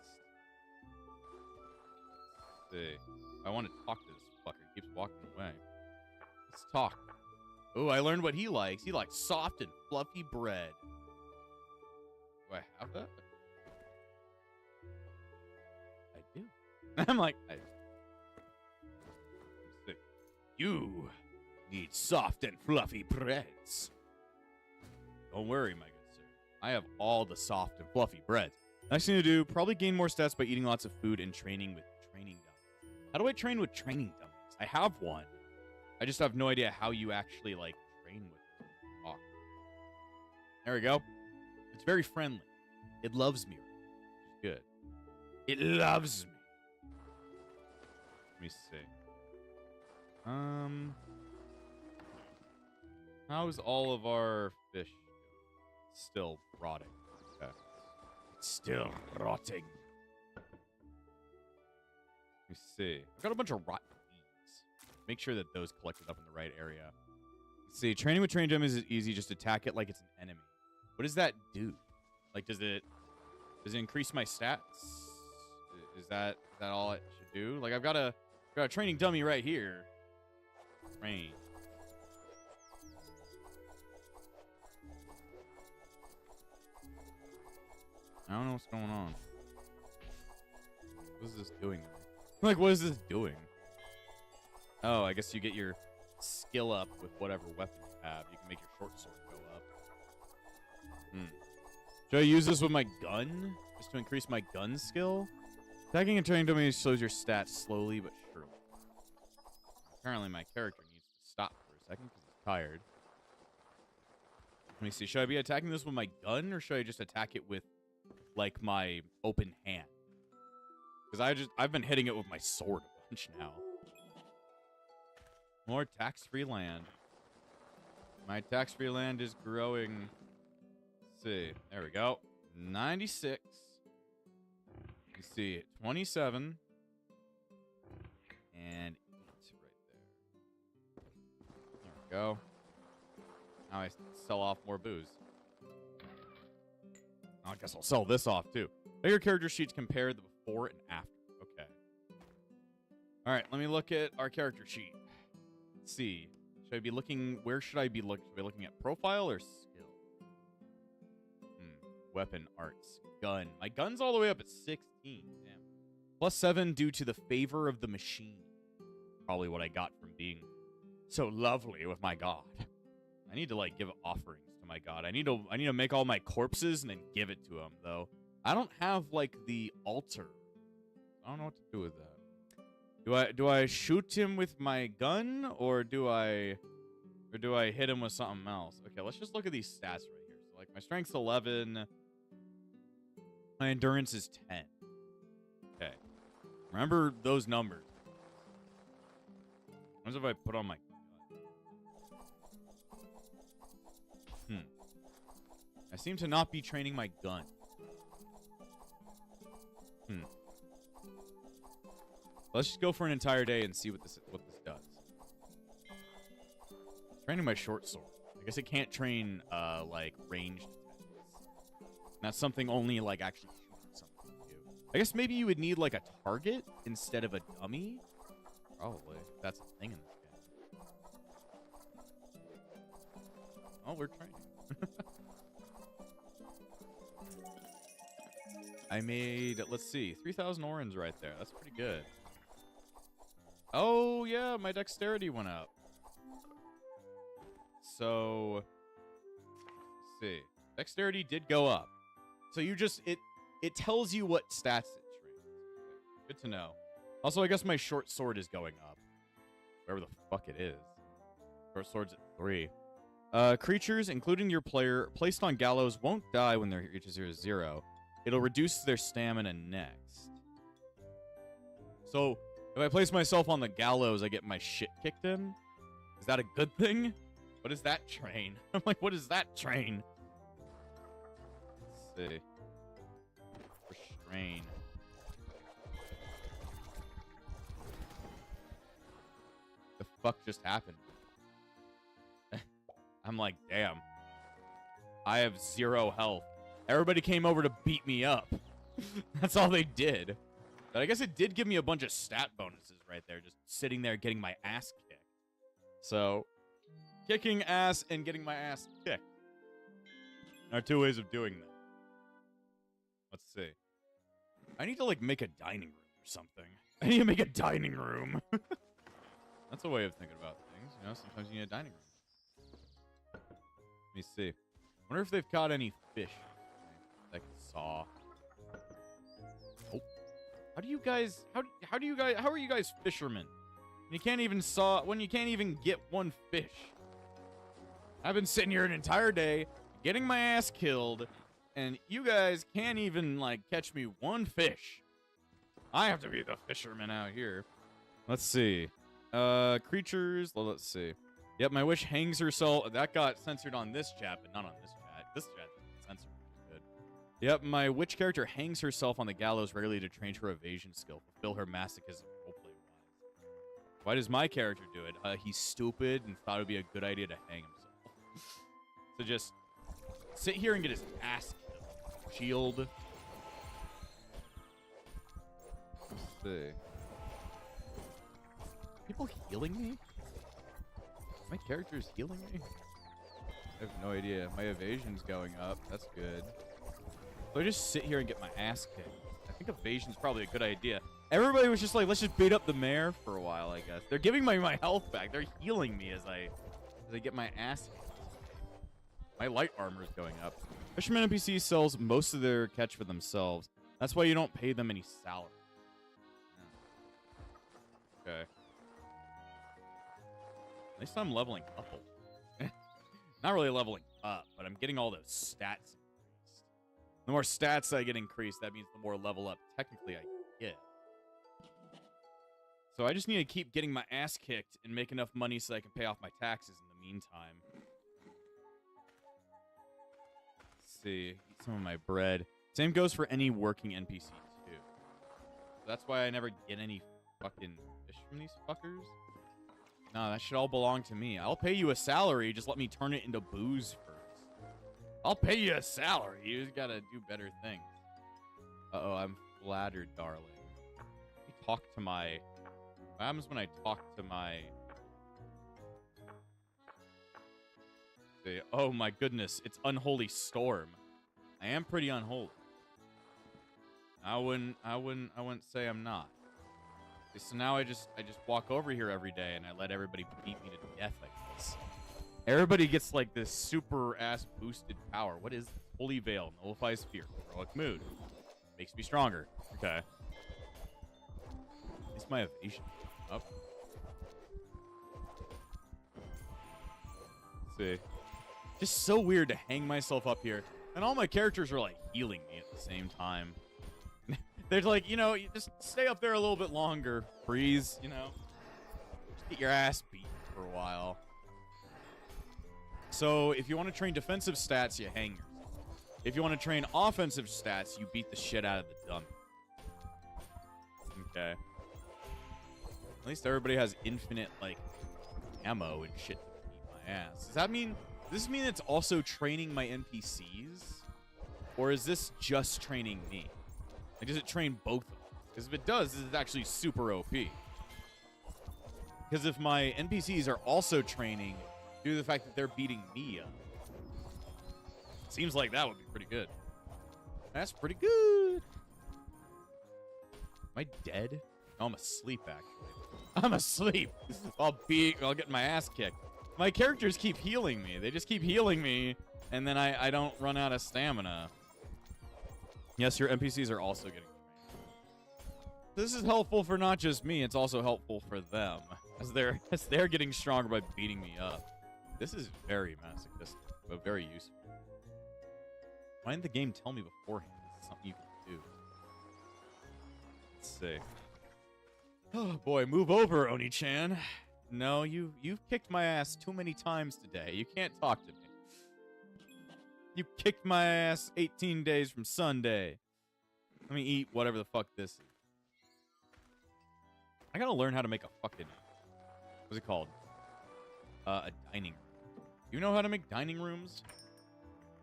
[SPEAKER 1] Let's see. I want to talk to this fucker. He keeps walking away. Let's talk. Oh, I learned what he likes. He likes soft and fluffy bread. Do I have that? I do. I'm like, let's see. You need soft and fluffy breads. Don't worry, my good sir. I have all the soft and fluffy breads. Next thing to do, probably gain more stats by eating lots of food and training with training dummies. How do I train with training dummies? I have one. I just have no idea how you actually, like, train with it. Oh. There we go. It's very friendly. It loves me. Which is good. It loves me. Let me see. How's all of our fish still rotting? Okay. It's still rotting. Let me see. I've got a bunch of rotten bees. Make sure that those collected up in the right area. Let's see. Training with train dummies is easy. Just attack it like it's an enemy. What does that do? Like, does it increase my stats? Is that all it should do? Like, I've got a training dummy right here. Train. I don't know what's going on. What is this doing? Like, what is this doing? Oh, I guess you get your skill up with whatever weapon you have. You can make your short sword go up. Should I use this with my gun? Just to increase my gun skill? Attacking and training dummies slows your stats slowly but surely. Apparently my character needs to stop for a second because he's tired. Let me see. Should I be attacking this with my gun or should I just attack it with, like, my open hand? Because I've been hitting it with my sword a bunch now. More tax-free land. My tax-free land is growing. Let's see. There we go. 96. You see 27. And 8 right there. There we go. Now I sell off more booze. I guess I'll sell this off too. How your character sheets compare the before and after. Okay. All right, let me look at our character sheet. Let's see. Should I be looking? Where should I be looking? Should I be looking at profile or skill? Weapon, arts, gun. My gun's all the way up at 16. Damn. +7 due to the favor of the machine. Probably what I got from being so lovely with my god. I need to, like, give offerings to my god. I need to make all my corpses and then give it to him, though. I don't have, like, the altar. I don't know what to do with that. Do I shoot him with my gun or do I hit him with something else? Okay, let's just look at these stats right here. So, like, my strength's 11. My endurance is 10. Okay. Remember those numbers. What if I put on my gun? I seem to not be training my gun. Let's just go for an entire day and see what this does. Training my short sword. I guess it can't train like ranged attacks. That's something only like actually shooting something can do. I guess maybe you would need like a target instead of a dummy. Probably. That's a thing in this game. Oh, we're training. I made, let's see, 3,000 orans right there. That's pretty good. Oh, yeah, my dexterity went up. So, let's see. Dexterity did go up. So you just, it tells you what stats it trains. Good to know. Also, I guess my short sword is going up. Wherever the fuck it is. Short sword's at 3. Creatures, including your player, placed on gallows won't die when their reaches 0. It'll reduce their stamina next. So, if I place myself on the gallows, I get my shit kicked in? Is that a good thing? What is that train? I'm like, what is that train? Let's see. Restrain. The fuck just happened? I'm like, damn. I have 0 health. Everybody came over to beat me up. That's all they did. But I guess it did give me a bunch of stat bonuses right there, just sitting there getting my ass kicked. So, kicking ass and getting my ass kicked are 2 ways of doing that. Let's see. I need to, like, make a dining room or something. I need to make a dining room. That's a way of thinking about things. You know, sometimes you need a dining room. Let me see. Wonder if they've caught any fish. Like saw. Oh. How do you guys how are you guys fishermen? You can't even when you can't even get one fish. I've been sitting here an entire day getting my ass killed, and you guys can't even like catch me one fish. I have to be the fisherman out here. Let's see. Creatures, well, let's see. Yep, my witch hangs herself. That got censored on this chat, but not on this chat. This chat isn't censored, which is good. Yep, my witch character hangs herself on the gallows regularly to train her evasion skill, fulfill her masochism roleplay-wise. Why does my character do it? He's stupid and thought it would be a good idea to hang himself. So just sit here and get his ass killed. Shield. Let's see. People healing me? My character is healing me? I have no idea. My evasion's going up. That's good. So I just sit here and get my ass kicked. I think evasion's probably a good idea. Everybody was just like, let's just beat up the mayor for a while, I guess. They're giving me my health back. They're healing me as I get my ass kicked. My light armor is going up. Fisherman NPC sells most of their catch for themselves. That's why you don't pay them any salary. Yeah. Okay. At least I'm leveling up a little. Not really leveling up, but I'm getting all those stats increased. The more stats I get increased, that means the more level up technically I get. So I just need to keep getting my ass kicked and make enough money so I can pay off my taxes in the meantime. Let's see. Eat some of my bread. Same goes for any working NPC too. So that's why I never get any fucking fish from these fuckers. No, that should all belong to me. I'll pay you a salary. Just let me turn it into booze first. I'll pay you a salary. You just gotta do better things. Uh-oh, I'm flattered, darling. Let me talk to my... What happens when I talk to my... Oh my goodness, it's Unholy Storm. I am pretty unholy. I wouldn't say I'm not. So now I just walk over here every day and I let everybody beat me to death like this. Everybody gets like this super ass boosted power. What is this? Holy Veil nullifies fear. Heroic mood. Makes me stronger. Okay. It's my evasion up. Let's see. Just so weird to hang myself up here. And all my characters are like healing me at the same time. They're like, you know, you just stay up there a little bit longer. Freeze, you know. Just get your ass beat for a while. So, if you want to train defensive stats, you hang yourself. If you want to train offensive stats, you beat the shit out of the dummy. Okay. At least everybody has infinite, like, ammo and shit to beat my ass. Does this mean it's also training my NPCs? Or is this just training me? Like, does it train both of them? Because if it does, this is actually super OP. Because if my NPCs are also training due to the fact that they're beating me up, seems like that would be pretty good. That's pretty good. Am I dead? No, I'm asleep, actually. I'm asleep. I'll get my ass kicked. My characters keep healing me. They just keep healing me, and then I don't run out of stamina. Yes, your NPCs are also getting trained. This is helpful for not just me, it's also helpful for them. As they're getting stronger by beating me up. This is very masochistic, but very useful. Why didn't the game tell me beforehand? This is something you can do. Let's see. Oh boy, move over, Oni-chan. No, you've kicked my ass too many times today. You can't talk to me. You kicked my ass 18 days from Sunday. Let me eat whatever the fuck this is. I gotta learn how to make a fucking... What's it called? A dining room. Do you know how to make dining rooms?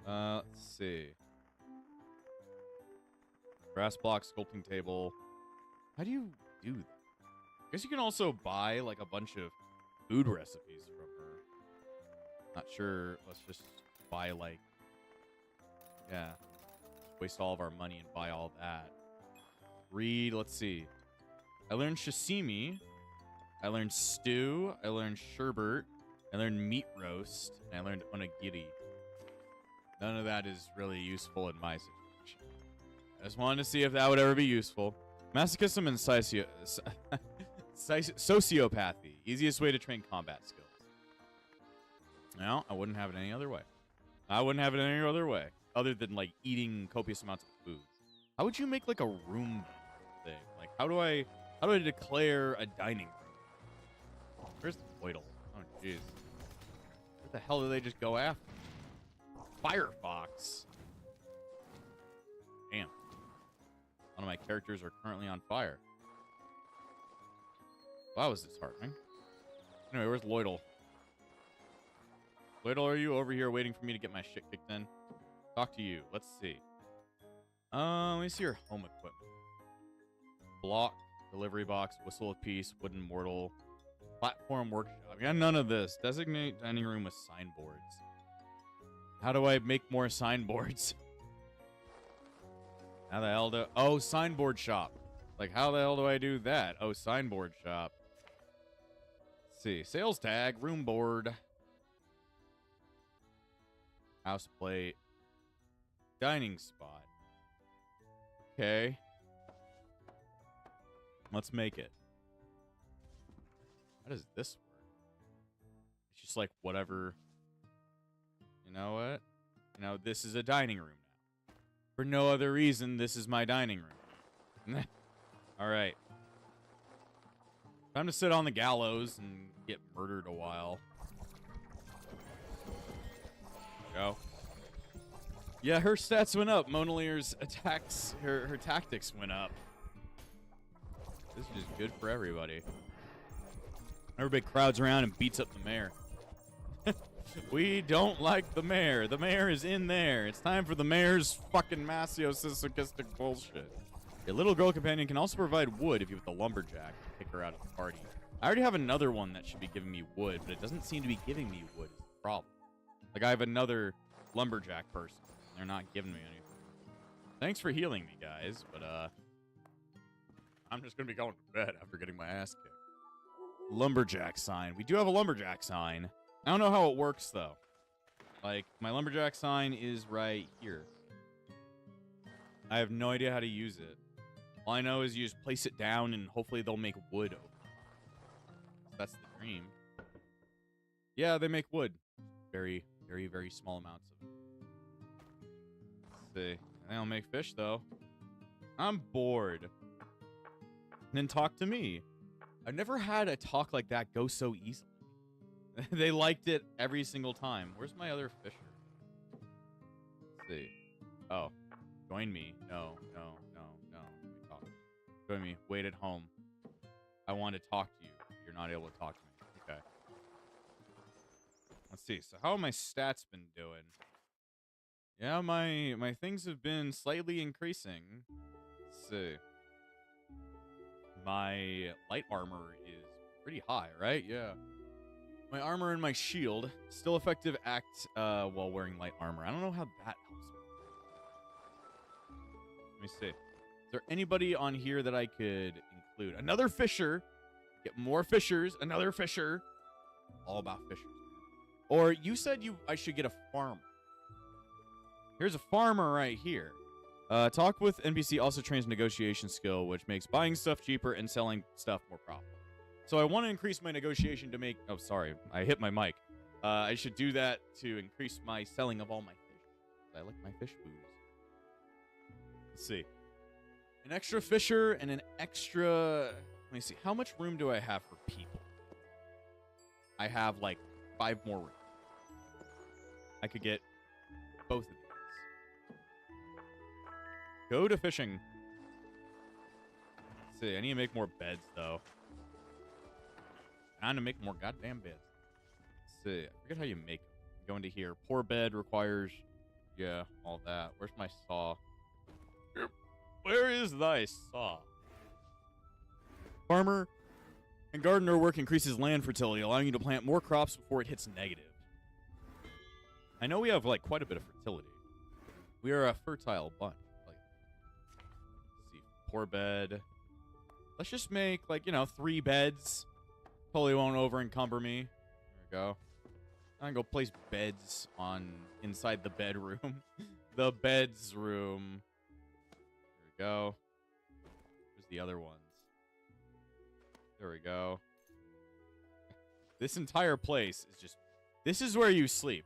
[SPEAKER 1] Let's see. Brass block, sculpting table. How do you do that? I guess you can also buy, like, a bunch of food recipes from her. Not sure. Let's just buy, like... Yeah. Waste all of our money and buy all that. Read, let's see. I learned sashimi. I learned stew. I learned sherbet. I learned meat roast. And I learned onigiri. None of that is really useful in my situation. I just wanted to see if that would ever be useful. Masochism and sociopathy. Easiest way to train combat skills. No, I wouldn't have it any other way. I wouldn't have it any other way. Other than, like, eating copious amounts of food. How would you make, like, a room thing? Like, how do I declare a dining room? Where's the Voidal? Oh, jeez. What the hell do they just go after? Firefox. Damn. One of my characters are currently on fire. Wow, is disheartening. Anyway, where's Lloydle? Lloydle, are you over here waiting for me to get my shit kicked in? Talk to you. Let's see. Let me see your home equipment. Block, delivery box, whistle of peace, wooden mortal, platform workshop. I got none of this. Designate dining room with signboards. How do I make more signboards? How the hell do... Oh, signboard shop. Like, how the hell do I do that? Oh, signboard shop. Let's see. Sales tag, room board. House plate. Dining spot. Okay. Let's make it. How does this work? It's just like whatever... You know what? You know, this is a dining room now. For no other reason, this is my dining room. All right. Time to sit on the gallows and get murdered a while. Go. Yeah, her stats went up. Mona Lear's attacks, her tactics went up. This is just good for everybody. Everybody crowds around and beats up the mayor. We don't like the mayor. The mayor is in there. It's time for the mayor's fucking masochistic bullshit. A little girl companion can also provide wood if you have the lumberjack to kick her out of the party. I already have another one that should be giving me wood, but it doesn't seem to be giving me wood is the problem. Like, I have another lumberjack person. They're not giving me anything. Thanks for healing me, guys, but, I'm just gonna be going to bed after getting my ass kicked. Lumberjack sign. We do have a lumberjack sign. I don't know how it works, though. Like, my lumberjack sign is right here. I have no idea how to use it. All I know is you just place it down and hopefully they'll make wood over it. That's the dream. Yeah, they make wood. Very, very, very small amounts of it. Let's see. They don't make fish, though. I'm bored. And then talk to me. I've never had a talk like that go so easily. They liked it every single time. Where's my other fisher? Let's see. Oh. Join me. No. Let me talk. Join me. Wait at home. I want to talk to you. You're not able to talk to me. Okay. Let's see. So how have my stats been doing? Yeah, my things have been slightly increasing. Let's see. My light armor is pretty high, right? Yeah. My armor and my shield. Still effective act while wearing light armor. I don't know how that helps me. Let me see. Is there anybody on here that I could include? Another fisher. Get more fishers. Another fisher. All about fishers. Or you said I should get a farmer. Here's a farmer right here. Talk with NPC also trains negotiation skill, which makes buying stuff cheaper and selling stuff more profitable. So I want to increase my negotiation to make... Oh, sorry. I hit my mic. I should do that to increase my selling of all my fish. I like my fish booze. Let's see. An extra fisher and an extra... Let me see. How much room do I have for people? I have, like, 5 more rooms. I could get both of these. Go to fishing. Let's see. I need to make more beds, though. Time to make more goddamn beds. Let's see. I forget how you make them. Go into here. Poor bed requires... Yeah, all that. Where's my saw? Where is thy saw? Farmer and gardener work increases land fertility, allowing you to plant more crops before it hits negative. I know we have, like, quite a bit of fertility. We are a fertile bunch. Like, let's see. Poor bed. Let's just make, like, 3 beds. Totally won't over encumber me. There we go. I'm gonna go place beds on inside the bedroom. The beds room. There we go. There's the other ones. There we go. This entire place is just... This is where you sleep.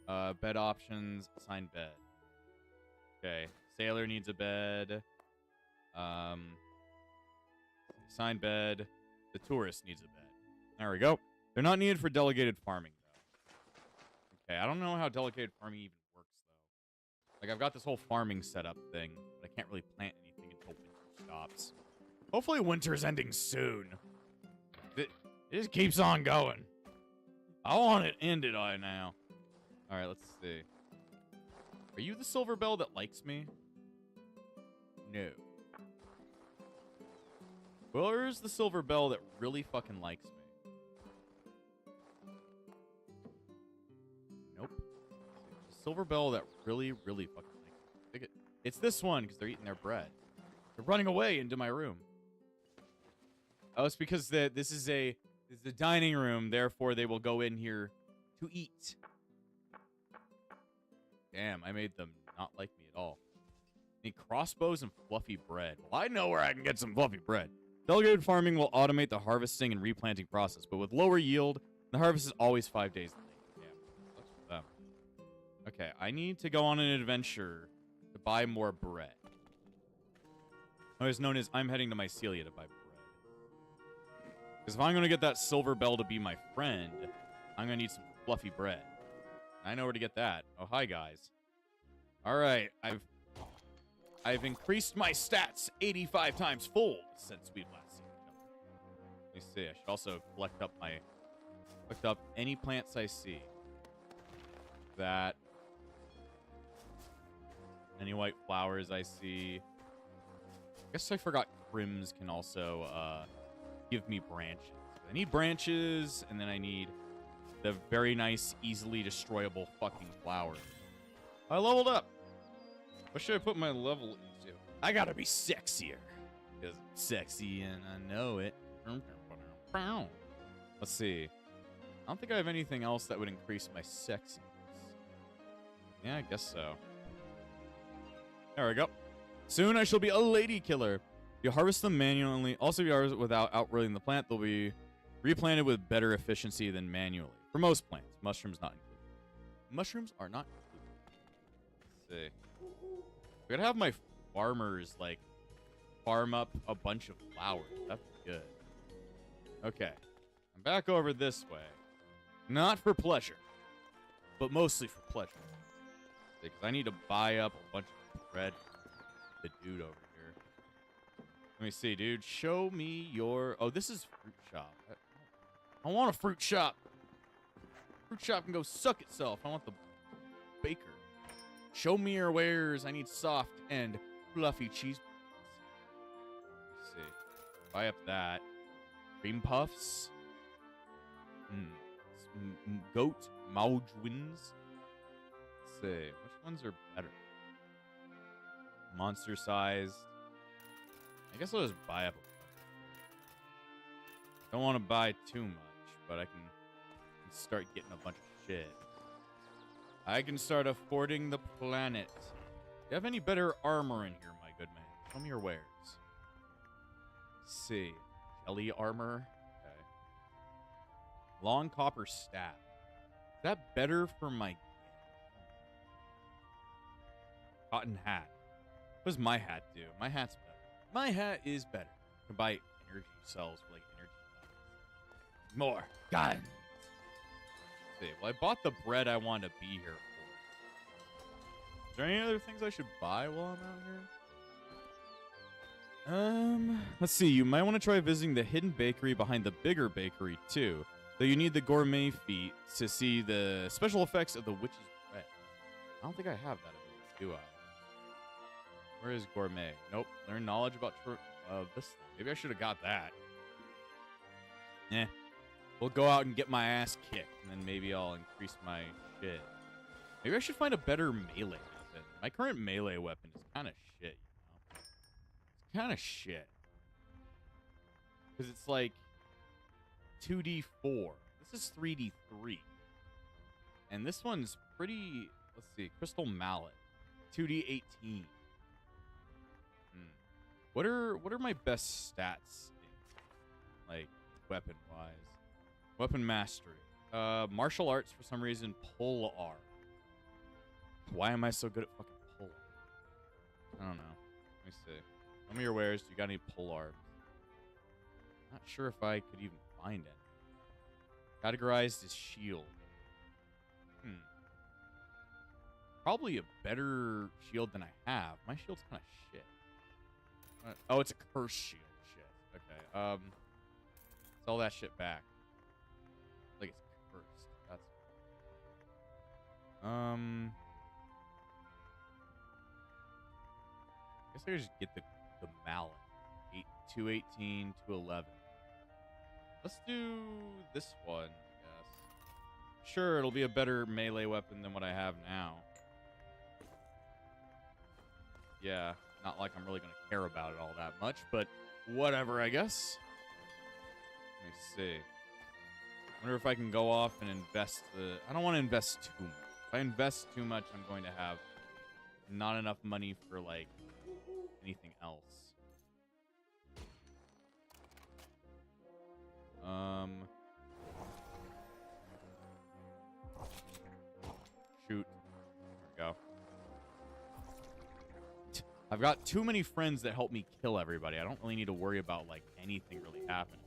[SPEAKER 1] Bed options. Assign bed. Okay. Sailor needs a bed. Assign bed. The tourist needs a bed. There we go. They're not needed for delegated farming, though. Okay, I don't know how delegated farming even works, though. Like, I've got this whole farming setup thing, but I can't really plant anything until winter stops. Hopefully winter's ending soon. It just keeps on going. I want it ended right now. All right, let's see. Are you the silver bell that likes me? No. Where's the silver bell that really fucking likes me? Nope. The silver bell that really, really fucking likes me. It's this one, because they're eating their bread. They're running away into my room. Oh, it's because this is the dining room, therefore they will go in here to eat. Damn, I made them not like me at all. Need crossbows and fluffy bread. Well, I know where I can get some fluffy bread. Delegated farming will automate the harvesting and replanting process, but with lower yield, the harvest is always 5 days late. Yeah, that's for them. Okay, I need to go on an adventure to buy more bread. Otherwise known as I'm heading to Mycelia to buy bread. Because if I'm going to get that silver bell to be my friend, I'm going to need some fluffy bread. I know where to get that. Oh, hi, guys. All right, I've increased my stats 85 times fold since we last seen each other. Let me see. I should also collect up any plants I see. That. Any white flowers I see. I guess I forgot crims can also give me branches. I need branches, and then I need the very nice, easily destroyable fucking flowers. I leveled up. What should I put my level into? I gotta be sexier. Because I'm sexy and I know it. Let's see. I don't think I have anything else that would increase my sexiness. Yeah, I guess so. There we go. Soon I shall be a lady killer. You harvest them manually. Also, if you harvest without outrooting the plant, they'll be replanted with better efficiency than manually. For most plants. Mushrooms not included. Mushrooms are not included. Let's see. We gotta have my farmers, like, farm up a bunch of flowers. That'd be good. Okay. I'm back over this way. Not for pleasure, but mostly for pleasure. Because I need to buy up a bunch of bread for the dude over here. Let me see, dude. Show me your... Oh, this is fruit shop. I want a fruit shop. Fruit shop can go suck itself. I want the baker. Show me your wares. I need soft and fluffy cheese. Let's see. Buy up that. Cream puffs. Goat maudwins. Let's see. Which ones are better? Monster sized. I guess I'll just buy up a bunch. Don't want to buy too much, but I can start getting a bunch of shit. I can start affording the planet. Do you have any better armor in here, my good man? Show me your wares. Let's see. Jelly armor. Okay. Long copper staff. Is that better for my... Cotton hat. What does my hat do? My hat's better. My hat is better. I can buy energy cells for, like, energy levels. More guns. See, well, I bought the bread I wanted to be here for. Is there any other things I should buy while I'm out here? Let's see. You might want to try visiting the hidden bakery behind the bigger bakery, too. Though you need the gourmet feat to see the special effects of the witch's bread. I don't think I have that ability, do I? Where is gourmet? Nope. Learn knowledge about this thing. Maybe I should have got that. Eh. We'll go out and get my ass kicked, and then maybe I'll increase my shit. Maybe I should find a better melee weapon. My current melee weapon is kind of shit, you know? It's kind of shit. Because it's like 2d4. This is 3D3. And this one's pretty, let's see, Crystal Mallet. 2D18. What are my best stats in, like, weapon-wise? Weapon mastery. Martial arts, for some reason, pull R. Why am I so good at fucking pull? I don't know. Let me see. Some of your wares, do you got any pull arms? Not sure if I could even find any. Categorized as shield. Probably a better shield than I have. My shield's kind of shit. Oh, it's a curse shield. Shit. Okay. Sell that shit back. Like it's cursed. That's. I guess I could just get the mallet. 218, 211. Let's do this one, I guess. Sure, it'll be a better melee weapon than what I have now. Yeah, not like I'm really going to care about it all that much, but whatever, I guess. Let me see. Wonder if I can go off and invest the... I don't want to invest too much. If I invest too much, I'm going to have not enough money for, like, anything else. Shoot. There we go. I've got too many friends that help me kill everybody. I don't really need to worry about, like, anything really happening.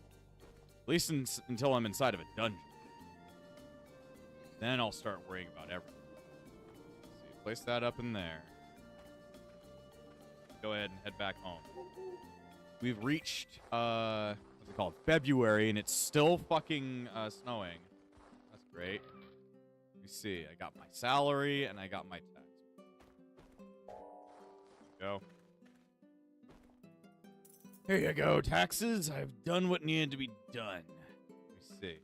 [SPEAKER 1] At least until I'm inside of a dungeon. Then I'll start worrying about everything. Let's see. Place that up in there. Go ahead and head back home. We've reached, what's it called? February, and it's still fucking snowing. That's great. Let me see. I got my salary, and I got my tax. Go. Here you go, taxes. I've done what needed to be done. Let me see.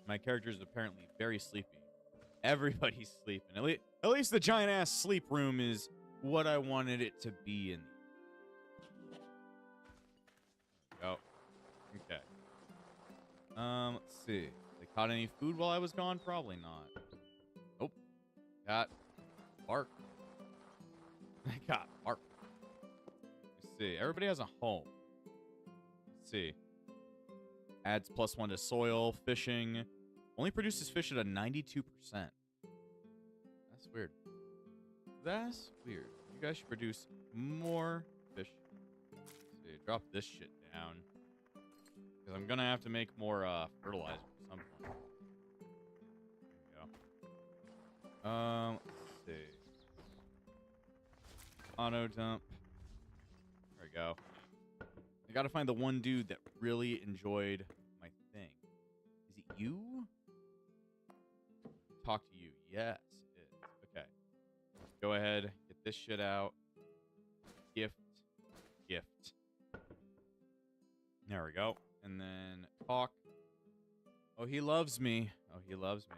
[SPEAKER 1] My character is apparently very sleepy. Everybody's sleeping. At least the giant ass sleep room is what I wanted it to be in. Go. Okay. Let's see. They caught any food while I was gone? Probably not. Nope. Got bark. I got bark. Let's see. Everybody has a home. Let's see. Adds +1 to soil, fishing. Only produces fish at a 92%. That's weird. That's weird. You guys should produce more fish. Let's see. Drop this shit down. Because I'm going to have to make more fertilizer at some point. There we go. Let's see. Auto dump. There we go. I gotta find the one dude that really enjoyed my thing. Is it you? Talk to you. Yes, it is. Okay. Go ahead. Get this shit out. Gift. Gift. There we go. And then talk. Oh, he loves me. Oh, he loves me.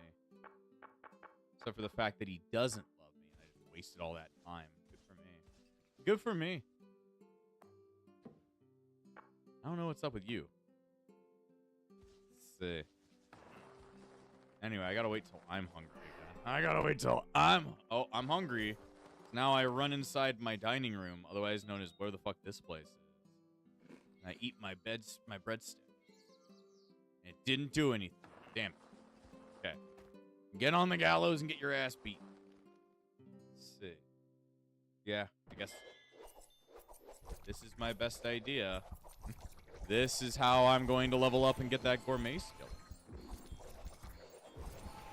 [SPEAKER 1] Except for the fact that he doesn't love me. I just wasted all that time. Good for me. Good for me. I don't know what's up with you. Let's see. Anyway, I gotta wait till I'm hungry again. I gotta wait till I'm hungry. Now I run inside my dining room, otherwise known as where the fuck this place is. And I eat my breadstick. And it didn't do anything. Damn it. Okay. Get on the gallows and get your ass beat. Let's see. Yeah, I guess this is my best idea. This is how I'm going to level up and get that gourmet skill.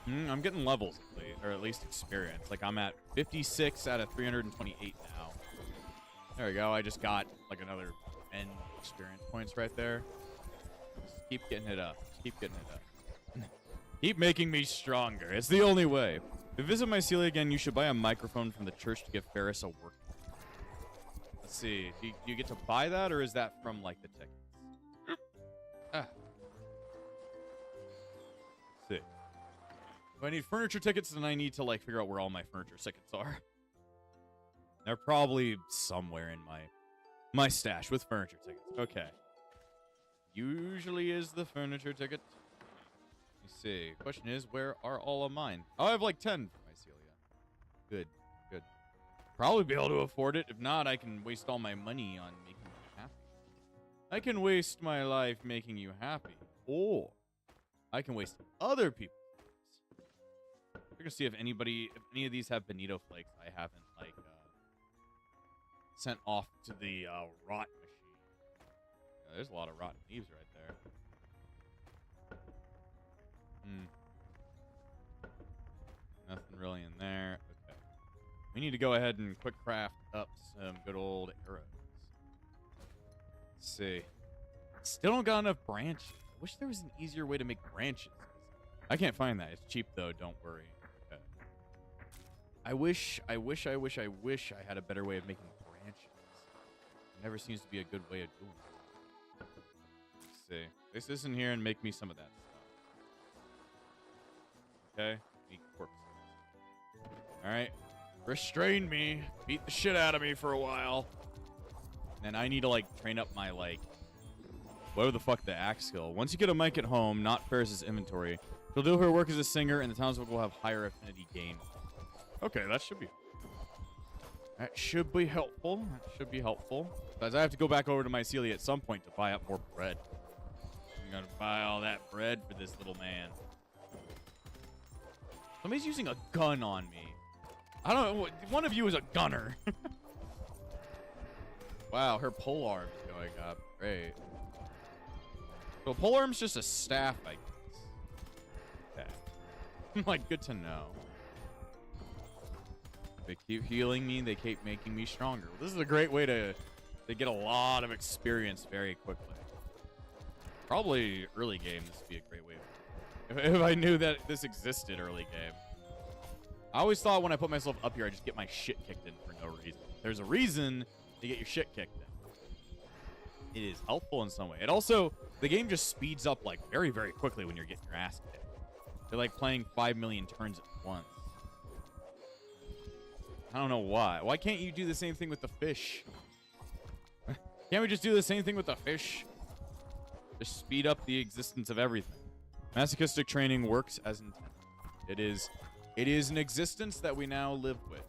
[SPEAKER 1] I'm getting levels, or at least experience. Like, I'm at 56 out of 328 now. There we go. I just got, like, another 10 experience points right there. Just keep getting it up. Just keep getting it up. Keep making me stronger. It's the only way. To visit Mycelia again, you should buy a microphone from the church to give Ferris a work. Let's see. Do you get to buy that, or is that from, like, the tickets? Let's see. If I need furniture tickets, then I need to, like, figure out where all my furniture tickets are. They're probably somewhere in my stash with furniture tickets. Okay. Usually is the furniture ticket. Let's see. Question is, where are all of mine? Oh, I have like 10 for mycelia. Good, good. Probably be able to afford it. If not, I can waste all my money on making you happy. I can waste my life making you happy. Or I can waste other people's lives. We're gonna see if any of these have bonito flakes I haven't, like, sent off to the rot machine. Yeah, there's a lot of rotten leaves right there. Nothing really in there. Okay. We need to go ahead and quick craft up some good old arrows. Let's see. Still don't got enough branches. I wish there was an easier way to make branches. I can't find that. It's cheap, though. Don't worry. Okay. I wish I had a better way of making branches. It never seems to be a good way of doing it. Let's see. Place this in here and make me some of that stuff. Okay. Eat corpses. Alright. Restrain me. Beat the shit out of me for a while. And then I need to, like, train up my, like, whatever the fuck the axe skill. Once you get a mic at home, not Ferris's inventory, she'll do her work as a singer, and the townsfolk will have higher affinity gain. Okay, that should be helpful. That should be helpful. Because I have to go back over to mycelia at some point to buy up more bread. I'm gonna buy all that bread for this little man. Somebody's using a gun on me. I don't know. One of you is a gunner. Wow, her polearm is going up. Great. So polearm's just a staff, I guess. Okay. Like, good to know. They keep healing me. They keep making me stronger. This is a great way to get a lot of experience very quickly. Probably early game, this would be a great way. If I knew that this existed early game. I always thought when I put myself up here, I just get my shit kicked in for no reason. There's a reason to get your shit kicked in. It is helpful in some way. It also, the game just speeds up like very, very quickly when you're getting your ass kicked. They're like playing 5 million turns at once. I don't know why. Why can't you do the same thing with the fish? Can't we just do the same thing with the fish? Just speed up the existence of everything. Masochistic training works as intended. It is an existence that we now live with.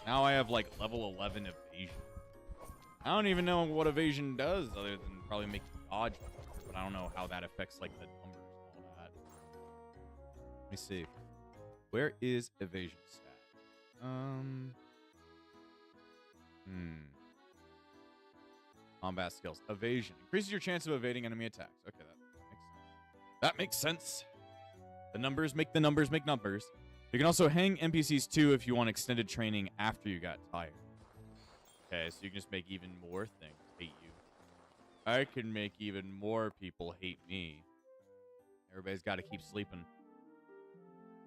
[SPEAKER 1] Now I have like level 11 evasion. I don't even know what evasion does other than probably make you dodge more, but I don't know how that affects like the numbers and all that. Let me see. Where is evasion stat? Combat skills. Evasion. Increases your chance of evading enemy attacks. Okay, that makes sense. The numbers make numbers. You can also hang NPCs too if you want extended training after you got tired. Okay, so you can just make even more things hate you. I can make even more people hate me. Everybody's got to keep sleeping.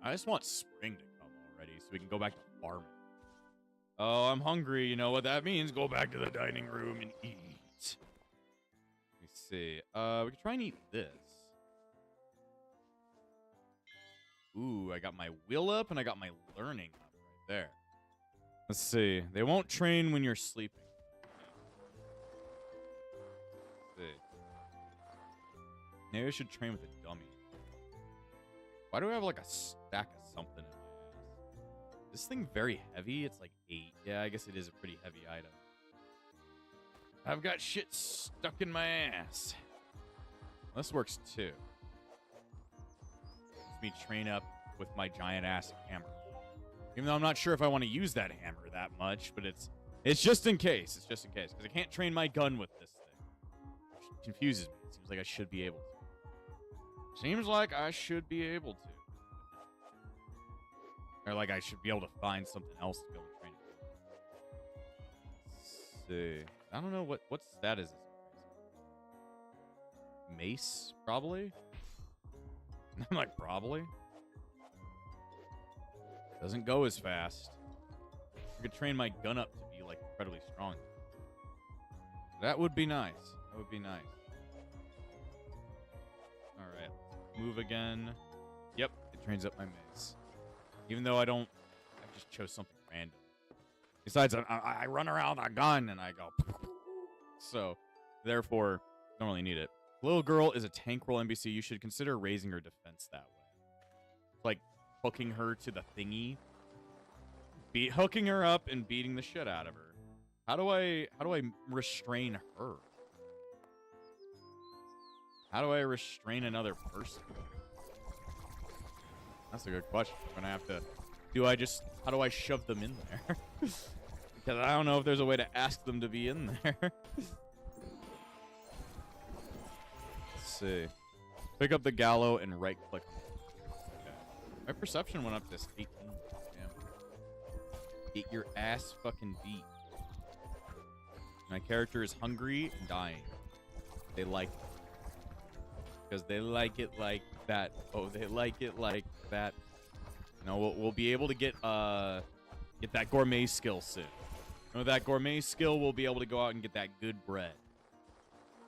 [SPEAKER 1] I just want spring to come already so we can go back to farming. Oh, I'm hungry. You know what that means. Go back to the dining room and eat. Let me see. We can try and eat this. Ooh, I got my will up and I got my learning up right there. Let's see. They won't train when you're sleeping. Let's see. Maybe I should train with a dummy. Why do I have like a stack of something in my ass? This thing very heavy? It's like 8. Yeah, I guess it is a pretty heavy item. I've got shit stuck in my ass. This works too. Me train up with my giant ass hammer. Even though I'm not sure if I want to use that hammer that much, but it's just in case. It's just in case. Because I can't train my gun with this thing. It confuses me. It seems like I should be able to. Seems like I should be able to. Or like I should be able to find something else to be able to train it. Let's see. I don't know what stat is this. Mace, probably? I'm like, probably. Doesn't go as fast. I could train my gun up to be, like, incredibly strong. That would be nice. That would be nice. Alright. Move again. Yep, it trains up my mace. Even though I just chose something random. Besides, I run around with a gun and I go... So, therefore, don't really need it. Little girl is a tank role NPC. You should consider raising her defense that way. like hooking her to the thingy. Hooking her up and beating the shit out of her. How do I restrain her? How do I restrain another person? That's a good question. I'm gonna have to. How do I shove them in there? Because I don't know if there's a way to ask them to be in there. Let's see. Pick up the gallows and right click. Okay. My perception went up to 18. Damn. Get your ass fucking beat. My character is hungry and dying. They like it. Because they like it like that. Oh, they like it like that. You know, we'll be able to get that gourmet skill soon. And with that gourmet skill, we'll be able to go out and get that good bread.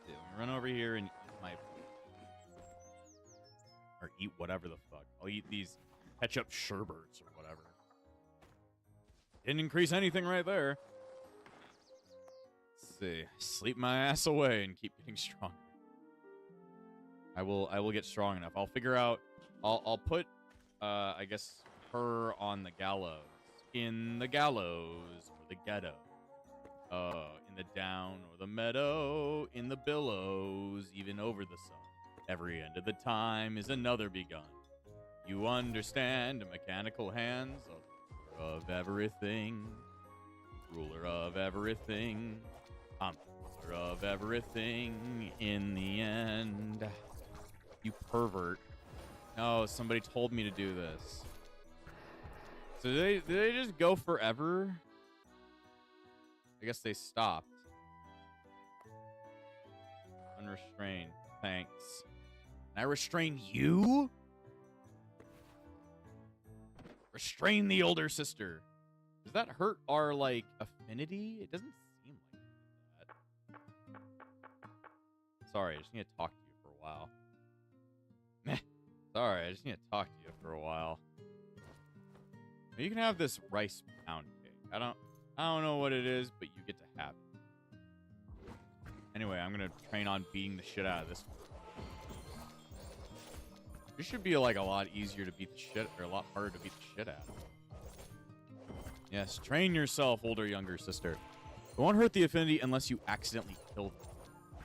[SPEAKER 1] So run over here and eat my food. Or eat whatever the fuck. I'll eat these ketchup sherbets or whatever. Didn't increase anything right there. Let's see. Sleep my ass away and keep getting stronger. I will get strong enough. I'll figure out. I'll put I guess her on the gallows. In the gallows or the ghetto. In the down or the meadow. In the billows, even over the sun. Every end of the time is another begun. You understand, mechanical hands, ruler of everything. Ruler of everything. I'm ruler of everything in the end. You pervert. No, somebody told me to do this. So did they just go forever? I guess they stopped. Unrestrained. Thanks. Can I restrain you? Restrain the older sister. Does that hurt our, like, affinity? It doesn't seem like that. Sorry, I just need to talk to you for a while. Sorry, I just need to talk to you for a while. You can have this rice pound cake. I don't know what it is, but you get to have it. Anyway, I'm gonna train on beating the shit out of this one. This should be like a lot easier to beat the shit, or a lot harder to beat the shit out of. Yes, train yourself, older, younger sister. It won't hurt the affinity unless you accidentally kill them.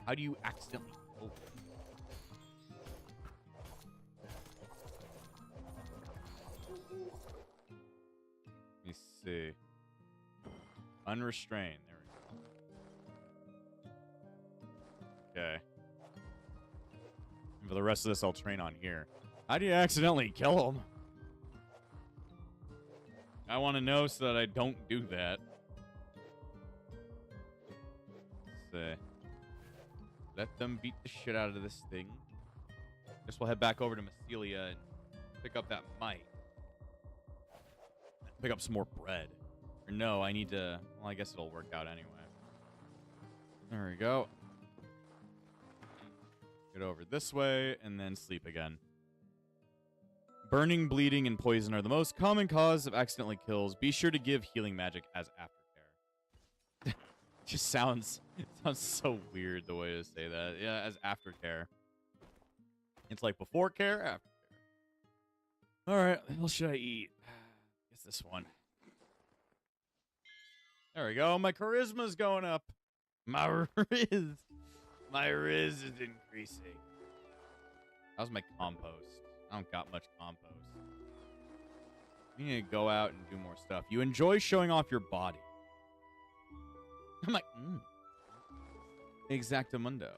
[SPEAKER 1] How do you accidentally kill them? Let me see. Unrestrained. There we go. Okay. And for the rest of this, I'll train on here. How do you accidentally kill him? I want to know so that I don't do that. Let's see. Let them beat the shit out of this thing. Guess we'll head back over to Macelia and pick up that mite. Pick up some more bread. Or no, I need to... Well, I guess it'll work out anyway. There we go. Get over this way and then sleep again. Burning, bleeding, and poison are the most common cause of accidentally kills. Be sure to give healing magic as aftercare. Just sounds so weird the way to say that. Yeah, as aftercare. It's like before care, after care. All right, what should I eat? Guess this one. There we go. My charisma's going up. My riz is increasing. How's my compost? I don't got much compost. You need to go out and do more stuff. You enjoy showing off your body. I'm like, Exactamundo.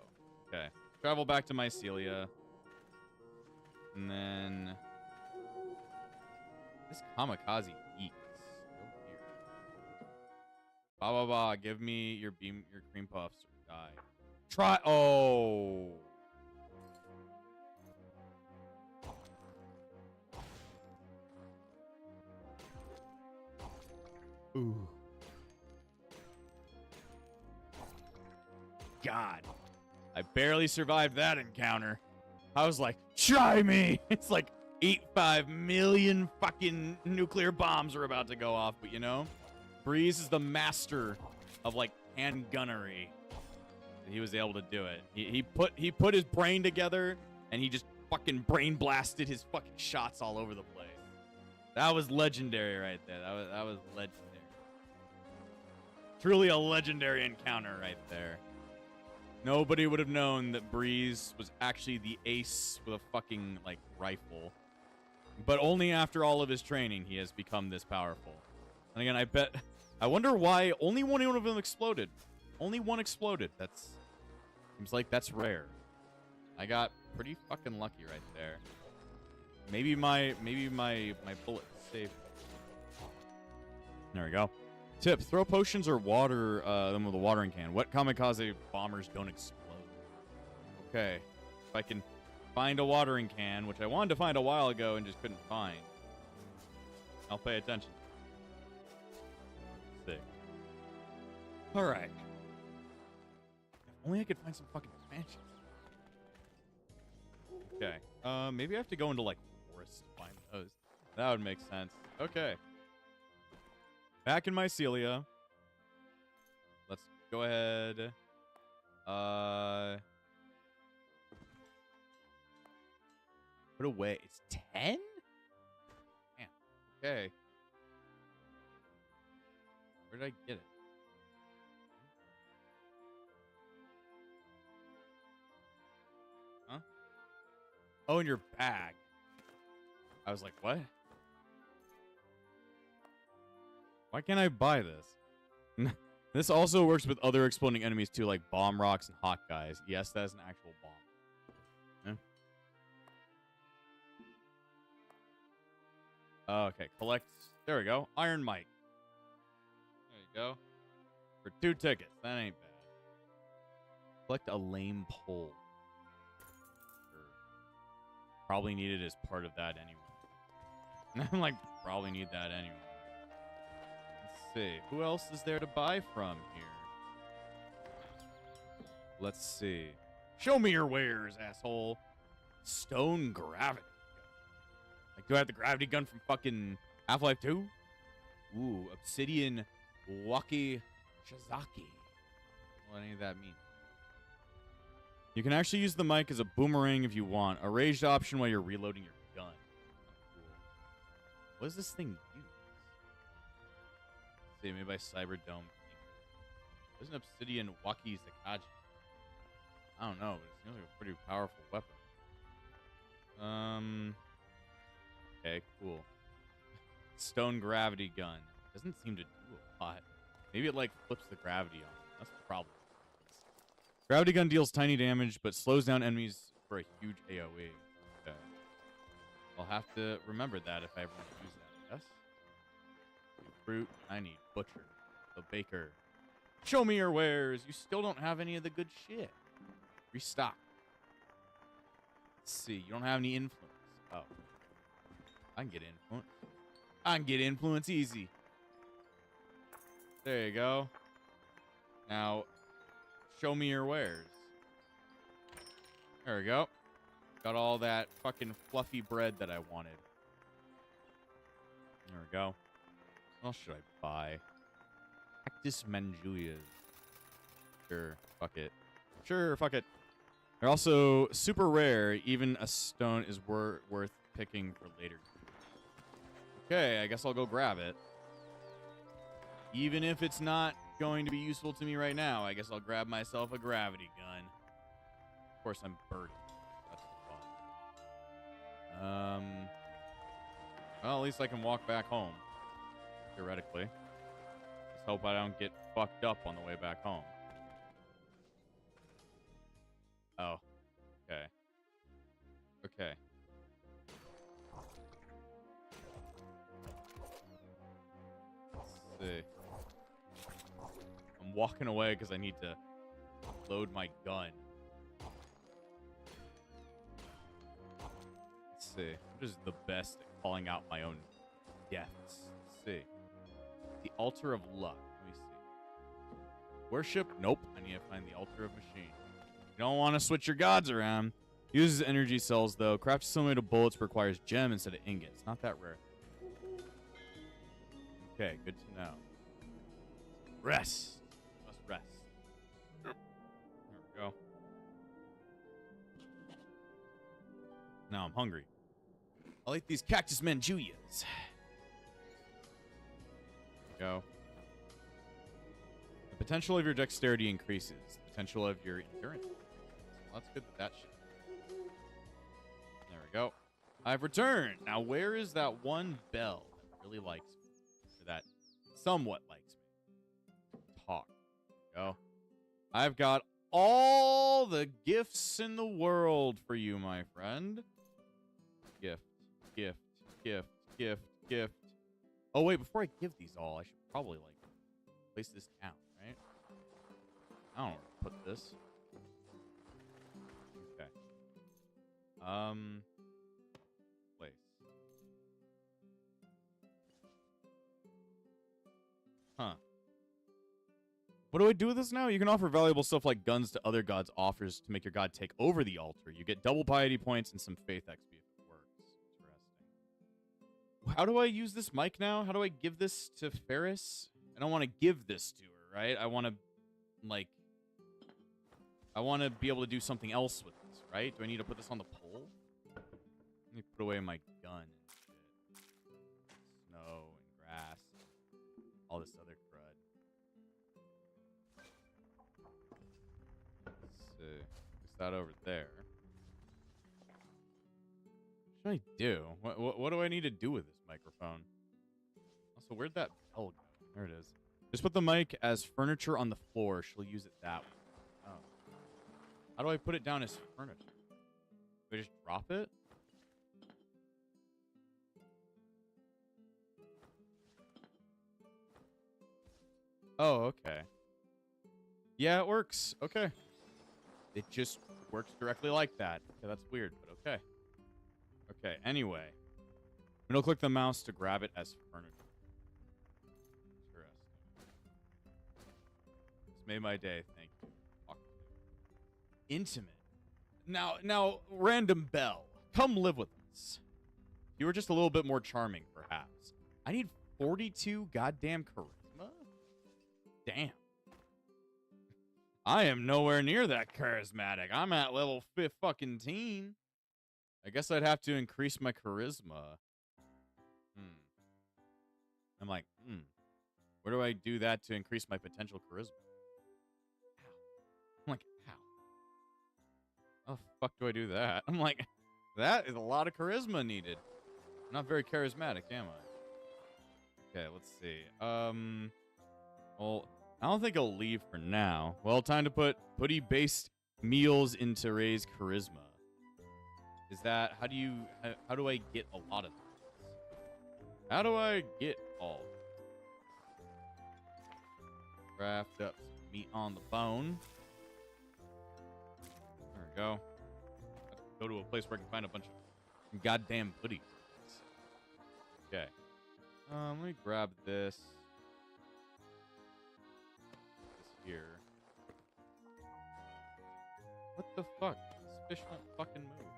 [SPEAKER 1] Okay. Travel back to Mycelia. And then... This kamikaze eats. Go here. Ba ba ba. Give me your cream puffs or die. Try... Oh... Ooh. God. I barely survived that encounter. I was like, try me! It's like 8.5 million fucking nuclear bombs are about to go off, but you know? Breeze is the master of like handgunnery. He was able to do it. He put his brain together and he just fucking brain blasted his fucking shots all over the place. That was legendary right there. That was legendary. Truly a legendary encounter right there. Nobody would have known that Breeze was actually the ace with a fucking, like, rifle. But only after all of his training he has become this powerful. And again, I wonder why only one of them exploded. Only one exploded. Seems like that's rare. I got pretty fucking lucky right there. Maybe my bullet saved. There we go. Tip: throw potions or water them with a watering can. Wet kamikaze bombers don't explode. Okay. If I can find a watering can, which I wanted to find a while ago and just couldn't find, I'll pay attention. Sick. Alright. If only I could find some fucking expansions. Okay. Maybe I have to go into, like, forest to find those. That would make sense. Okay. Back in Mycelia. Let's go ahead. Put away. It's 10? Damn. Okay. Where did I get it? Huh? Oh, in your bag. I was like, what? Why can't I buy this? This also works with other exploding enemies too, like bomb rocks and hot guys. Yes, that is an actual bomb. Yeah. Okay, collect. There we go. Iron Mike. There you go. For 2 tickets. That ain't bad. Collect a lame pole. Sure. Probably need it as part of that anyway. I'm like, probably need that anyway. See. Who else is there to buy from here? Let's see. Show me your wares, asshole. Stone gravity gun. Like, do I have the gravity gun from fucking Half-Life 2? Ooh, obsidian waki shizaki. What any of that mean? You can actually use the mic as a boomerang if you want. A ranged option while you're reloading your gun. Cool. What does this thing do? See, made by Cyberdome. There's an obsidian waki zakaji. I don't know, but it seems like a pretty powerful weapon. Okay, cool. Stone gravity gun. Doesn't seem to do a lot. Maybe it, like, flips the gravity on. That's the problem. Gravity gun deals tiny damage, but slows down enemies for a huge AoE. Okay. I'll have to remember that if I ever want to use that, yes? Fruit. I need butcher. The baker. Show me your wares. You still don't have any of the good shit. Restock. Let's see. You don't have any influence. Oh. I can get influence. I can get influence easy. There you go. Now, show me your wares. There we go. Got all that fucking fluffy bread that I wanted. There we go. What else should I buy? Cactus manjuyas. Sure, fuck it. Sure, fuck it. They're also super rare. Even a stone is worth picking for later. Okay, I guess I'll go grab it. Even if it's not going to be useful to me right now, I guess I'll grab myself a gravity gun. Of course, I'm burdened. That's fun. Well, at least I can walk back home. Theoretically. Just hope I don't get fucked up on the way back home. Oh. Okay. Okay. Let's see. I'm walking away because I need to load my gun. Let's see. What is the best at calling out my own deaths? Let's see. The altar of luck. Let me see. Worship? Nope. I need to find the altar of machine. You don't want to switch your gods around. Uses energy cells, though. Crafts similar to bullets requires gem instead of ingots. Not that rare. Okay, good to know. Rest. Must rest. There we go. Now I'm hungry. I'll eat these cactus manjuyas. Go. The potential of your dexterity increases. The potential of your endurance. Well, that's good that shit. There we go. I've returned. Now, where is that one bell that really likes me? Or that somewhat likes me? Talk. There we go. I've got all the gifts in the world for you, my friend. Gift, gift, gift, gift, gift. Oh, wait, before I give these all, I should probably, like, place this down, right? I don't know where to put this. Okay. Place. Huh. What do I do with this now? You can offer valuable stuff like guns to other gods' offers to make your god take over the altar. You get double piety points and some faith XP if it works. Interesting. How do I use this mic now? How do I give this to Ferris? I don't want to give this to her, right? I want to, like, I want to be able to do something else with this, right? Do I need to put this on the pole? Let me put away my gun and shit. Snow and grass. All this other crud. Place that over there. What should I do? What do I need to do with this microphone? Also, where'd that bell go? There it is. Just put the mic as furniture on the floor. She'll use it that way. Oh. How do I put it down as furniture? Do I just drop it? Oh, okay. Yeah, it works. Okay. It just works directly like that. Okay, that's weird, but okay. Okay, anyway. Middle click the mouse to grab it as furniture. Interesting. This made my day, thank you. Intimate. Now, random bell. Come live with us. You were just a little bit more charming, perhaps. I need 42 goddamn charisma? Damn. I am nowhere near that charismatic. I'm at level 15. I guess I'd have to increase my charisma. I'm like, where do I do that to increase my potential charisma? How? I'm like, how the fuck do I do that? I'm like, that is a lot of charisma needed. I'm not very charismatic, am I? Okay, let's see. Well, I don't think I'll leave for now. Well, time to put putty-based meals into raise charisma. Is that, how do I get a lot of these? How do I get all? Craft up some meat on the bone. There we go. Go to a place where I can find a bunch of goddamn putties. Okay. Let me grab this. Here. What the fuck? This fish won't fucking move.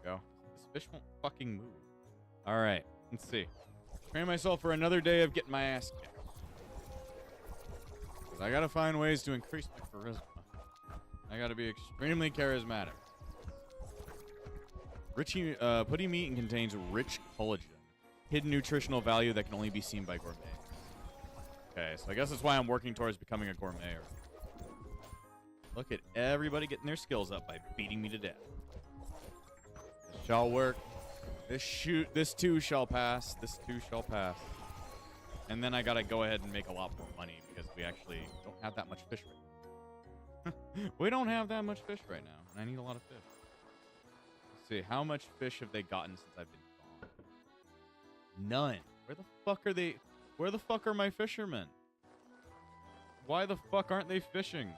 [SPEAKER 1] There we go. This fish won't fucking move. Alright, let's see. Train myself for another day of getting my ass kicked. Because I gotta find ways to increase my charisma. I gotta be extremely charismatic. Putty meat contains rich collagen. Hidden nutritional value that can only be seen by gourmet. Okay, so I guess that's why I'm working towards becoming a gourmet. Look at everybody getting their skills up by beating me to death. This shall work. This too shall pass. This too shall pass. And then I gotta go ahead and make a lot more money because we actually don't have that much fish right now. We don't have that much fish right now, and I need a lot of fish. Let's see, how much fish have they gotten since I've been gone? None. Where the fuck are they? Where the fuck are my fishermen? Why the fuck aren't they fishing?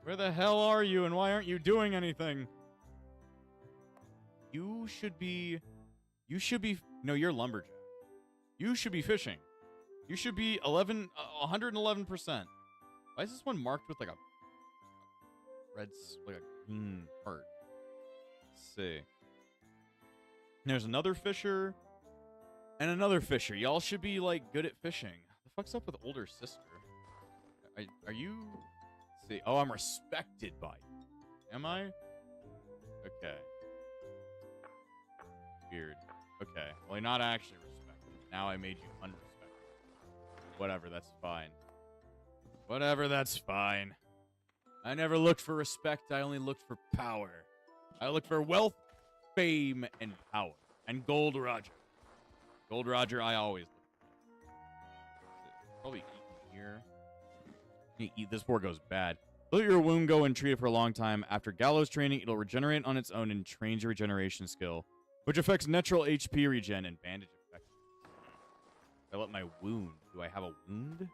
[SPEAKER 1] Where the hell are you, and why aren't you doing anything? You should be... No, you're lumberjack. You should be fishing. You should be 111%. Why is this one marked with like a red, like a green heart? Let's see. There's another fisher and another fisher. Y'all should be like good at fishing. The fuck's up with older sister? Are you? Let's see. Oh, I'm respected by you. Am I? Okay. Weird. Okay. Well, you're not actually respected. Now I made you unrespected. Whatever, that's fine. Whatever, that's fine. I never looked for respect. I only looked for power. I looked for wealth, fame, and power. And Gold Roger. Gold Roger, I always look for. Probably eat here. Eat this before it goes bad. Let your wound go and treat it for a long time. After Gallows training, it'll regenerate on its own and trains your regeneration skill, which affects natural HP regen and bandage effect. I let my wound. Do I have a wound?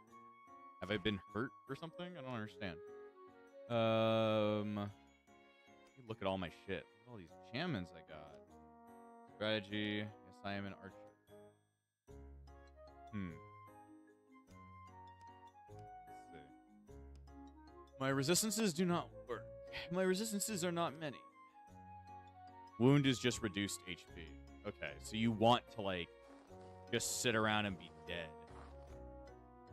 [SPEAKER 1] Have I been hurt or something? I don't understand. Look at all my shit. Look at all these enchantments I got. Strategy. Yes, I am an archer. Let's see. My resistances do not work. My resistances are not many. Wound is just reduced HP. Okay, so you want to, like, just sit around and be dead.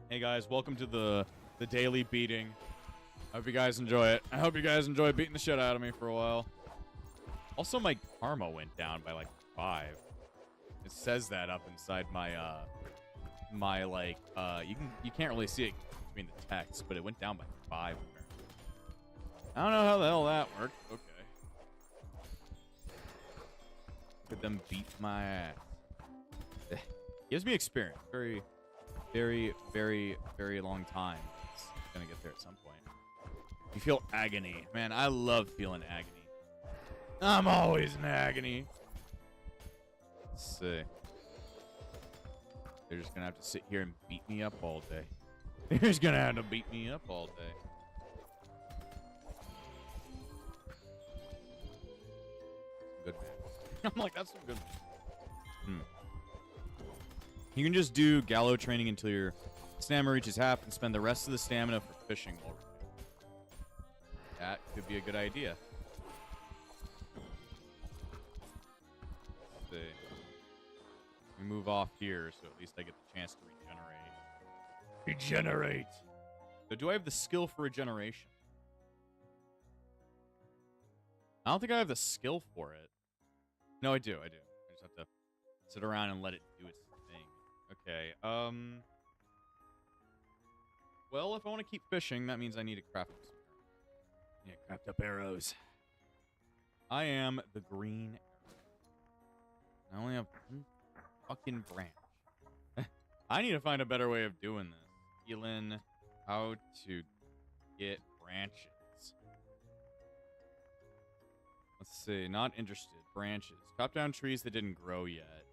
[SPEAKER 1] Hey, guys, welcome to the daily beating. I hope you guys enjoy it. I hope you guys enjoy beating the shit out of me for a while. Also, my karma went down by, like, 5. It says that up inside my, you can't really see it between the text, but it went down by 5. I don't know how the hell that worked. Okay. Look at them beat my ass. Gives me experience. Very, very, very, very long time. It's gonna get there at some point. You feel agony. Man, I love feeling agony. I'm always in agony. Let's see. They're just gonna have to sit here and beat me up all day. They're just gonna have to beat me up all day. Good man. I'm like, that's some good. You can just do Gallo training until your stamina reaches half and spend the rest of the stamina for fishing already. That could be a good idea. Let's see. We move off here, so at least I get the chance to regenerate. Regenerate! So do I have the skill for regeneration? I don't think I have the skill for it. No, I do. I just have to sit around and let it do its thing. Okay, well, if I want to keep fishing, that means I need to craft some arrows. Yeah, craft up arrows. I am the green arrow. I only have one fucking branch. I need to find a better way of doing this. Elin, how to get branches. Let's see. Not interested. Branches. Chop down trees that didn't grow yet.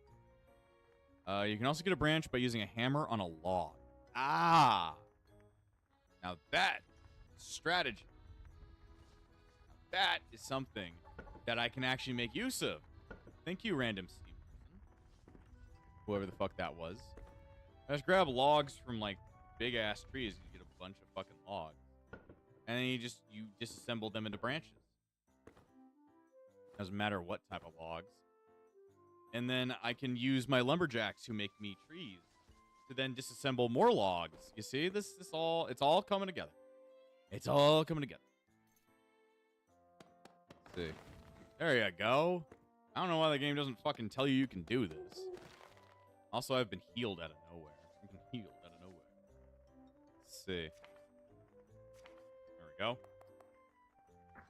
[SPEAKER 1] You can also get a branch by using a hammer on a log. Ah! Now that strategy. That is something that I can actually make use of. Thank you, random Steve person. Whoever the fuck that was. I just grab logs from, like, big-ass trees. You get a bunch of fucking logs. And then you disassemble them into branches. Doesn't matter what type of logs. And then I can use my lumberjacks who make me trees to then disassemble more logs. You see, it's all coming together. It's all coming together. Let's see. There you go. I don't know why the game doesn't fucking tell you can do this. Also, I've been healed out of nowhere. I've been healed out of nowhere. Let's see. There we go.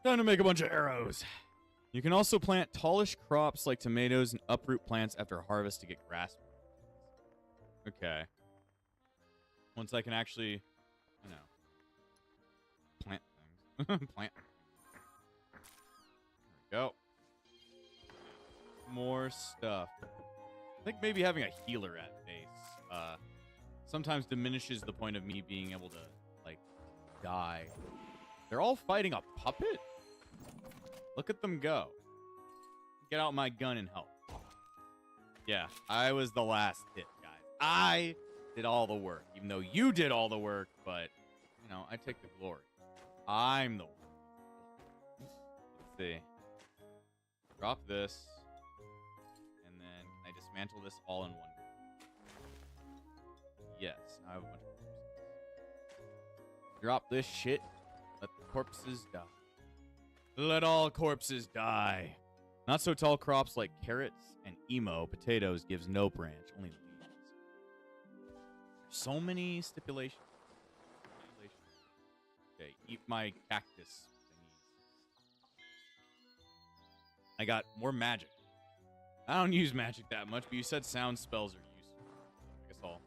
[SPEAKER 1] Time to make a bunch of arrows. You can also plant tallish crops like tomatoes and uproot plants after harvest to get grass. Okay. Once I can actually, you know, plant things. Plant. There we go. More stuff. I think maybe having a healer at base sometimes diminishes the point of me being able to, like, die. They're all fighting a puppet? Look at them go. Get out my gun and help. Yeah, I was the last hit, guys. I did all the work, even though you did all the work, but, you know, I take the glory. I'm the one. Let's see. Drop this. And then can I dismantle this all in one go? Yes, I have a bunch of corpses. Drop this shit. Let the corpses die. Let all corpses die. Not so tall crops like carrots and potatoes gives no branch, only leaves. So many stipulations. Okay, eat my cactus thingies. I got more magic. I don't use magic that much, but you said sound spells are useful. I guess I'll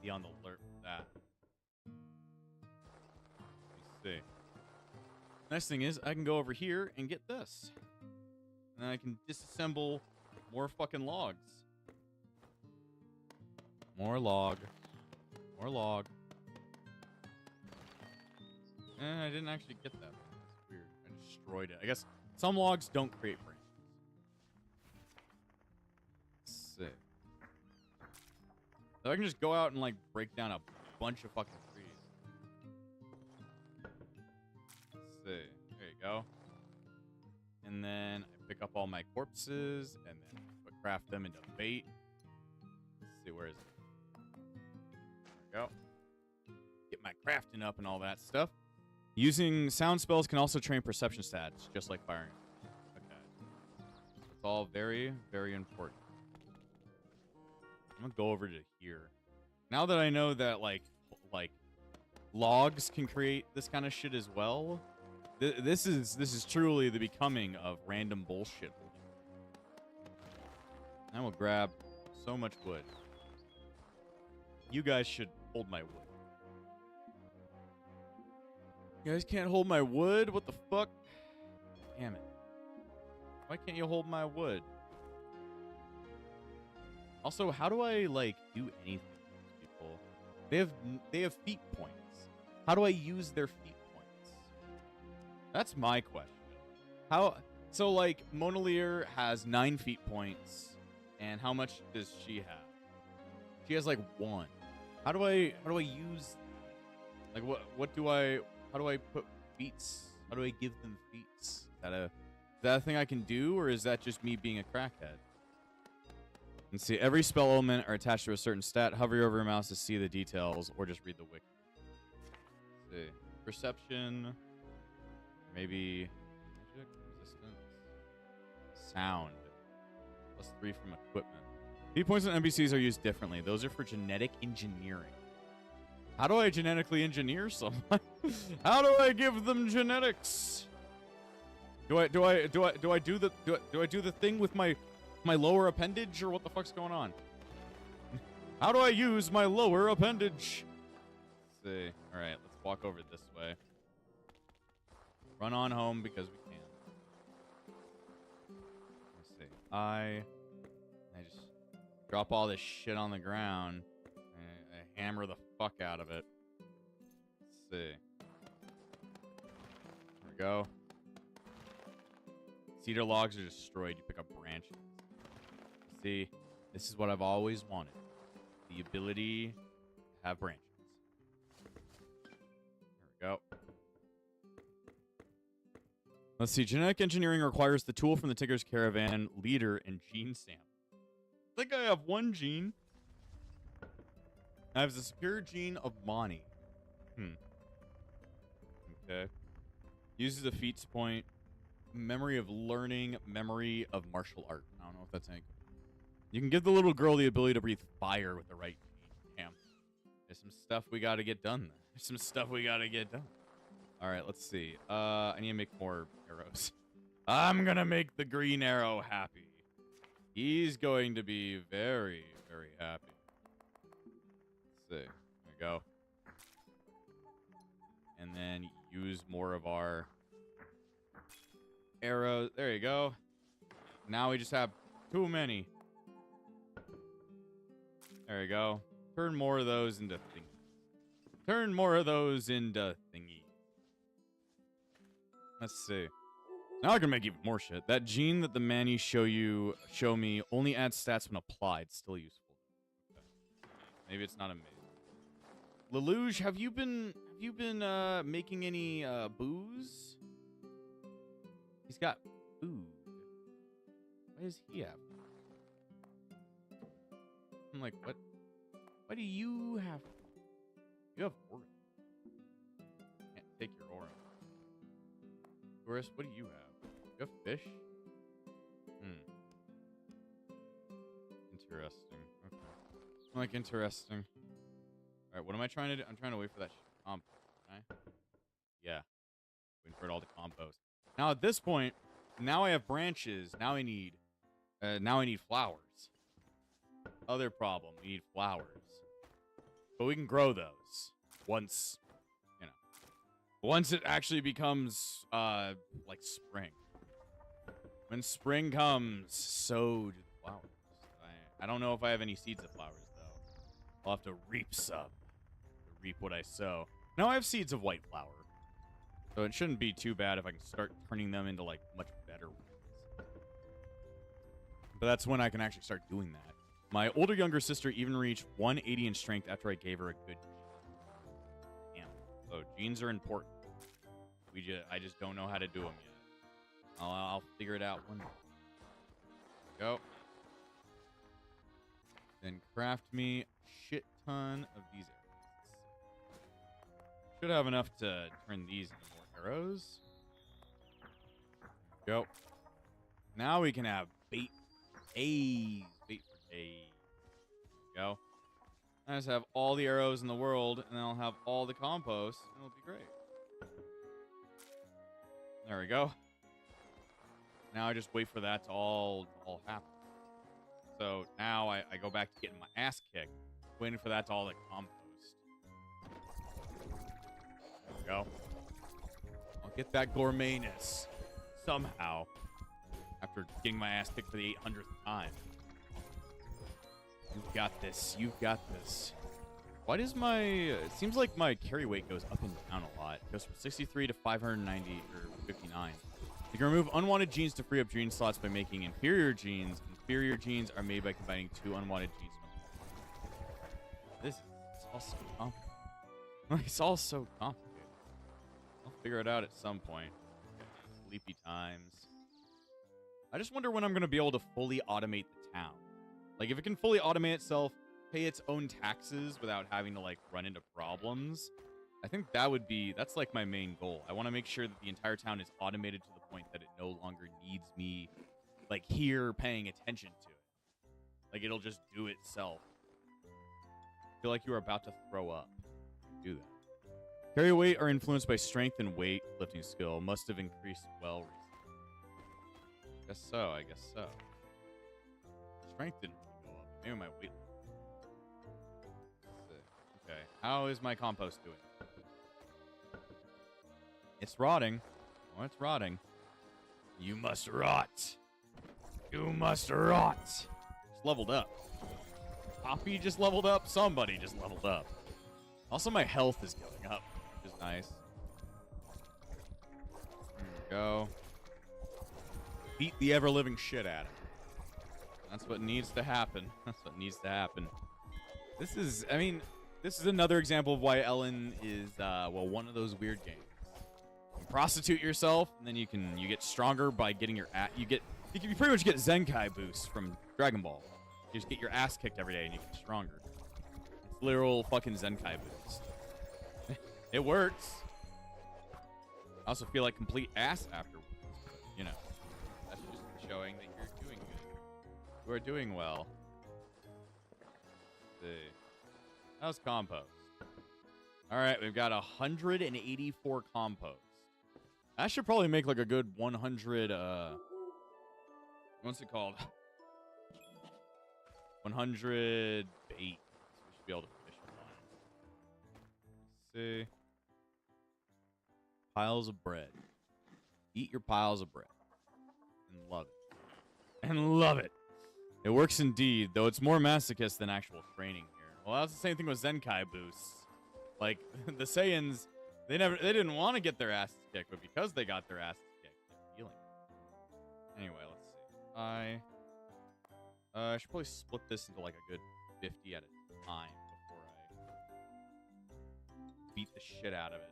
[SPEAKER 1] be on the alert for that. Let me see. Nice thing is, I can go over here and get this. And I can disassemble more fucking logs. More log. More log. I didn't actually get that. That's weird. I destroyed it. I guess some logs don't create branches. Sick. So I can just go out and, like, break down a bunch of fucking trees. Let's see. There you go. And then I pick up all my corpses and then craft them into bait. Let's see, where is it? There we go. Get my crafting up and all that stuff. Using sound spells can also train perception stats, just like firing. Okay. It's all very, very important. I'm gonna go over to here. Now that I know that, like logs can create this kind of shit as well, this is truly the becoming of random bullshit. I will grab so much wood. You guys should hold my wood. You guys can't hold my wood? What the fuck? Damn it. Why can't you hold my wood? Also, how do I, like, do anything with these people? They have feet points. How do I use their feet points? That's my question. So, like, Monalier has 9 feet points, and how much does she have? She has, like, 1. How do I use, like, how do I put feats? How do I give them feats? Is that a thing I can do, or is that just me being a crackhead? Let's see. Every spell element are attached to a certain stat. Hover over your mouse to see the details, or just read the wiki. Let's see. Perception. Maybe magic, resistance, sound. +3 from equipment. Feat points on NPCs are used differently. Those are for genetic engineering. How do I genetically engineer someone? How do I give them genetics? Do I do the thing with my lower appendage, or what the fuck's going on? How do I use my lower appendage? Let's see. All right, let's walk over this way. Run on home because we can. Let's see. I just drop all this shit on the ground. I hammer the fuck out of it. Let's see. There we go. Cedar logs are destroyed. You pick up branches. See, this is what I've always wanted. The ability to have branches. There we go. Let's see. Genetic engineering requires the tool from the Tinker's Caravan, leader, and gene sample. I think I have 1 gene. I have the superior gene of Mani. Okay. Uses a feats point. Memory of learning. Memory of martial art. I don't know if that's any good. You can give the little girl the ability to breathe fire with the right gene. Damn. There's some stuff we got to get done. There's some stuff we got to get done. All right, let's see. I need to make more arrows. I'm going to make the green arrow happy. He's going to be very, very happy. Let's see. There we go. And then use more of our arrows. There you go. Now we just have too many. There we go. Turn more of those into thingies. Turn more of those into thingies. Let's see. Now I can make even more shit. That gene that the Manny show me only adds stats when applied. Still useful. Okay. Maybe it's not amazing. Lelouch, have you been making any booze? He's got food. Why does he have? I'm like, what? Why do you have? You have aura. Can't take your aura. Tourist, what do you have? You have fish? Interesting. Okay. Like, interesting. All right, what am I trying to do? I'm trying to wait for that compost. Right? Yeah. Waiting for it all to compost. Now, at this point, now I have branches. Now I need flowers. Other problem, we need flowers. But we can grow those once, you know, once it actually becomes, like spring. When spring comes, so do the flowers. I don't know if I have any seeds of flowers, though. I'll have to reap some. To reap what I sow. Now I have seeds of white flower. So it shouldn't be too bad if I can start turning them into, like, much better ones. But that's when I can actually start doing that. My older younger sister even reached 180 in strength after I gave her a good gene. Damn. So genes are important. I just don't know how to do them yet. I'll figure it out one day. Go. Then craft me a shit ton of these arrows. Should have enough to turn these into more arrows. Go. Now we can have bait for days. Bait for days. Go. I just have all the arrows in the world, and then I'll have all the compost, and it'll be great. There we go. Now I just wait for that to all happen. So now I go back to getting my ass kicked, waiting for that to all like compost. There we go. I'll get that gourmetness somehow after getting my ass kicked for the 800th time. You've got this. You've got this. Why does my... It seems like my carry weight goes up and down a lot. It goes from 63 to 590 or 59. You can remove unwanted genes to free up gene slots by making inferior genes. Inferior genes are made by combining two unwanted genes. This is all so complicated. It's all so complicated. I'll figure it out at some point. Sleepy times. I just wonder when I'm going to be able to fully automate the town. Like, if it can fully automate itself, pay its own taxes without having to, like, run into problems, I think that's, like, my main goal. I want to make sure that the entire town is automated to the point that it no longer needs me, like, here paying attention to it. Like, it'll just do itself. I feel like you are about to throw up. Do that. Carry weight are influenced by strength and weight lifting skill. Must have increased well recently. Guess so. Strength didn't really go up. Maybe my weight. Okay. How is my compost doing? It's rotting. Oh, it's rotting. You must rot. You must rot. Just leveled up. Poppy just leveled up. Somebody just leveled up. Also, my health is going up, which is nice. There we go. Beat the ever-living shit out of it. That's what needs to happen. That's what needs to happen. This is another example of why Elin is, well, one of those weird games. You prostitute yourself, and then you get stronger by getting your ass. You pretty much get Zenkai boosts from Dragon Ball. You just get your ass kicked every day, and you get stronger. It's literal fucking Zenkai boost. It works. I also feel like complete ass afterwards. But, you know, that's just showing that you're doing good. You are doing well. Let's see. How's compost? All right, we've got 184 compost. That should probably make like a good 100, what's it called? 100 bait. We should be able to fish with one. Let's see. Piles of bread. Eat your piles of bread. And love it. And love it. It works indeed, though it's more masochist than actual training here. Well, that's the same thing with Zenkai boosts. Like, the Saiyans, they didn't want to get their asses kicked, but because they got their asses kicked, they're healing. Anyway, let's see. I should probably split this into like a good 50 at a time before I beat the shit out of it.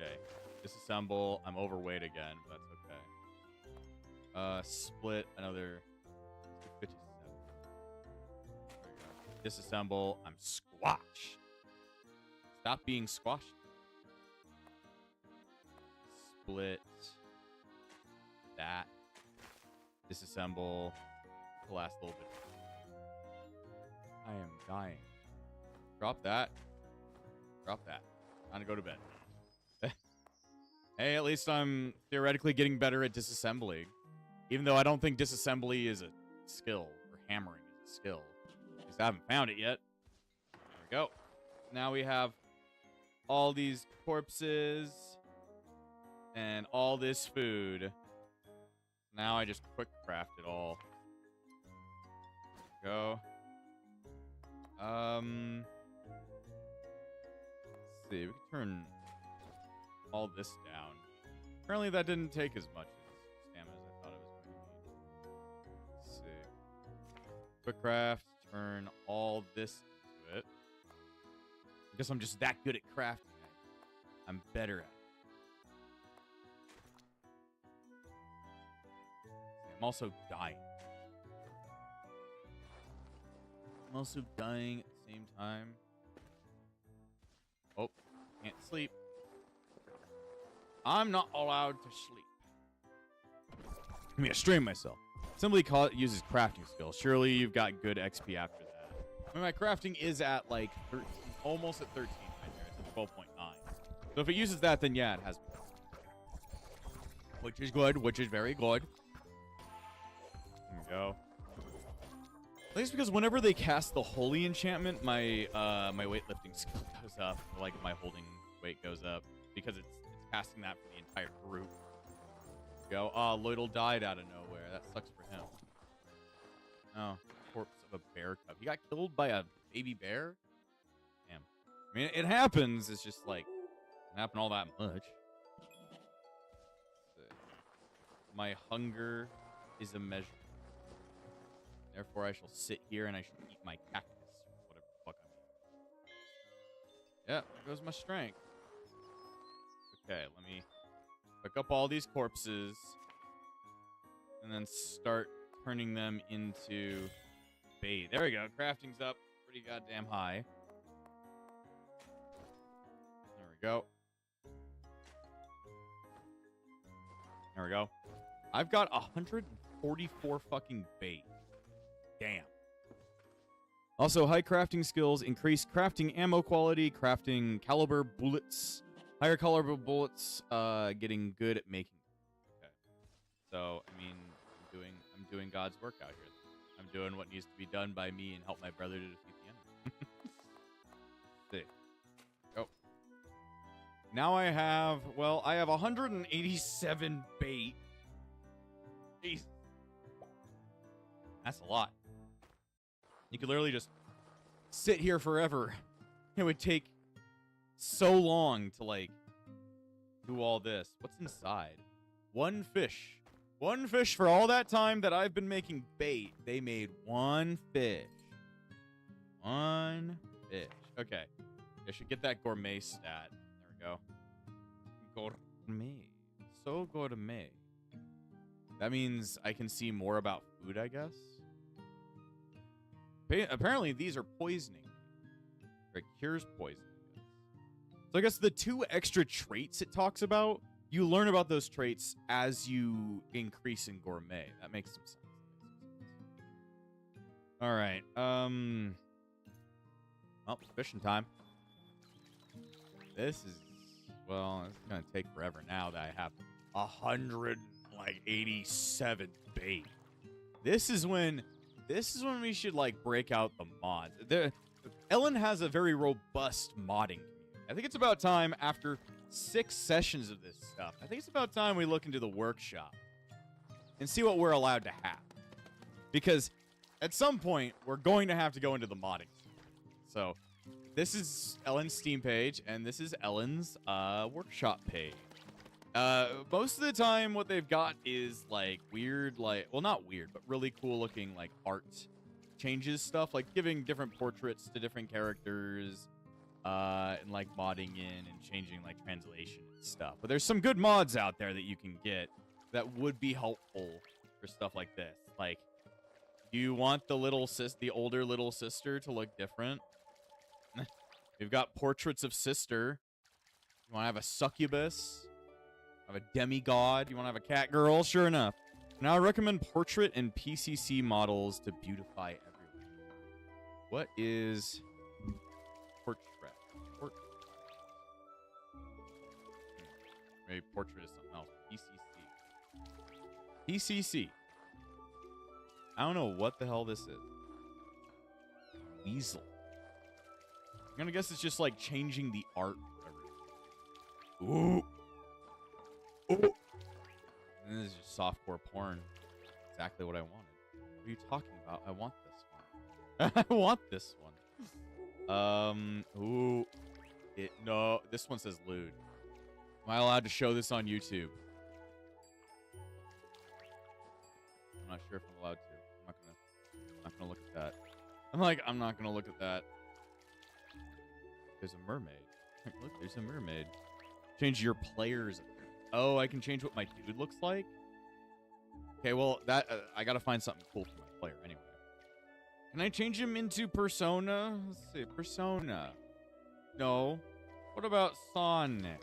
[SPEAKER 1] Okay. Disassemble. I'm overweight again, but that's okay. Split another 57. There we go. Disassemble. I'm squash. Stop being squashed. Split. That. Disassemble. The last little bit. I am dying. Drop that. Drop that. Time to go to bed. Hey, at least I'm theoretically getting better at disassembling. Even though I don't think disassembly is a skill, or hammering is a skill. At least I haven't found it yet. There we go. Now we have all these corpses and all this food. Now I just quick craft it all. Go. Let's see. We can turn all this down. Apparently that didn't take as much stamina as I thought it was going to need. Let's see. Quick craft. Turn all this into it. I guess I'm just that good at crafting. I'm better at it. I'm also dying. I'm also dying at the same time. Oh, can't sleep. I'm not allowed to sleep. Let me strain myself. Simply uses crafting skills. Surely you've got good XP after that. I mean, my crafting is at like 13, almost at 13 right there. It's at 12.9. So if it uses that, then yeah, it has me. Which is good, which is very good. There we go. I think it's because whenever they cast the holy enchantment, my my weightlifting skill goes up. Like my holding weight goes up because it's casting that for the entire group. Go. Oh, Lloyd'll died out of nowhere. That sucks for him. Oh, corpse of a bear cub. He got killed by a baby bear? Damn. I mean, it happens. It's just like, it doesn't happen all that much. My hunger is a measure. Therefore, I shall sit here and I shall eat my cactus. Whatever the fuck I'm eating. Yeah, there goes my strength. Okay, let me pick up all these corpses and then start turning them into bait. There we go. Crafting's up pretty goddamn high. There we go. There we go. I've got 144 fucking bait. Damn. Also, high crafting skills increase crafting ammo quality, crafting caliber bullets. Higher caliber bullets, getting good at making them. Okay. So, I mean, I'm doing God's work out here. I'm doing what needs to be done by me and help my brother to defeat the enemy. See. Oh. Now I have 187 bait. Jeez. That's a lot. You could literally just sit here forever. It would take so long to, like, do all this. What's inside? One fish. One fish for all that time that I've been making bait. They made one fish. One fish. Okay. I should get that gourmet stat. There we go. Gourmet. So gourmet. That means I can see more about food, I guess. Apparently, these are poisoning. It cures poisoning. So I guess the 2 extra traits it talks about, you learn about those traits as you increase in gourmet. That makes some sense. All right. Well, fishing time. This is, well, it's gonna take forever now that I have 187 bait. This is when we should, like, break out the mods. Elin has a very robust modding community. I think it's about time, after 6 sessions of this stuff, I think it's about time we look into the workshop and see what we're allowed to have. Because at some point, we're going to have to go into the modding. So this is Elin's Steam page, and this is Elin's workshop page. Most of the time, what they've got is, like, weird, like, well, not weird, but really cool looking, like, art changes stuff, like giving different portraits to different characters, and, like, modding in and changing, like, translation and stuff. But there's some good mods out there that you can get that would be helpful for stuff like this. Like, do you want the older little sister to look different? We've got portraits of sister. You want to have a succubus? Have a demigod? You want to have a cat girl? Sure enough. Now I recommend portrait and PCC models to beautify everyone. What is portrait? Maybe portrait is something else. PCC. I don't know what the hell this is. Weasel. I'm gonna guess it's just like changing the art for everything. Ooh. Ooh. And this is just softcore porn. Exactly what I wanted. What are you talking about? I want this one. I want this one. Ooh. No, this one says lewd. Am I allowed to show this on YouTube? I'm not sure if I'm allowed to. I'm not gonna look at that. I'm not gonna look at that. There's a mermaid. Look, there's a mermaid. Change your player's. Oh, I can change what my dude looks like? Okay, well, that I gotta find something cool for my player anyway. Can I change him into Persona? Let's see, Persona. No. What about Sonic?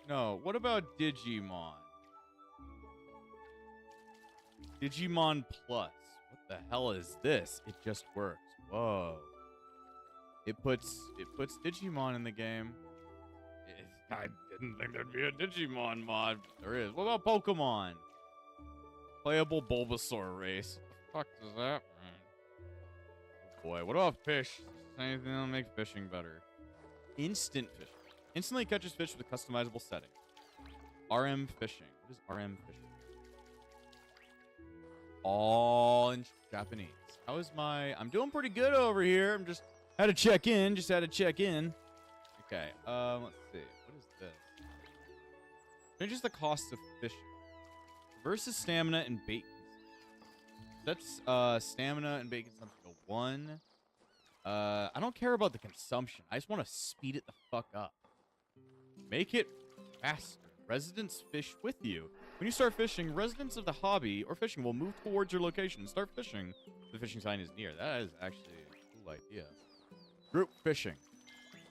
[SPEAKER 1] No. What about Digimon? Digimon Plus. What the hell is this? It just works. Whoa. It puts Digimon in the game. I didn't think there'd be a Digimon mod. There is. What about Pokemon? Playable Bulbasaur race. What the fuck does that mean? Oh boy. What about fish? Anything that'll make fishing better. Instant fishing. Instantly catches fish with a customizable setting. RM fishing. What is RM fishing? All in Japanese. How is my... I'm doing pretty good over here. I'm just... Had to check in. Just had to check in. Okay. Let's see. What is this? Changes the cost of fishing. Versus stamina and bait consumption. That's stamina and bait consumption to 1. I don't care about the consumption. I just want to speed it the fuck up. Make it faster. Residents fish with you. When you start fishing, residents of the hobby or fishing will move towards your location and start fishing. The fishing sign is near. That is actually a cool idea. Group fishing.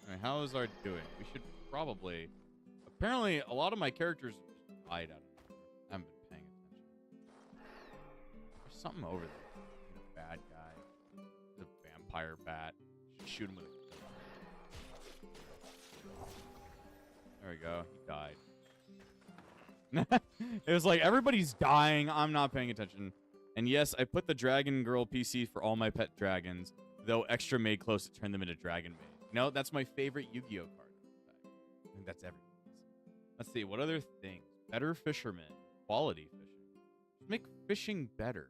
[SPEAKER 1] All right, how is our doing? We should probably... Apparently, a lot of my characters died out of it. I haven't been paying attention. There's something over there. A bad guy. The vampire bat. Shoot him with a... There we go. He died. It was like, everybody's dying. I'm not paying attention. And yes, I put the Dragon Girl PC for all my pet dragons, though extra made close to turn them into Dragon Maid. No, that's my favorite Yu-Gi-Oh card. I think that's everybody's. Let's see, what other things? Better fishermen. Quality fishing. Make fishing better.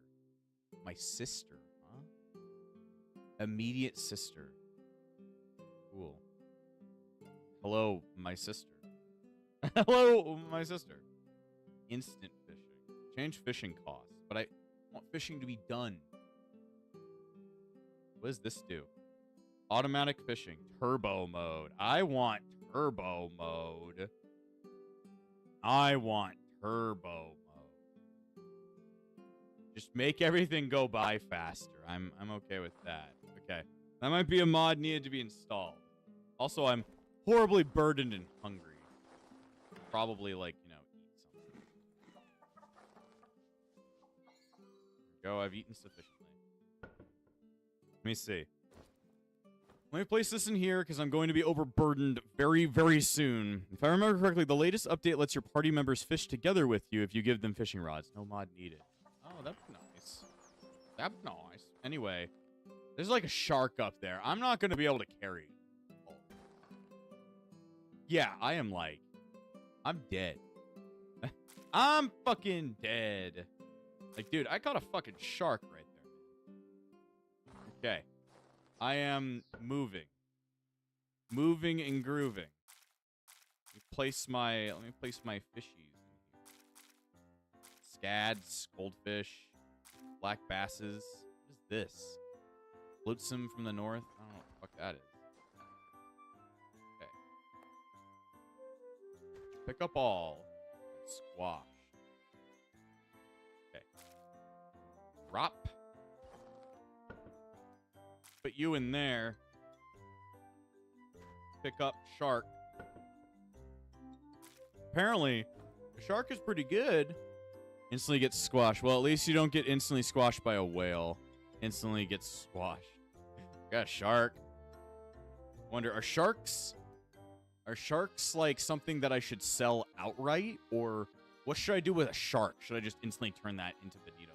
[SPEAKER 1] My sister, huh? Immediate sister. Cool. Hello, my sister. Hello, my sister. Instant fishing. Change fishing costs, but I want fishing to be done. What does this do? Automatic fishing. Turbo mode. I want turbo mode. I want turbo mode. Just make everything go by faster. I'm okay with that. Okay. That might be a mod needed to be installed. Also, I'm horribly burdened and hungry. Probably, like, you know, eat something. There we go. I've eaten sufficiently. Let me see. Let me place this in here because I'm going to be overburdened very, very soon. If I remember correctly, the latest update lets your party members fish together with you if you give them fishing rods. No mod needed. Oh, that's nice. That's nice. Anyway, there's like a shark up there. I'm not going to be able to carry it. Oh. Yeah, I am like... I'm dead. I'm fucking dead. Like, dude, I caught a fucking shark right there. Okay. I am moving. Moving and grooving. Let me place my fishies in here. Scads, goldfish, black basses. What is this? Flotsam from the north? I don't know what the fuck that is. Pick up all. Squash. Okay. Drop. Put you in there. Pick up shark. Apparently, the shark is pretty good. Instantly gets squashed. Well, at least you don't get instantly squashed by a whale. Instantly gets squashed. Got a shark. Wonder, are sharks like something that I should sell outright, or what should I do with a shark? Should I just instantly turn that into bonito?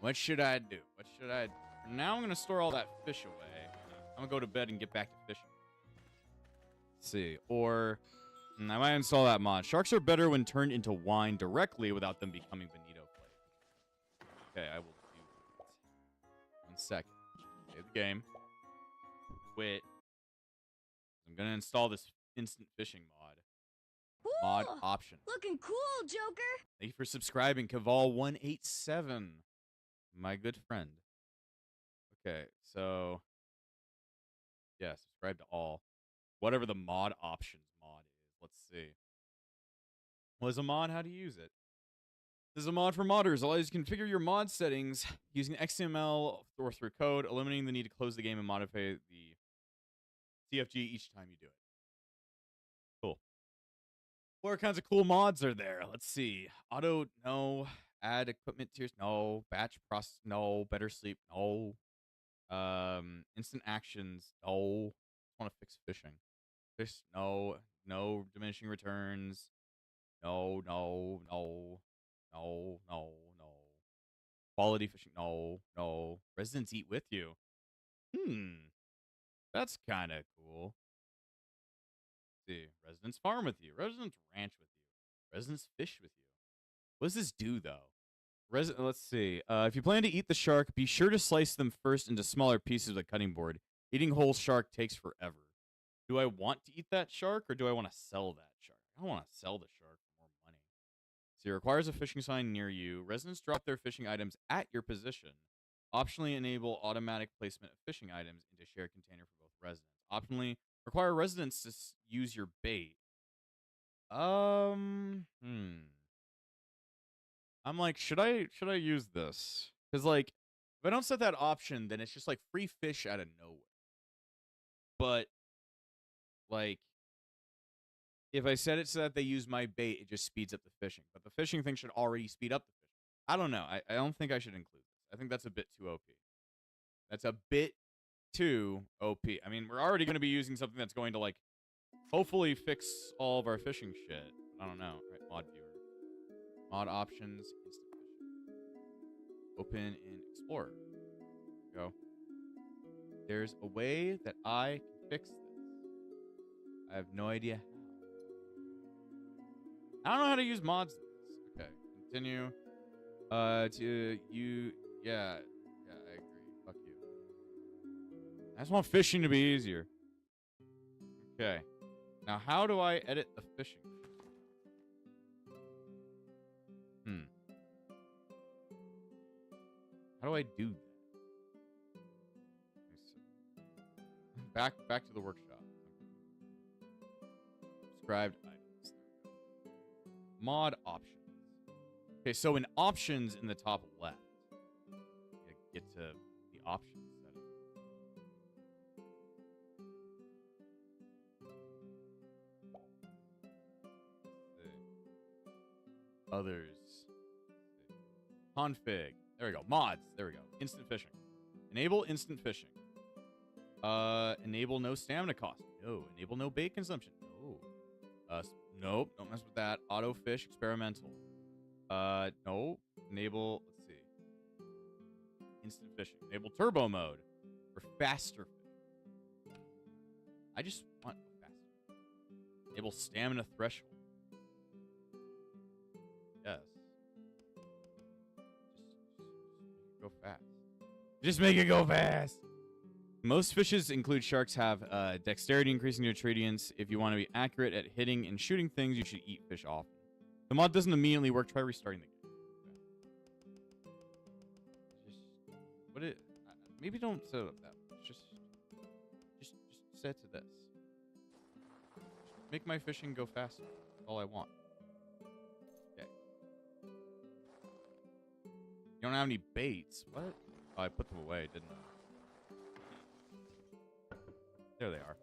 [SPEAKER 1] What should I do? What should I do? Now I'm gonna store all that fish away. I'm gonna go to bed and get back to fishing. Let's see, or I might install that mod. Sharks are better when turned into wine directly without them becoming bonito flakes. Okay, I will do that. 1 second. Save the game. Quit. I'm gonna install this instant fishing mod.
[SPEAKER 2] Cool.
[SPEAKER 1] Mod option.
[SPEAKER 2] Looking cool, Joker.
[SPEAKER 1] Thank you for subscribing, Kaval187. My good friend. Okay, so yeah, subscribe to all. Whatever the mod options mod is. Let's see. What is a mod? How to use it? This is a mod for modders. Allows you to configure your mod settings using XML or through code, eliminating the need to close the game and modify the CFG each time you do it. Cool. What kinds of cool mods are there? Let's see. Auto, no. Add equipment tiers, no. Batch process, no. Better sleep, no. Instant actions, no. I want to fix fishing. Fish, no. No. Diminishing returns, no. Quality fishing, no. Residents eat with you. That's kind of cool. Let's see. Residents farm with you. Residents ranch with you. Residents fish with you. What does this do, though? Let's see. If you plan to eat the shark, be sure to slice them first into smaller pieces with a cutting board. Eating whole shark takes forever. Do I want to eat that shark, or do I want to sell that shark? I don't want to sell the shark for more money. So it requires a fishing sign near you. Residents drop their fishing items at your position. Optionally enable automatic placement of fishing items into shared container for both residents. Optionally require residents to use your bait. I'm like, should I use this? Because, like, if I don't set that option, then it's just, like, free fish out of nowhere. But, like, if I set it so that they use my bait, it just speeds up the fishing. But the fishing thing should already speed up the fishing. I don't know. I don't think I should include this. I think that's a bit too OP. That's a bit too OP. I mean, we're already going to be using something that's going to, like, hopefully fix all of our fishing shit. I don't know. All right, mod viewer. Mod options, instant fishing. Open in Explorer. Go. There's a way that I can fix this. I have no idea how. I don't know how to use mods. Okay, continue. Yeah, I agree. Fuck you. I just want fishing to be easier. Okay. Now, how do I edit the fishing? How do I do that? Back to the workshop. Described items. Mod options. Okay, so in options in the top left, you get to the options setting. Others. Config. There we go. Mods. There we go. Instant fishing. Enable instant fishing. Enable no stamina cost. No. Enable no bait consumption. No. Nope. Don't mess with that. Auto fish experimental. No. Enable. Let's see. Instant fishing. Enable turbo mode for faster fishing. I just want faster. Enable stamina threshold. Yes. Go fast. Just make it go fast. Most fishes, include sharks, have dexterity increasing nutrients. If you want to be accurate at hitting and shooting things, you should eat fish often. The mod doesn't immediately work. Try restarting the game. Okay. Maybe don't set it up that much. Just set to this. Just make my fishing go faster. That's all I want. Okay. You don't have any baits. What? Oh, I put them away, didn't I? There they are.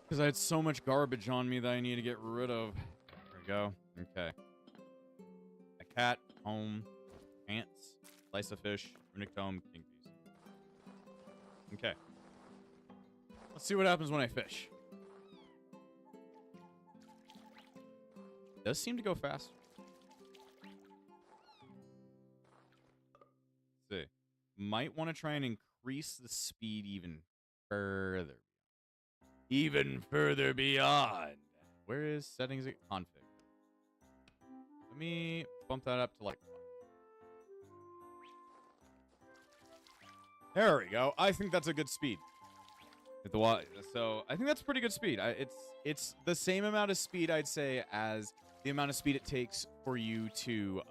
[SPEAKER 1] Because I had so much garbage on me that I need to get rid of. There we go. Okay. A cat, home, ants, slice of fish, Runic tome, king piece. Okay. Let's see what happens when I fish. Does seem to go faster. Let's see. Might want to try and increase the speed even further. Even further beyond. Where is settings? Config. Let me bump that up to like 5. There we go. I think that's a good speed. So I think that's pretty good speed. It's the same amount of speed, I'd say, as the amount of speed it takes for you to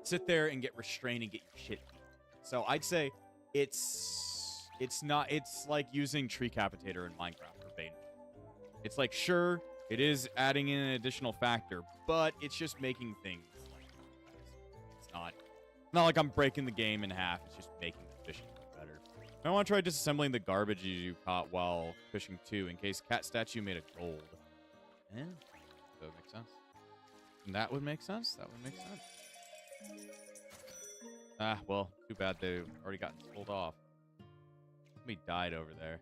[SPEAKER 1] sit there and get restrained and get your shit beat. So I'd say it's like using Tree Capitator in Minecraft or Bane. It's like, sure, it is adding in an additional factor, but it's just making things like it's not like I'm breaking the game in half. It's just making the fishing better. I want to try disassembling the garbage you caught while fishing too, in case cat statue made of gold. Yeah, that would make sense. And that would make sense. That would make sense. Ah, well, too bad they already got sold off. Somebody died over there.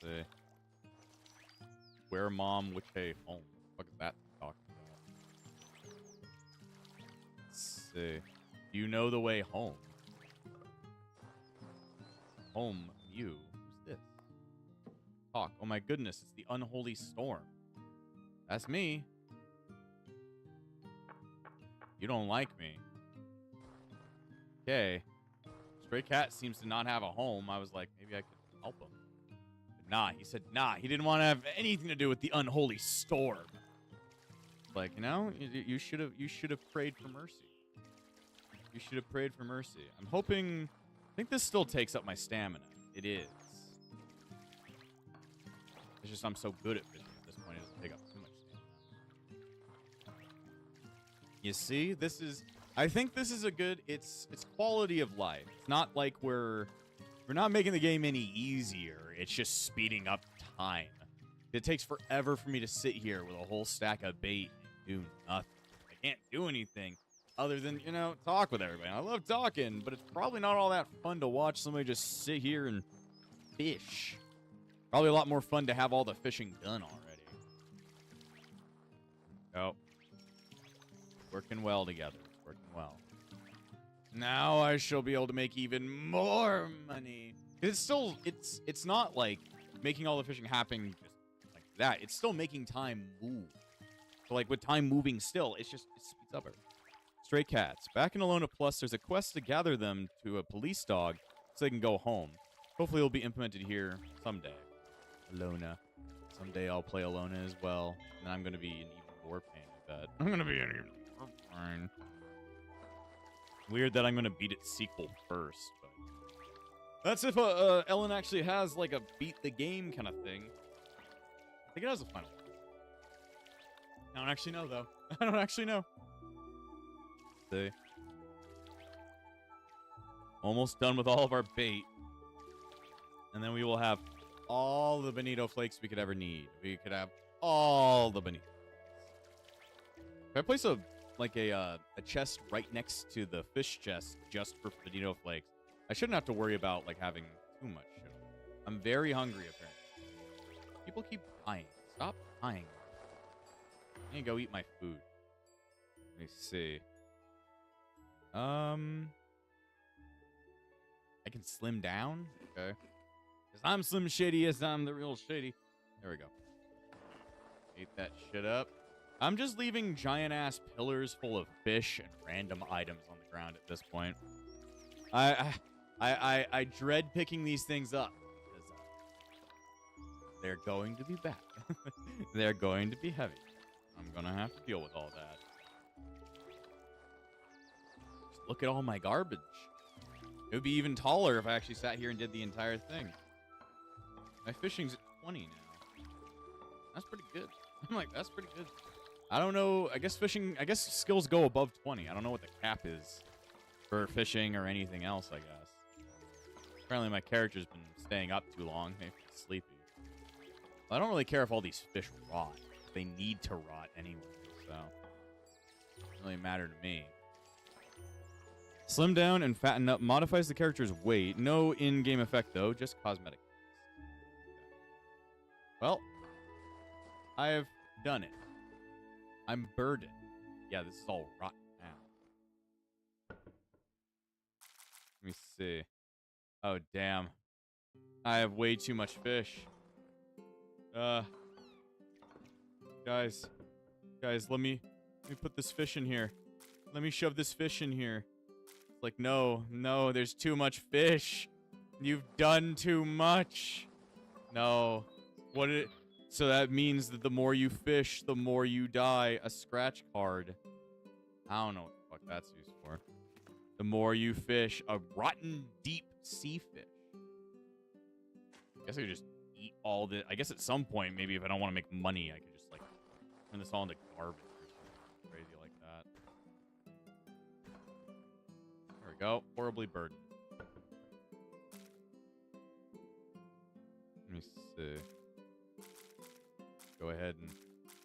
[SPEAKER 1] Let's see. Where mom, which hay home? What the fuck is that talking about? Let's see. Do you know the way home? Home, you. Who's this? Talk. Oh my goodness, it's the unholy storm. That's me. You don't like me. Okay. Stray cat seems to not have a home. I was like, maybe I could help him. But nah, he said nah. He didn't want to have anything to do with the unholy storm. Like, you know, you should have prayed for mercy. You should have prayed for mercy. I'm hoping. I think this still takes up my stamina. It is. It's just I'm so good at fishing at this point. It doesn't take up too much stamina. You see, this is. I think this is a good. It's quality of life. It's not like we're not making the game any easier. It's just speeding up time. It takes forever for me to sit here with a whole stack of bait and do nothing. I can't do anything other than, you know, talk with everybody. I love talking, but it's probably not all that fun to watch somebody just sit here and fish. Probably a lot more fun to have all the fishing done already. Oh. Working well together. Working well. Now I shall be able to make even more money. It's still, it's not like making all the fishing happen just like that. It's still making time move. So like with time moving still, it speeds up everything. Stray cats. Back in Elona Plus, there's a quest to gather them to a police dog so they can go home. Hopefully it'll be implemented here someday. Elona. Someday I'll play Elona as well. And I'm going to be an even more pain, I bet. I'm going to be an even more pain. Weird that I'm going to beat its sequel first, but... That's if Elin actually has, like, a beat the game kind of thing. I think it has a final. I don't actually know, though. I don't actually know. See. Almost done with all of our bait. And then we will have all the bonito flakes we could ever need. We could have all the bonito flakes. If I place a chest right next to the fish chest just for bonito flakes, I shouldn't have to worry about like having too much shit. I'm very hungry apparently. People keep dying. Stop dying. I need to go eat my food. Let me see. I can slim down? Okay. Because I'm Slim Shady, yes, I'm the real Shady. There we go. Ate that shit up. I'm just leaving giant-ass pillars full of fish and random items on the ground at this point. I dread picking these things up. Because they're going to be bad. They're going to be heavy. I'm going to have to deal with all that. Look at all my garbage. It would be even taller if I actually sat here and did the entire thing. My fishing's at 20 now. That's pretty good. I'm like, that's pretty good. I don't know. I guess skills go above 20. I don't know what the cap is for fishing or anything else, I guess. Apparently my character's been staying up too long. Maybe he's sleepy. Well, I don't really care if all these fish rot. They need to rot anyway, so... Doesn't really matter to me. Slim down and fatten up modifies the character's weight. No in-game effect, though. Just cosmetic. Well, I have done it. I'm burdened. Yeah, this is all rotten now. Let me see. Oh, damn. I have way too much fish. Guys, let me put this fish in here. Let me shove this fish in here. It's like, no, there's too much fish. You've done too much. No. So that means that the more you fish, the more you die. A scratch card. I don't know what the fuck that's used for. The more you fish, a rotten deep sea fish. I guess I could just eat all the... I guess at some point, maybe if I don't want to make money, I could just, like, turn this all into garbage or something crazy like that. There we go. Horribly burdened. Let me see. Go ahead and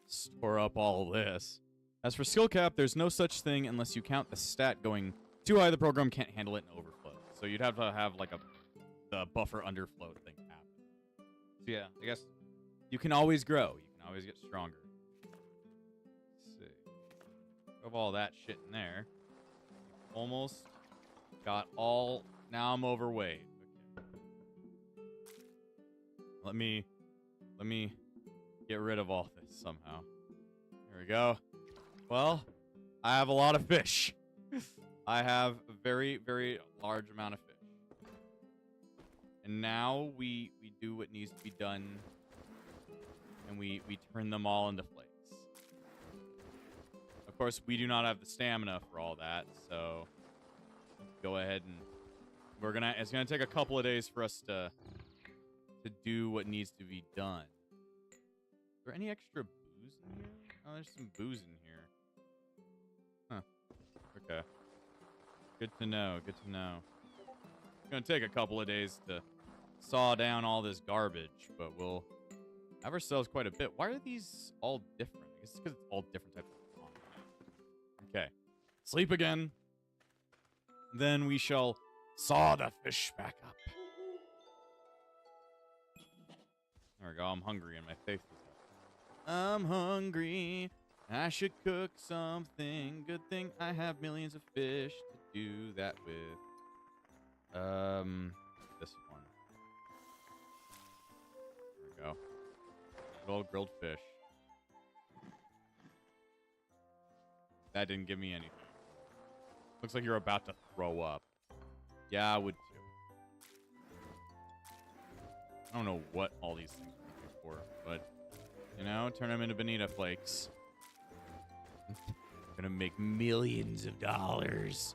[SPEAKER 1] store up all this. As for skill cap, there's no such thing unless you count the stat going too high. The program can't handle it and overflow. So you'd have to have like the buffer underflow thing happen. So yeah, I guess you can always grow. You can always get stronger. Let's see. Of all that shit in there. Almost got all. Now I'm overweight. Okay. Let me get rid of all this somehow. There we go. Well, I have a lot of fish. I have a very, very large amount of fish. And now we do what needs to be done. And we turn them all into flakes. Of course, we do not have the stamina for all that, so go ahead and it's gonna take a couple of days for us to do what needs to be done. Is there any extra booze in here? Oh, there's some booze in here. Huh. Okay. Good to know. Good to know. It's gonna take a couple of days to saw down all this garbage, but we'll have ourselves quite a bit. Why are these all different? I guess it's because it's all different types of content. Okay. Sleep again. Then we shall saw the fish back up. There we go. I'm hungry and my face is up. I'm hungry. I should cook something. Good thing I have millions of fish to do that with. This one. There we go. Good old grilled fish. That didn't give me anything. Looks like you're about to throw up. Yeah, I would too. I don't know what all these things are for, but, you know, turn them into bonita flakes. Gonna make millions of dollars.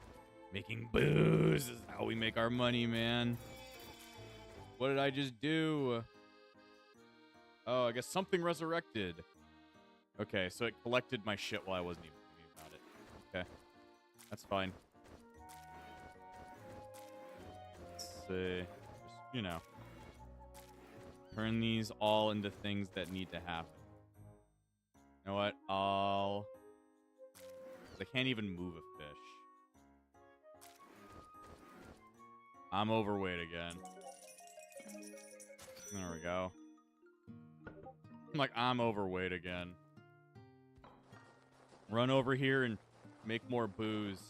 [SPEAKER 1] Making booze is how we make our money, man. What did I just do? Oh, I guess something resurrected. Okay, so it collected my shit while I wasn't even thinking about it. Okay. That's fine. Let's see. Just, you know. Turn these all into things that need to happen. You know what? I can't even move a fish. I'm overweight again. There we go. I'm overweight again. Run over here and make more booze.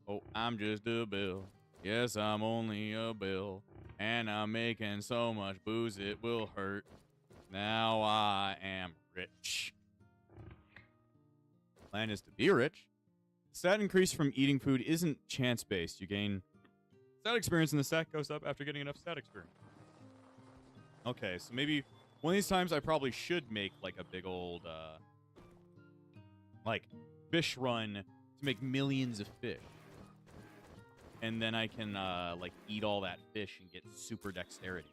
[SPEAKER 1] Oh, I'm just a bill. Yes, I'm only a bill. And I'm making so much booze it will hurt. Now I am rich. Plan is to be rich. Stat increase from eating food isn't chance-based. You gain stat experience and the stat goes up after getting enough stat experience. Okay, so maybe one of these times I probably should make like a big old like fish run to make millions of fish. And then I can like eat all that fish and get super dexterity.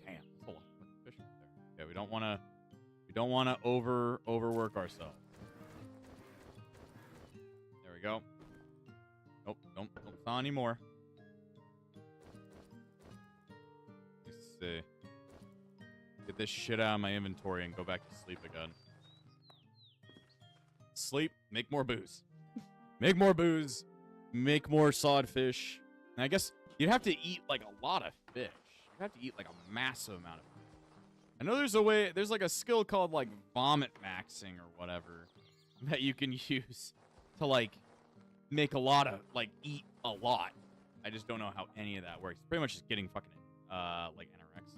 [SPEAKER 1] Damn, that's a lot of fish right there. Okay, we don't want to overwork ourselves. There we go. Nope, don't saw anymore. Let's see. Get this shit out of my inventory and go back to sleep again. Sleep, make more booze. Make more booze, make more sawed fish. And I guess you'd have to eat like a lot of fish. You'd have to eat like a massive amount of fish. I know there's a way, there's like a skill called like vomit maxing or whatever that you can use to like make a lot of, like eat a lot. I just don't know how any of that works. It's pretty much just getting fucking like anorexia.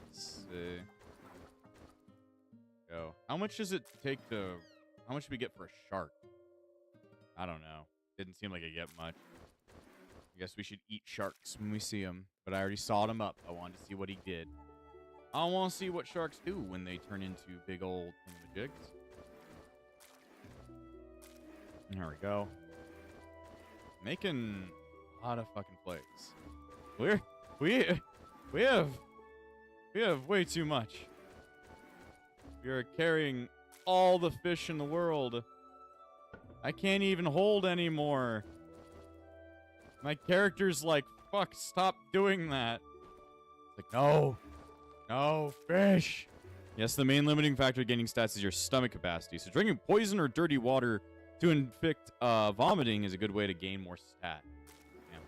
[SPEAKER 1] Let's see. Go. How much does it take to, how much do we get for a shark? I don't know. Didn't seem like I get much. I guess we should eat sharks when we see them. But I already sawed him up. I wanted to see what he did. I want to see what sharks do when they turn into big old thingamajigs. There we go. Making a lot of fucking plates. We have way too much. We are carrying all the fish in the world. I can't even hold anymore. My character's like, fuck, stop doing that. It's like, no, fish. Yes, the main limiting factor gaining stats is your stomach capacity. So drinking poison or dirty water to inflict vomiting is a good way to gain more stat. Damn.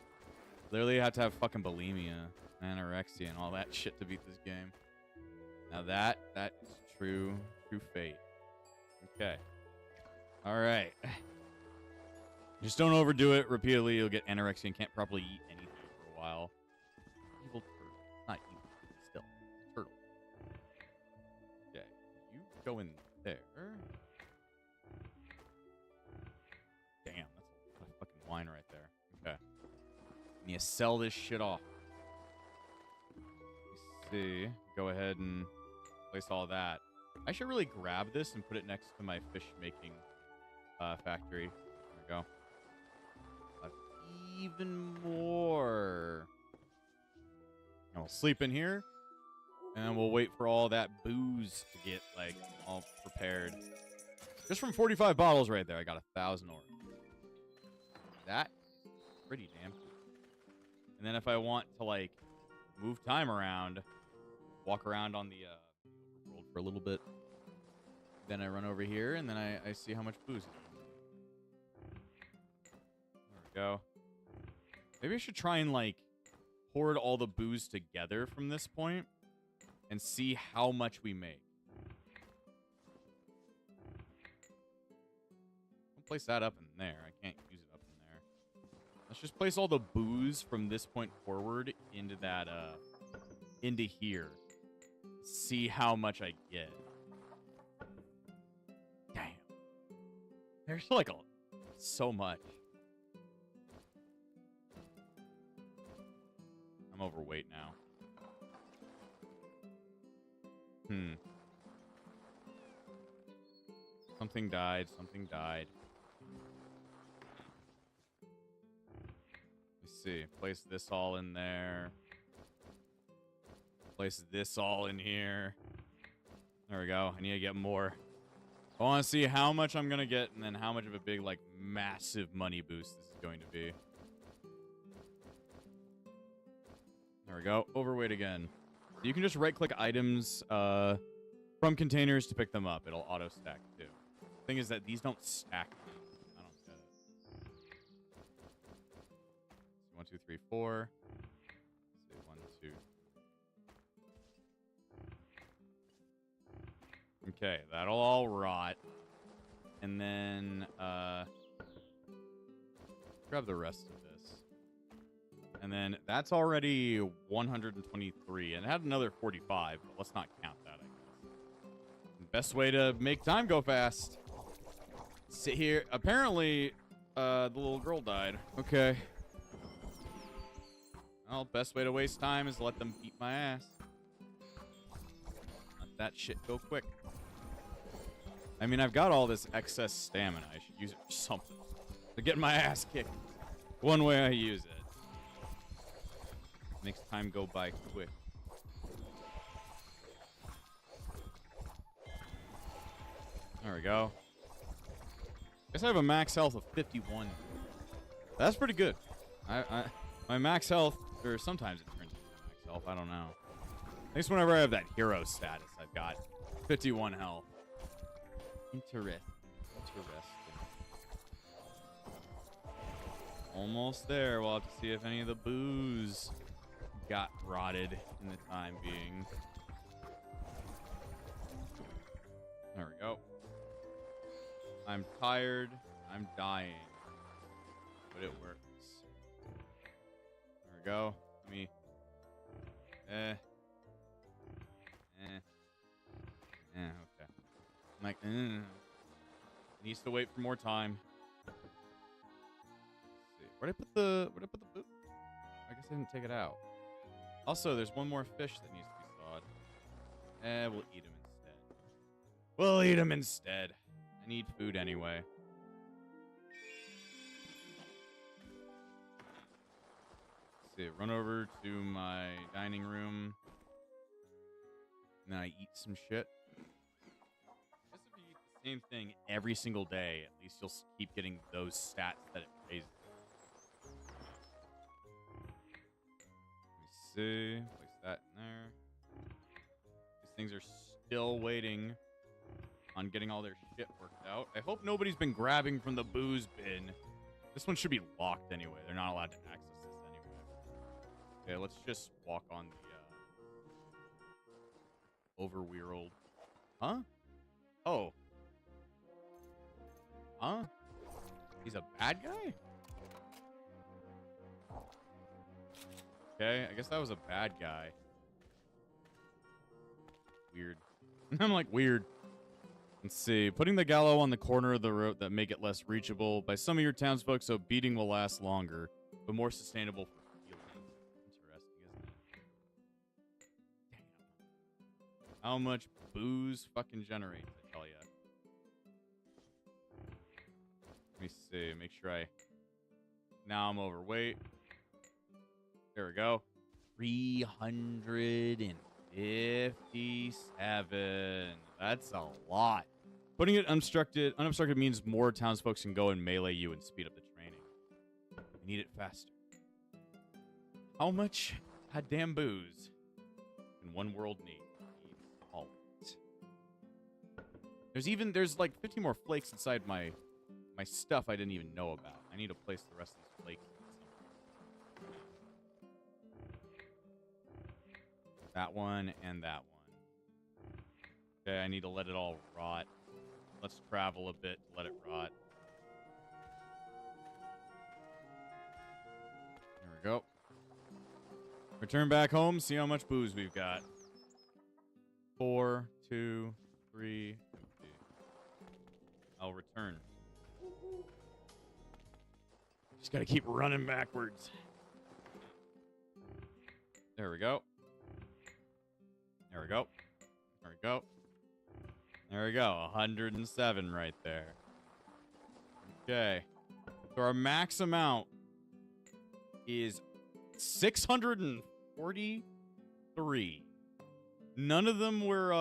[SPEAKER 1] Literally have to have fucking bulimia, anorexia, and all that shit to beat this game. Now that is true fate. Okay. All right. Just don't overdo it repeatedly. You'll get anorexia and can't properly eat anything for a while. Evil turtle. Not evil. Still. Turtle. Okay. You go in there. Damn. That's a lot of fucking wine right there. Okay. I need to sell this shit off. Let's see. Go ahead and place all that. I should really grab this and put it next to my fish making factory. There we go. Even more. And we'll sleep in here. And we'll wait for all that booze to get, like, all prepared. Just from 45 bottles right there, I got 1,000 ore. That is pretty damn cool. And then if I want to, like, move time around, walk around on the overworld for a little bit, then I run over here, and then I see how much booze is in there we go. Maybe I should try and, like, hoard all the booze together from this point and see how much we make. I'll place that up in there. I can't use it up in there. Let's just place all the booze from this point forward into that, into here. See how much I get. Damn. There's, like, so much. I'm overweight now. Something died. Something died. Let's see. Place this all in there. Place this all in here. There we go. I need to get more. I want to see how much I'm going to get and then how much of a big, like, massive money boost this is going to be. There we go. Overweight again. So you can just right-click items from containers to pick them up. It'll auto-stack, too. The thing is that these don't stack. I don't get it. 1, 2, 3, 4. Let's see, 1, 2. Okay, that'll all rot. And then, grab the rest of this. And then that's already 123. And it had another 45, but let's not count that, I guess. Best way to make time go fast. Sit here. Apparently, the little girl died. Okay. Well, best way to waste time is let them beat my ass. Let that shit go quick. I mean, I've got all this excess stamina. I should use it for something. To get my ass kicked. One way I use it. Makes time go by quick. There we go. Guess I have a max health of 51. That's pretty good. My max health, or sometimes it turns into max health. I don't know. At least whenever I have that hero status, I've got 51 health. Interesting. Almost there. We'll have to see if any of the booze got rotted in the time being. There we go. I'm tired. I'm dying. But it works. There we go. Let me... okay. I'm like, needs to wait for more time. Let's see. Where'd I put the boot? I guess I didn't take it out. Also, there's one more fish that needs to be thawed. We'll eat him instead. We'll eat him instead. I need food anyway. Let's see. Run over to my dining room. And then I eat some shit. I guess if you eat the same thing every single day, at least you'll keep getting those stats that it raises. Let me see. Place that in there. These things are still waiting on getting all their shit worked out. I hope nobody's been grabbing from the booze bin. This one should be locked anyway. They're not allowed to access this anyway. Okay, let's just walk on the overworld. Huh? Oh. Huh? He's a bad guy? Okay, I guess that was a bad guy. Weird. I'm like, weird. Let's see. Putting the gallows on the corner of the road that make it less reachable by some of your townsfolk so beating will last longer, but more sustainable for healing. Interesting, isn't it? Damn. How much booze fucking generates, I tell ya. Let me see. Make sure I... Now I'm overweight. There we go. 357. That's a lot. Putting it unobstructed means more townsfolk can go and melee you and speed up the training. I need it faster. How much goddamn booze can one world need? All of it. There's like 50 more flakes inside my stuff I didn't even know about. I need to place the rest of these flakes. That one and that one. Okay, I need to let it all rot. Let's travel a bit to let it rot. There we go. Return back home, see how much booze we've got. 4, 2, 3, empty. I'll return. Just gotta keep running backwards. There we go. There we go. There we go. There we go. 107 right there. Okay. So our max amount is 643. None of them were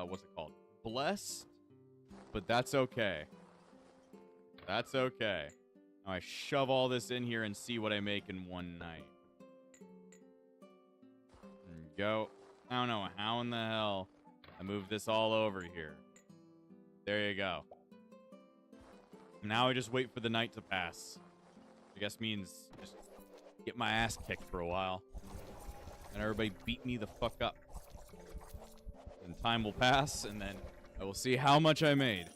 [SPEAKER 1] what's it called? Blessed. But that's okay. That's okay. Now I shove all this in here and see what I make in one night. Go. I don't know how in the hell I moved this all over here. There you go. Now I just wait for the night to pass. I guess means just get my ass kicked for a while. And everybody beat me the fuck up. And time will pass, and then I will see how much I made.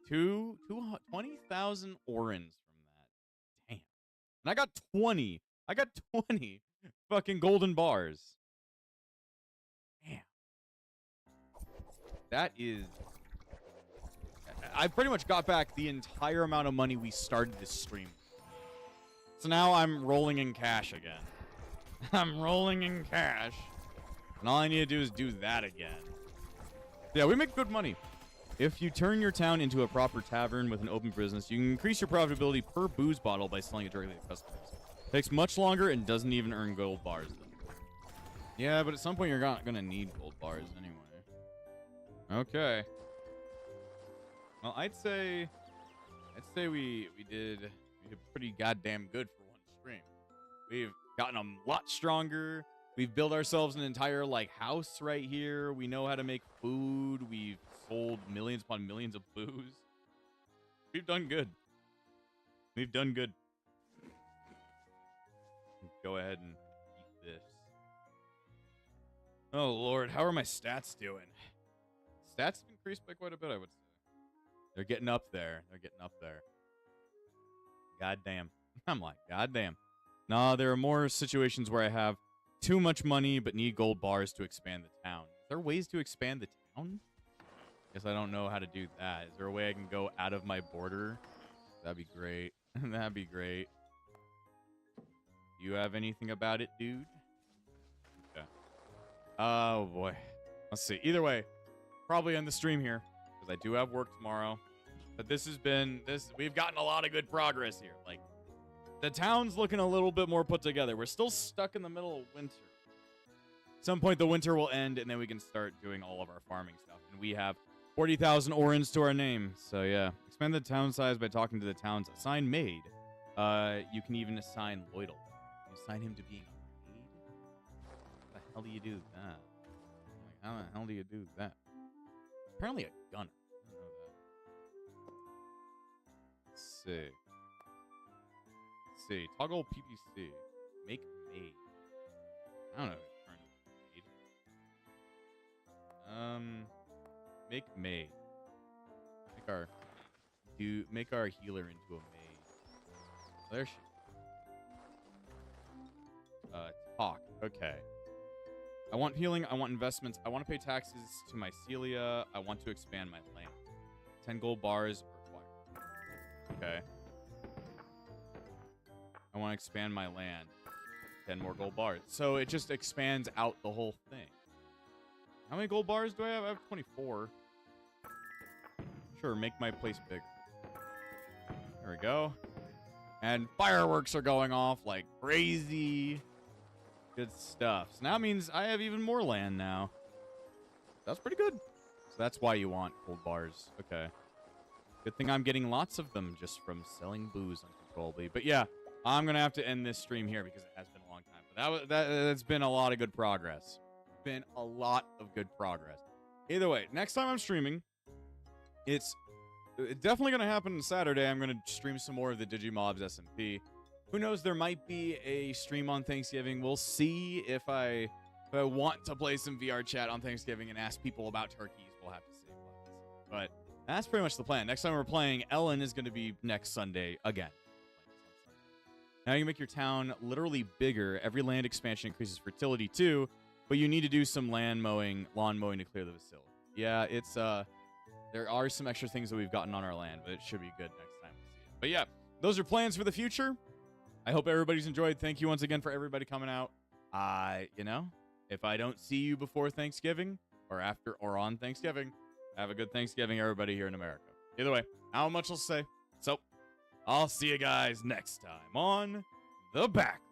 [SPEAKER 1] 20,000 orans from that. Damn. And I got 20. I got 20 fucking golden bars. Damn. That is... I pretty much got back the entire amount of money we started this stream. So now I'm rolling in cash again. I'm rolling in cash. And all I need to do is do that again. Yeah, we make good money. If you turn your town into a proper tavern with an open business, you can increase your profitability per booze bottle by selling it directly to customers. Takes much longer and doesn't even earn gold bars. Yeah, but at some point you're not gonna need gold bars anyway. Okay. Well, I'd say we did pretty goddamn good for one stream. We've gotten a lot stronger. We've built ourselves an entire, like, house right here. We know how to make food. We've sold millions upon millions of booze. We've done good. We've done good. Go ahead and eat this. Oh, Lord. How are my stats doing? Stats have increased by quite a bit, I would say. They're getting up there. They're getting up there. Goddamn. I'm like, goddamn. No, there are more situations where I have too much money but need gold bars to expand the town. Is there ways to expand the town? Guess I don't know how to do that. Is there a way I can go out of my border? That'd be great. That'd be great. Do you have anything about it, dude? Okay. Oh, boy. Let's see. Either way, probably end the stream here because I do have work tomorrow. But this has been... We've gotten a lot of good progress here. Like, the town's looking a little bit more put together. We're still stuck in the middle of winter. At some point, the winter will end, and then we can start doing all of our farming stuff. And we have 40,000 orans to our name. So, yeah. Expand the town size by talking to the town's assigned maid. You can even assign Lloydle. You assign him to being a maid? How the hell do you do that? Like, how the hell do you do that? Apparently a gunner. I don't know that. Let's see. Let's see. Toggle PPC. Make maid. I don't know. Make maid. Make our healer into a maid. There she is. Talk. Okay. I want healing. I want investments. I want to pay taxes to mycelia. I want to expand my land. 10 gold bars required. Okay. I want to expand my land. 10 more gold bars. So it just expands out the whole thing. How many gold bars do I have? I have 24. Sure, make my place big. There we go. And fireworks are going off like crazy. Good stuff. So now it means I have even more land now. That's pretty good. So that's why you want gold bars. Okay. Good thing I'm getting lots of them just from selling booze uncontrollably. But yeah, I'm going to have to end this stream here because it has been a long time. But that's been a lot of good progress. Been a lot of good progress. Either way, next time I'm streaming, it's definitely going to happen on Saturday. I'm going to stream some more of the Digimobs SMP. Who knows, there might be a stream on Thanksgiving. We'll see if I want to play some VR chat on Thanksgiving and ask people about turkeys. We'll have to see. But that's pretty much the plan. Next time we're playing, Elin is going to be next Sunday again. Now you can make your town literally bigger. Every land expansion increases fertility too. But you need to do some lawn mowing to clear the facility. Yeah, it's there are some extra things that we've gotten on our land, but it should be good next time we see it. But yeah, those are plans for the future. I hope everybody's enjoyed. Thank you once again for everybody coming out. You know, if I don't see you before Thanksgiving or after or on Thanksgiving, have a good Thanksgiving, everybody here in America. Either way, how much I'll say. So, I'll see you guys next time on The Backlog.